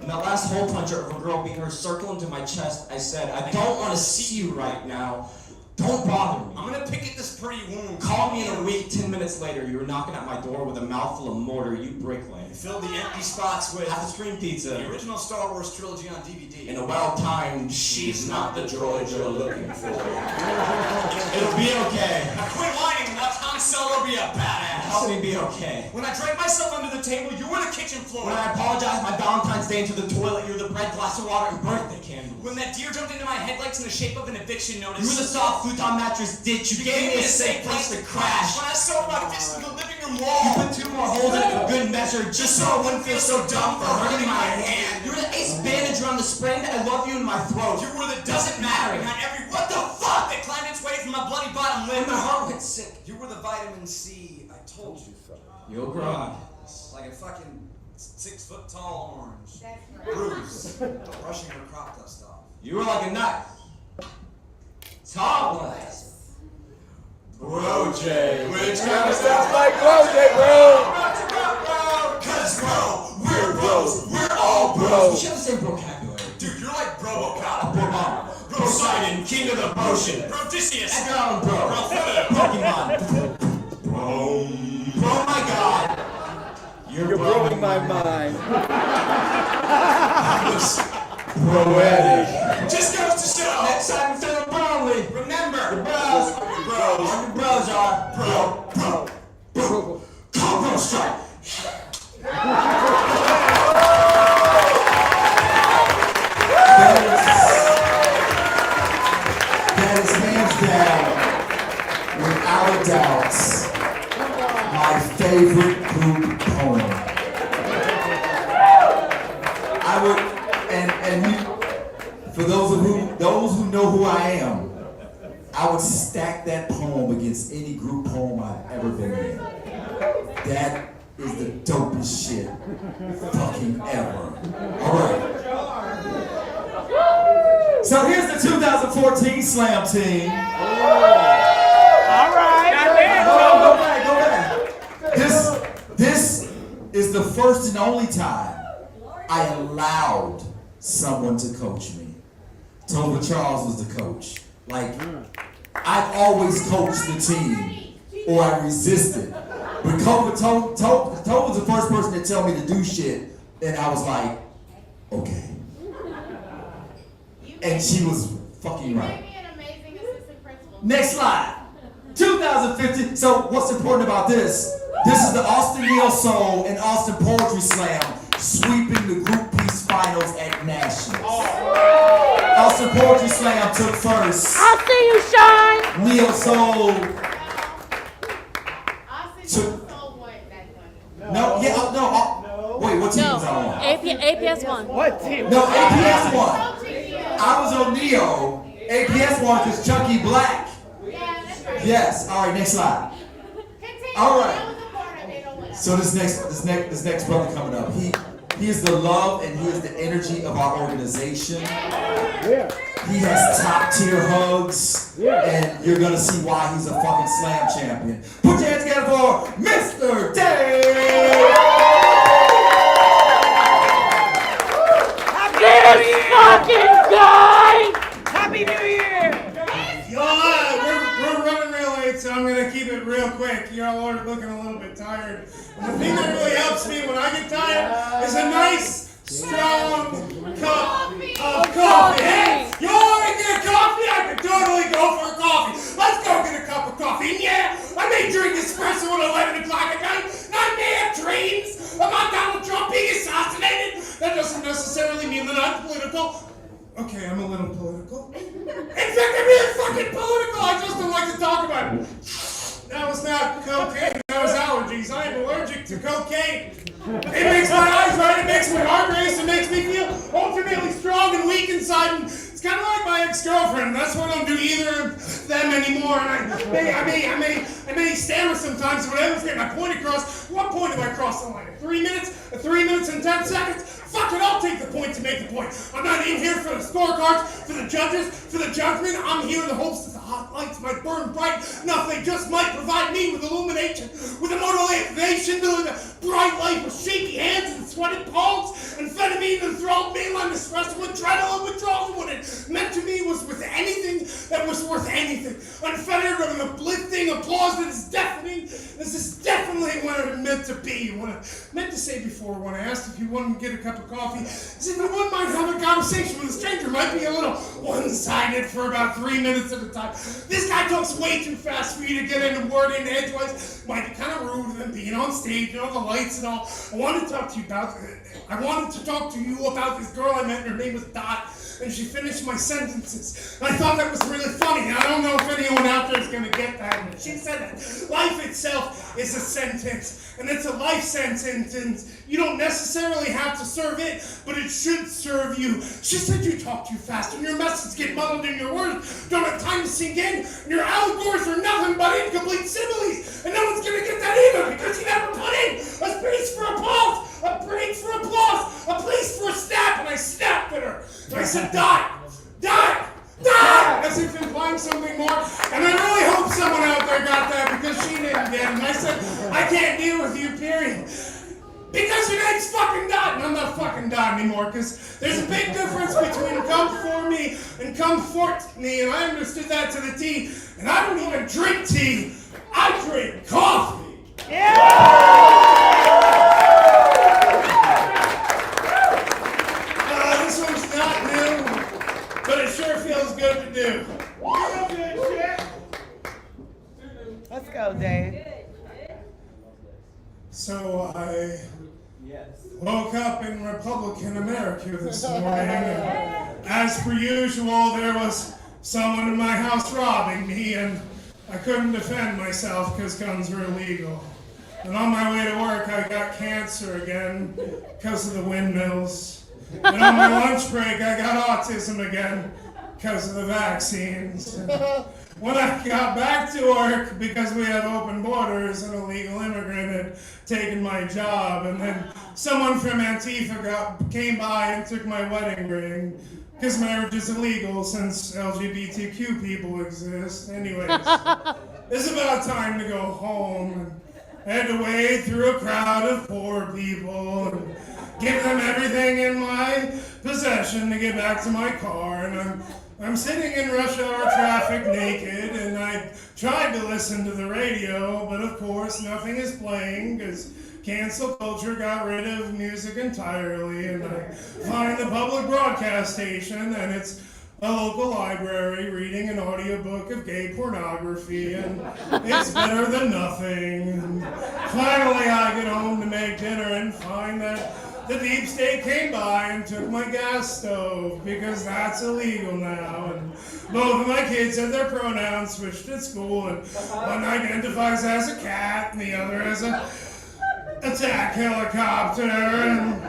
In that last hole puncher of a girl being her circle into my chest, I said, I don't want to see you right now. Don't bother me. I'm gonna pick at this pretty wound. Call me in a week. 10 minutes later, you were knocking at my door with a mouthful of mortar, you bricklayer. You filled the empty spots with half a stream pizza, the original Star Wars trilogy on DVD, and a well-timed she's not the droid you're looking for. It'll be okay. Now quit whining and watch Han Solo be a badass. Help me be okay. When I drank myself under the table, you were the kitchen floor. When I apologized my Valentine's Day into the toilet, you were the bread, glass of water, and birthday candle. When that deer jumped into my headlights in the shape of an eviction notice. You were the soft futon mattress ditch. You gave me a safe place to crash. When I sewed my fist in the living room wall. You put 2 more holes in it for good measure, just so I wouldn't feel so dumb for hurting my hand. You were the ace bandage around the sprain that I love you in my throat. You were the doesn't matter behind every what the fuck that climbed its way from my bloody bottom lip. My heart went sick. You were the vitamin C. I told you. You'll grow. Like a fucking 6 foot tall orange. Bruce. Brushing her crop dust off. You were like a knife. Topless. Bro J. Which kind of sounds like Bro J, bro? Cause bro, we're bros. We're all bros. You should have the same vocabulary. Dude, you're like Bro Poseidon, king of the ocean. Bro Odysseus. Edgar Bro. Pokemon. Oh my god. You're blowing my mind. Poetic. Just goes to show. Next time instead of Brownlee. Remember, Your bros are bro. Combo strike. That is hands down, without a doubt, my favorite group poem. I would, and you, for those who know who I am, I would stack that poem against any group poem I've ever been in. That is the dopest shit fucking ever. All right. So here's the 2014 Slam team. All right. Go back. This is the first and only time I allowed someone to coach me. Tova Charles was the coach. Like, I've always coached the team, or I resisted. But Tova was the first person to tell me to do shit, and I was like, okay. And she was fucking right. Next slide. 2015. So what's important about this? This is the Austin Neo Soul and Austin Poetry Slam sweeping the group piece finals at Nationals. Austin Poetry Slam took first. I see you, Sean. Neo Soul. Wait, what team was I on? APS won. What team? No, APS won. I was on Neo. APS won because Chunky Black. Yes. All right. Next slide. All right. So this next brother coming up, he is the love and he is the energy of our organization. Yeah. He has top tier hugs, and you're gonna see why he's a fucking slam champion. Put your hands together for Mr. Dave. This fucking guy! Happy New Year! We're running real late, so I'm gonna keep it real quick. Y'all are looking a little bit tired. And the thing that really helps me when I get tired is a nice, strong cup of coffee. Hey, you want to get a coffee? I could totally go for a coffee. Let's go get a cup of coffee. And yeah, I may drink espresso at 11 o'clock at night. And I may have dreams about Donald Trump being assassinated. That doesn't necessarily mean that I'm political. Okay, I'm a little political. In fact, I'm really fucking political. I just don't like to talk about it. That was not cocaine. That was allergies. I am allergic to cocaine. It makes my eyes red. It makes my heart race. It makes me feel ultimately strong and weak inside. And it's kind of like my ex-girlfriend. That's why I don't do either of them anymore. And I may stammer sometimes, but I always get my point across. What point have I crossed the line? 3 minutes? 3 minutes and 10 seconds? Fuck it, I'll take the point to make the point. I'm not in here for the scorecards, for the judges, for the judgment. I'm here in the hopes that the hot lights might burn bright enough they just might provide me with illumination, with a motivation to live a bright life with shaky hands and sweaty palms, amphetamine enthralled mainline espresso with adrenaline withdrawals when it meant to me was with anything that was worth anything. Unfettered of an uplifting applause that is deafening. This is definitely when I admit to be. What I meant to say before when I asked if you wanted to get a cup of coffee is if you wouldn't mind having a conversation with a stranger. Might be a little one-sided for about 3 minutes at a time. This guy talks way too fast for you to get into word in edgewise. Might be kind of rude than being on stage, you know, the lights and all. I wanted to talk to you about this girl I met. Her name was Dot. And she finished my sentences. And I thought that was really funny. I don't know if anyone out there is going to get that. And she said that life itself is a sentence. And it's a life sentence. And you don't necessarily have to serve it, but it should serve you. She said you talk too fast and your messages get muddled in your words. Don't have time to sink in. And your allegories are nothing but incomplete similes. And no one's going to get that either because you never put in a space for applause, a break for applause, a place for a snap. And I snapped at her. And I said, die! As if implying something more. And I really hope someone out there got that because she didn't get it. And I said, I can't deal with you, period. Because your name's fucking Dot. And I'm not fucking Dot anymore because there's a big difference between come for me and come fort me. And I understood that to the T. And I don't even drink tea. I drink coffee. This one's not new, but it sure feels good to do. Let's go, Dave. So I woke up in Republican America this morning, and as per usual, there was someone in my house robbing me, and I couldn't defend myself because guns were illegal. And on my way to work, I got cancer again because of the windmills. And on my lunch break, I got autism again because of the vaccines. And when I got back to work, because we have open borders, an illegal immigrant had taken my job. And then someone from Antifa came by and took my wedding ring. Because marriage is illegal since LGBTQ people exist. Anyways, it's about time to go home. I had to wade through a crowd of poor people and give them everything in my possession to get back to my car. And I'm sitting in rush hour traffic naked, and I tried to listen to the radio, but of course nothing is playing because cancel culture got rid of music entirely. And I find the public broadcast station, and it's a local library reading an audiobook of gay pornography, and it's better than nothing. And finally I get home to make dinner and find that the deep state came by and took my gas stove because that's illegal now. And both of my kids had their pronouns switched at school, and one identifies as a cat and the other as a attack helicopter. And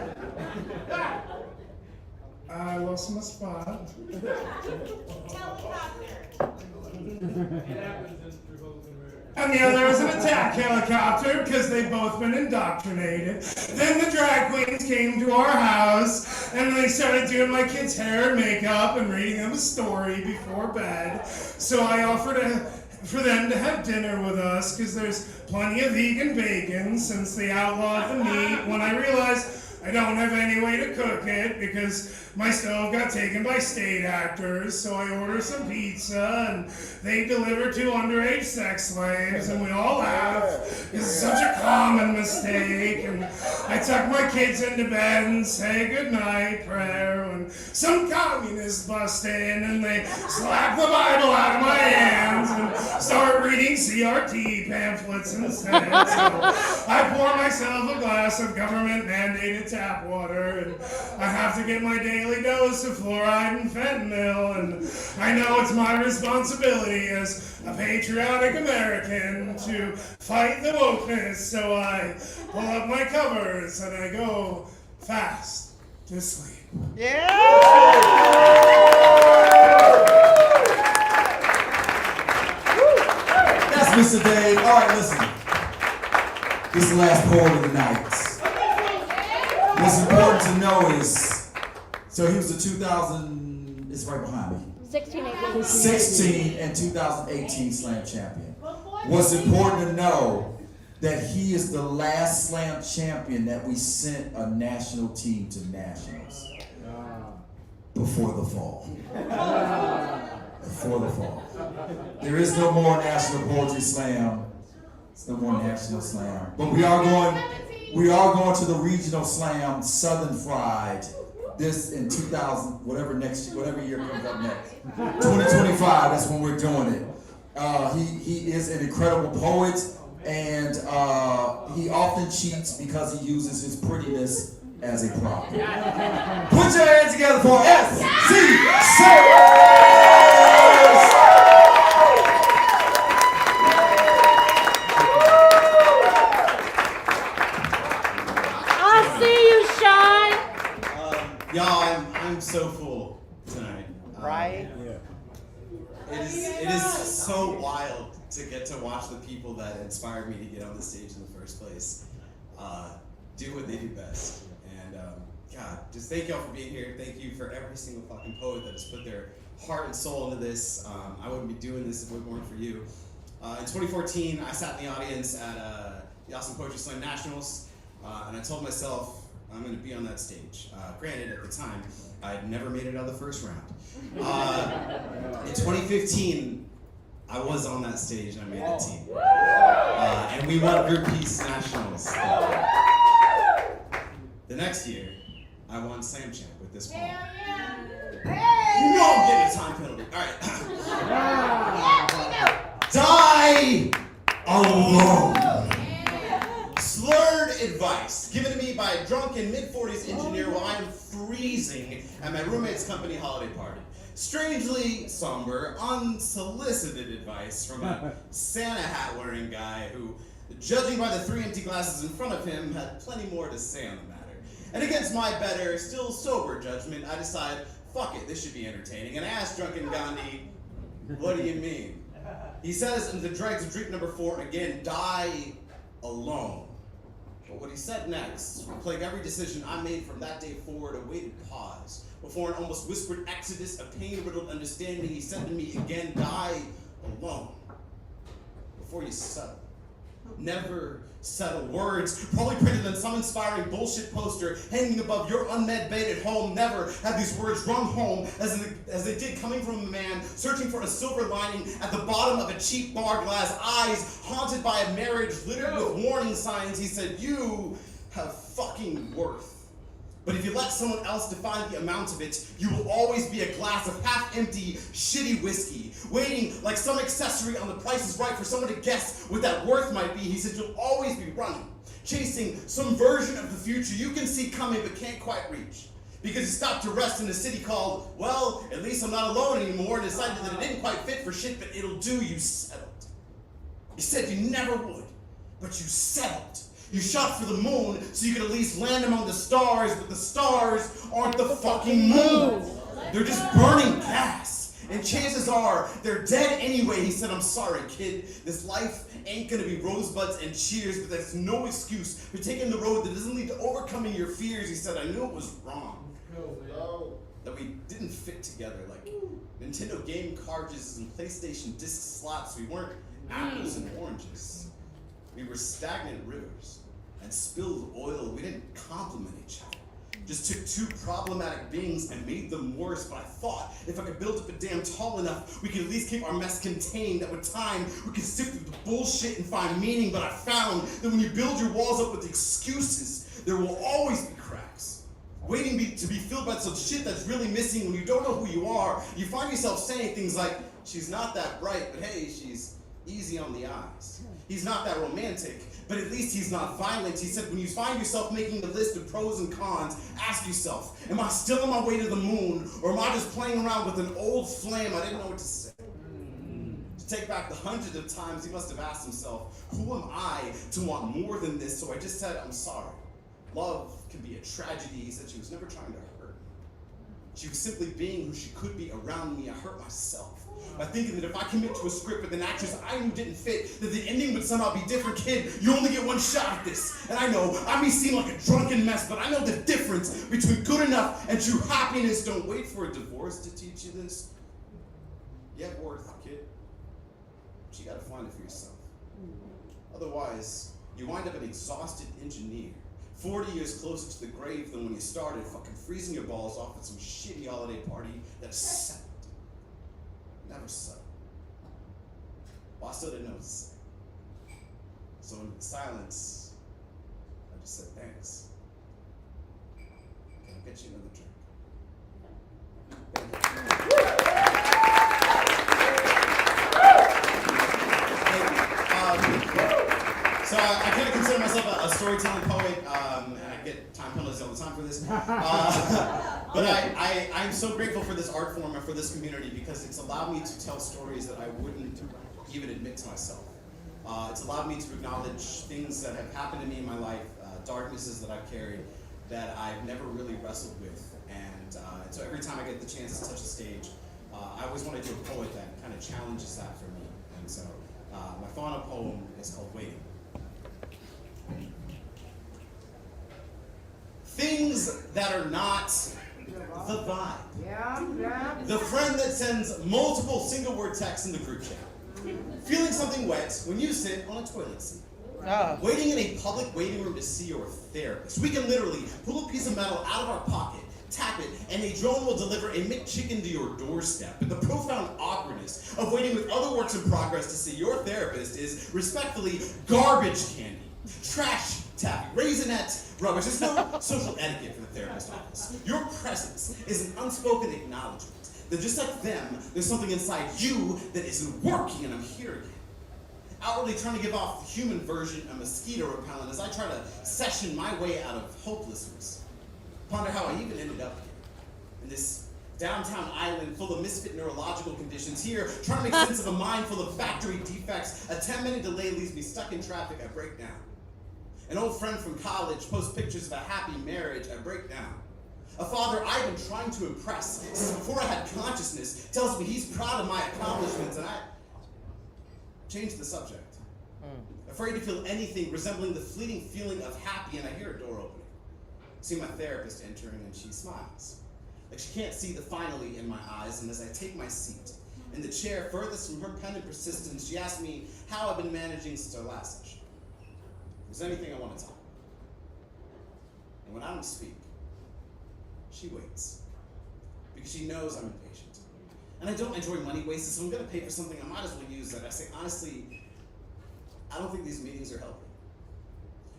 I lost my spot. And the other is an attack helicopter because they've both been indoctrinated. Then the drag queens came to our house and they started doing my kids' hair and makeup and reading them a story before bed. So I offered for them to have dinner with us because there's plenty of vegan bacon since they outlawed the meat. When I realized I don't have any way to cook it because my stove got taken by state actors, so I ordered some pizza and they delivered 2 underage sex slaves, and we all laughed. This is such a common mistake. And I tuck my kids into bed and say goodnight prayer when some communists bust in and they slap the Bible out of my hands and start reading CRT pamphlets instead. So I pour myself a glass of government-mandated tap water, and I have to get my daily dose of fluoride and fentanyl, and I know it's my responsibility as a patriotic American to fight the wokeness, so I pull up my covers and I go fast to sleep. That's Mr. Dave. All right, listen. This is the last poem of the night. What's important to know is, so he was the 2000, it's right behind me. 16 and 2018 Slam champion. What's important to know that he is the last Slam champion that we sent a national team to nationals before the fall. Before the fall. There is no more National Poetry Slam It's no more National Slam. But we are going to the Regional Slam Southern Fried. This in 2000, whatever year comes up next. 2025, that's when we're doing it. He is an incredible poet, and he often cheats because he uses his prettiness as a prop. Put your hands together for SC Sayers! I see you, Sean. Y'all, I'm so full tonight. Right? It is so wild to get to watch the people that inspired me to get on the stage in the first place do what they do best. And God, just thank y'all for being here. Thank you for every single fucking poet that has put their heart and soul into this. I wouldn't be doing this if it weren't for you. In 2014, I sat in the audience at the Austin Poetry Slam Nationals, and I told myself, I'm going to be on that stage. Granted, at the time, I'd never made it out of the first round. In 2015, I was on that stage and I made the team. And we won Group Peace Nationals. The next year, I won Slam Champ with this poem. You know I'm getting a time penalty. Alright. Die alone. Slurred advice given to me by a drunken mid-40s engineer while I am freezing at my roommate's company holiday party. Strangely somber, unsolicited advice from a Santa hat wearing guy who, judging by the 3 empty glasses in front of him, had plenty more to say on the matter. And against my better, still sober judgment, I decide, fuck it, this should be entertaining. And I asked drunken Gandhi, what do you mean? He says in the Dregs of Dream number 4, again, die alone. But what he said next, replaying every decision I made from that day forward, a weighted pause. Before an almost whispered exodus of pain-riddled understanding, he said to me again, die alone. Before you settle. Never settle. Words probably printed on some inspiring bullshit poster hanging above your unmet bed at home. Never had these words rung home as they did coming from a man searching for a silver lining at the bottom of a cheap bar glass. Eyes haunted by a marriage littered with warning signs. He said, you have fucking worth. But if you let someone else define the amount of it, you will always be a glass of half-empty, shitty whiskey, waiting like some accessory on The Price is Right for someone to guess what that worth might be. He said you'll always be running, chasing some version of the future you can see coming but can't quite reach. Because you stopped to rest in a city called, well, at least I'm not alone anymore, and decided that it didn't quite fit for shit, but it'll do. You settled. You said you never would, but you settled. You shot for the moon so you could at least land among the stars, but the stars aren't the fucking moon. They're just burning gas. And chances are they're dead anyway. He said, I'm sorry, kid. This life ain't gonna be rosebuds and cheers, but that's no excuse for taking the road that doesn't lead to overcoming your fears. He said, I knew it was wrong. That we didn't fit together like Nintendo game cartridges and PlayStation disc slots. We weren't apples and oranges. We were stagnant rivers and spilled oil. We didn't complement each other. Just took two problematic beings and made them worse. But I thought if I could build up a dam tall enough, we could at least keep our mess contained. That with time, we could sift through the bullshit and find meaning. But I found that when you build your walls up with excuses, there will always be cracks. Waiting to be filled by some shit that's really missing. When you don't know who you are, you find yourself saying things like, she's not that bright, but hey, she's easy on the eyes. He's not that romantic, but at least he's not violent. He said, when you find yourself making the list of pros and cons, ask yourself, am I still on my way to the moon, or am I just playing around with an old flame I didn't know what to say? To take back the hundreds of times he must have asked himself, who am I to want more than this? So I just said, I'm sorry. Love can be a tragedy. He said she was never trying to hurt. She was simply being who she could be around me. I hurt myself by thinking that if I commit to a script with an actress I knew didn't fit, that the ending would somehow be different. Kid, you only get one shot at this. And I know, I may seem like a drunken mess, but I know the difference between good enough and true happiness. Don't wait for a divorce to teach you this. You have worth, kid. But you gotta find it for yourself. Otherwise, you wind up an exhausted engineer, 40 years closer to the grave than when you started, fucking freezing your balls off at some shitty holiday party that settled. Never settled. Well, I still didn't know what to say. So in the silence, I just said, thanks. Can I get you another drink? So I kind of consider myself a storytelling poet, and I get time penalties all the time for this. But I'm so grateful for this art form and for this community because it's allowed me to tell stories that I wouldn't even admit to myself. It's allowed me to acknowledge things that have happened to me in my life, darknesses that I've carried that I've never really wrestled with. And so every time I get the chance to touch a stage, I always want to do a poet that kind of challenges that for me. And so my final poem is called Waiting. Things that are not the vibe. The friend that sends multiple single word texts in the group chat. Feeling something wet when you sit on a toilet seat. Waiting in a public waiting room to see your therapist. We can literally pull a piece of metal out of our pocket, tap it, and a drone will deliver a McChicken to your doorstep. But the profound awkwardness of waiting with other works in progress to see your therapist is, respectfully, garbage candy, trash tapping, raisinette rubbish. There's no social etiquette for the therapist office. Your presence is an unspoken acknowledgement that just like them, there's something inside you that isn't working, and I'm here again. Outwardly trying to give off the human version of mosquito repellent as I try to session my way out of hopelessness. Ponder how I even ended up here, in this downtown island full of misfit neurological conditions. Here, trying to make sense of a mind full of factory defects. A 10-minute delay leaves me stuck in traffic. I break down. An old friend from college posts pictures of a happy marriage. I break down. A father I've been trying to impress since before I had consciousness tells me he's proud of my accomplishments, and I change the subject. Afraid to feel anything resembling the fleeting feeling of happy, and I hear a door opening. See my therapist entering, and she smiles. Like she can't see the finally in my eyes, and as I take my seat in the chair furthest from her pen and persistence, she asks me how I've been managing since our last session. If there's anything I want to talk about. And when I don't speak, she waits. Because she knows I'm impatient. And I don't enjoy money wasted, so I'm going to pay for something I might as well use that. I say, honestly, I don't think these meetings are helping.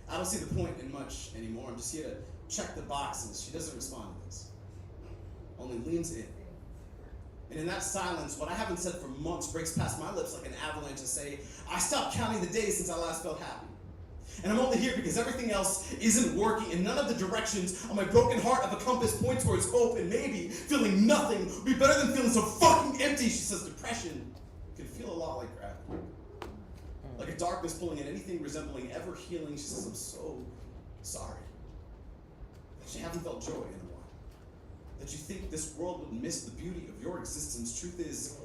I don't see the point in much anymore. I'm just here to check the boxes. She doesn't respond to this. Only leans in. And in that silence, what I haven't said for months breaks past my lips like an avalanche to say, I stopped counting the days since I last felt happy. And I'm only here because everything else isn't working, and none of the directions on my broken heart of a compass point towards hope, and maybe feeling nothing would be better than feeling so fucking empty. She says depression can feel a lot like gravity. Like a darkness pulling at anything resembling ever healing. She says, I'm so sorry that you haven't felt joy in a while. That you think this world would miss the beauty of your existence. Truth is,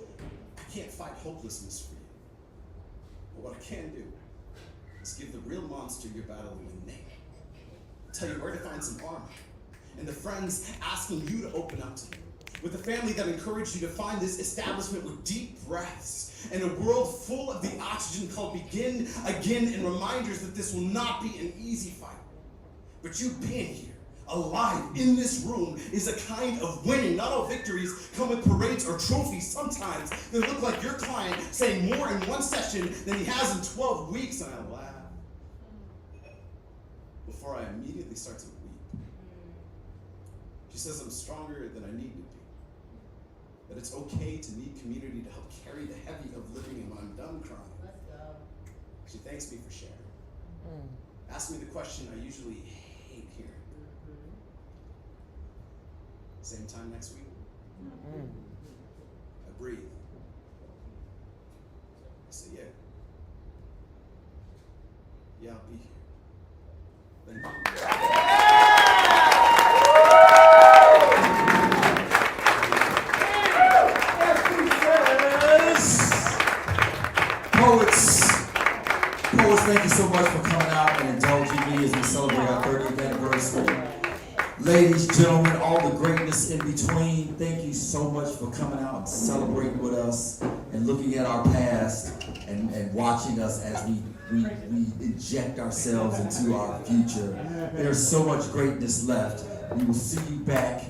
I can't fight hopelessness for you. But what I can do is give the real monster you're battling a name. Tell you where to find some armor. And the friends asking you to open up to them. With the family that encouraged you to find this establishment with deep breaths. And a world full of the oxygen called begin again, and reminders that this will not be an easy fight. But you being here, alive in this room, is a kind of winning. Not all victories come with parades or trophies. Sometimes they look like your client saying more in one session than he has in 12 weeks, and I laugh. Before I immediately start to weep. She says I'm stronger than I need to be. That it's okay to need community to help carry the heavy of living, and when I'm done crying, let's go. She thanks me for sharing. Asks me the question I usually hate hearing. Same time next week? I breathe. I say, yeah. Yeah, I'll be here. Thank you. Poets, thank you so much for coming out and indulging me as we celebrate our 30th anniversary. Ladies, gentlemen, all the greatness in between, thank you so much for coming out and celebrating with us and looking at our past and watching us as we inject ourselves into our future. There's so much greatness left. We will see you back,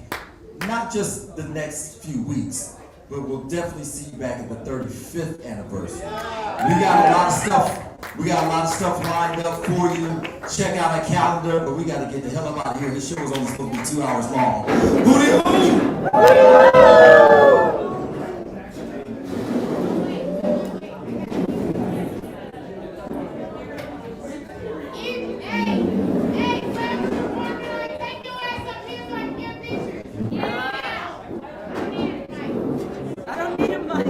not just the next few weeks, but we'll definitely see you back at the 35th anniversary. We got a lot of stuff We got a lot of stuff lined up for you. Check out our calendar, but we got to get the hell up out of here. This show is only supposed to be 2 hours long. Booty I don't need a mic.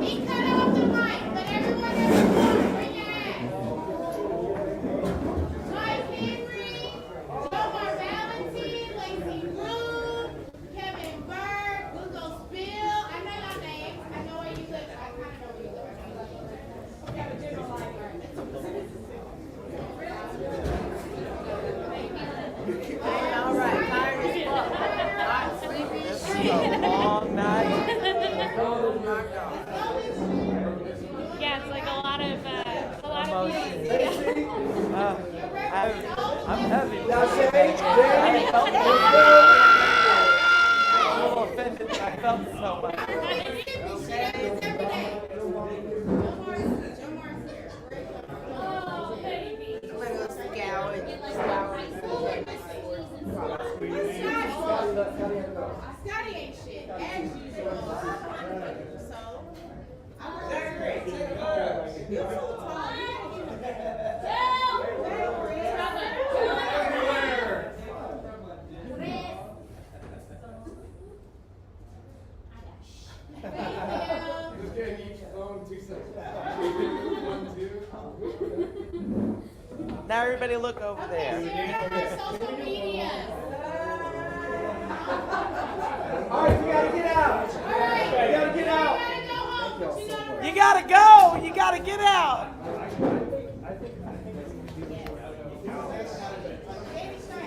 He cut off the mic, but everyone has a phone. Bring your ass. Mike Henry, Jomar Valentine, Lacey Rude, Kevin Bird, Lugo Spill. I know your names. I know where you live. I kind of know where you live. We have a general library. All right, tired as fuck. Hot, sleepy. This is a long night. Yeah, it's like a lot of Emotion. yeah. I'm heavy. I felt a little offended that I felt so much. Scotty ain't shit, as usual. So, I'm great. Now everybody look over there. Social media. All right, we gotta get out. All right. We gotta get out. You gotta go home. You gotta get out.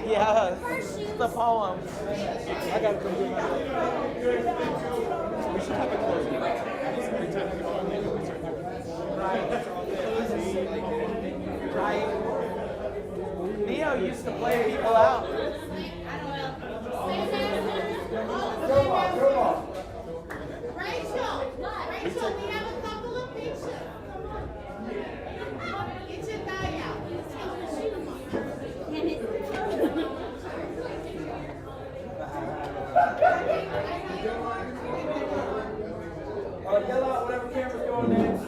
Yeah, the poem. I gotta come get my. We should have a closing. Right. Neo used to play people out. Rachel, we have a couple of pictures. Get your thigh out. Yell out whatever camera's going next.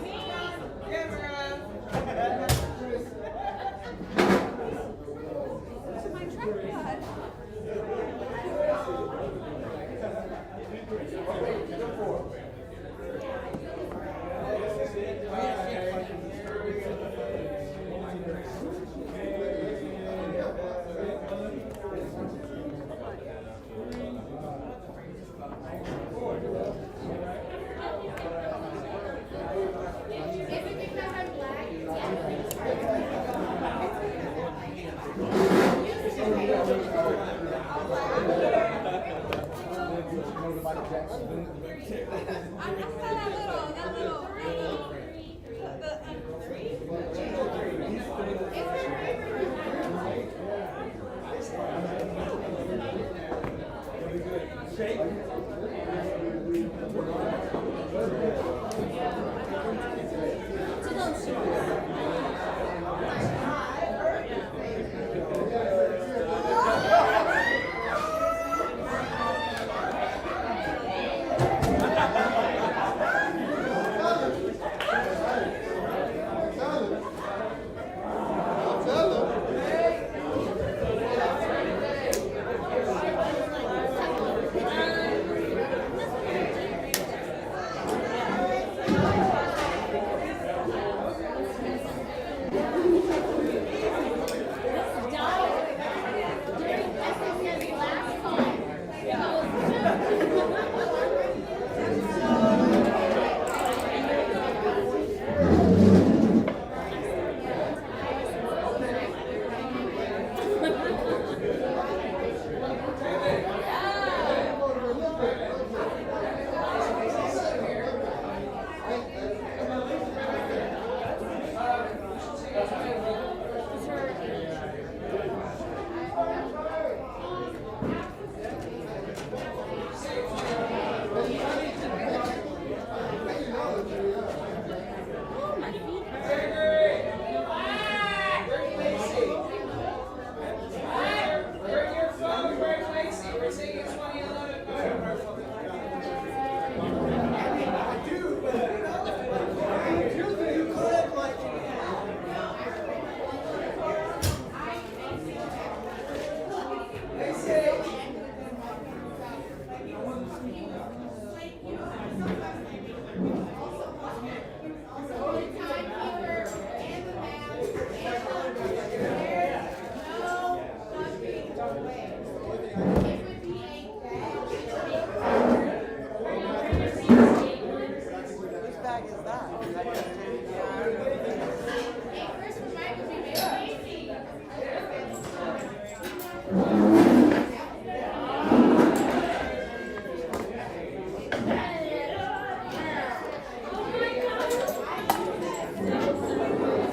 Hey,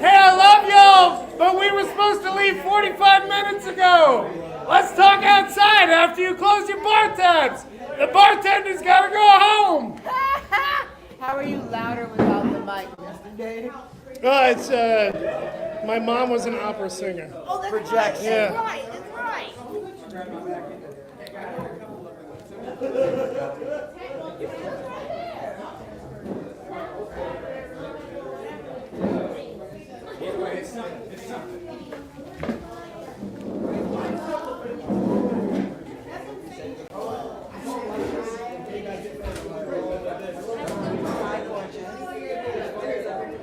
I love y'all, but we were supposed to leave 45 minutes ago. Let's talk outside after you close your bar tabs. The bartender's gotta go home. How are you louder without the mic, Mr. Dave? It's my mom was an opera singer. Oh, that's Projection. right. Yeah. That's right. That's right.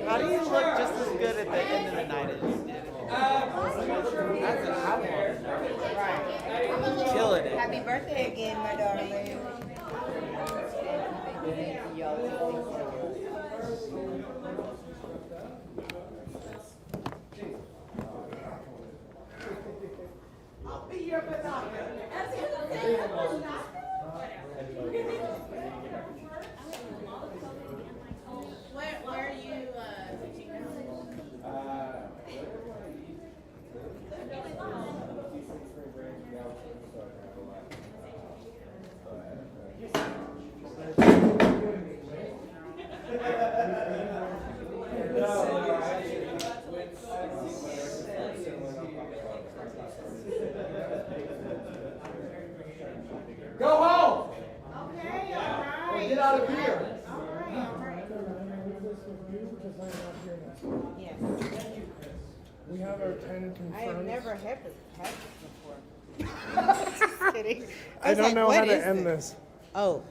How do you look just as good at the end of the night as you did? That's what I want. Killing it. Happy birthday again, my darling. I'll be your banana. Where are you teaching now? Go home. Okay, all right. Or get out of here. All right, all right. Yes. We have our 10 confirmed. I have never had this before. Just kidding. I was don't like, know what how to is end this. Oh,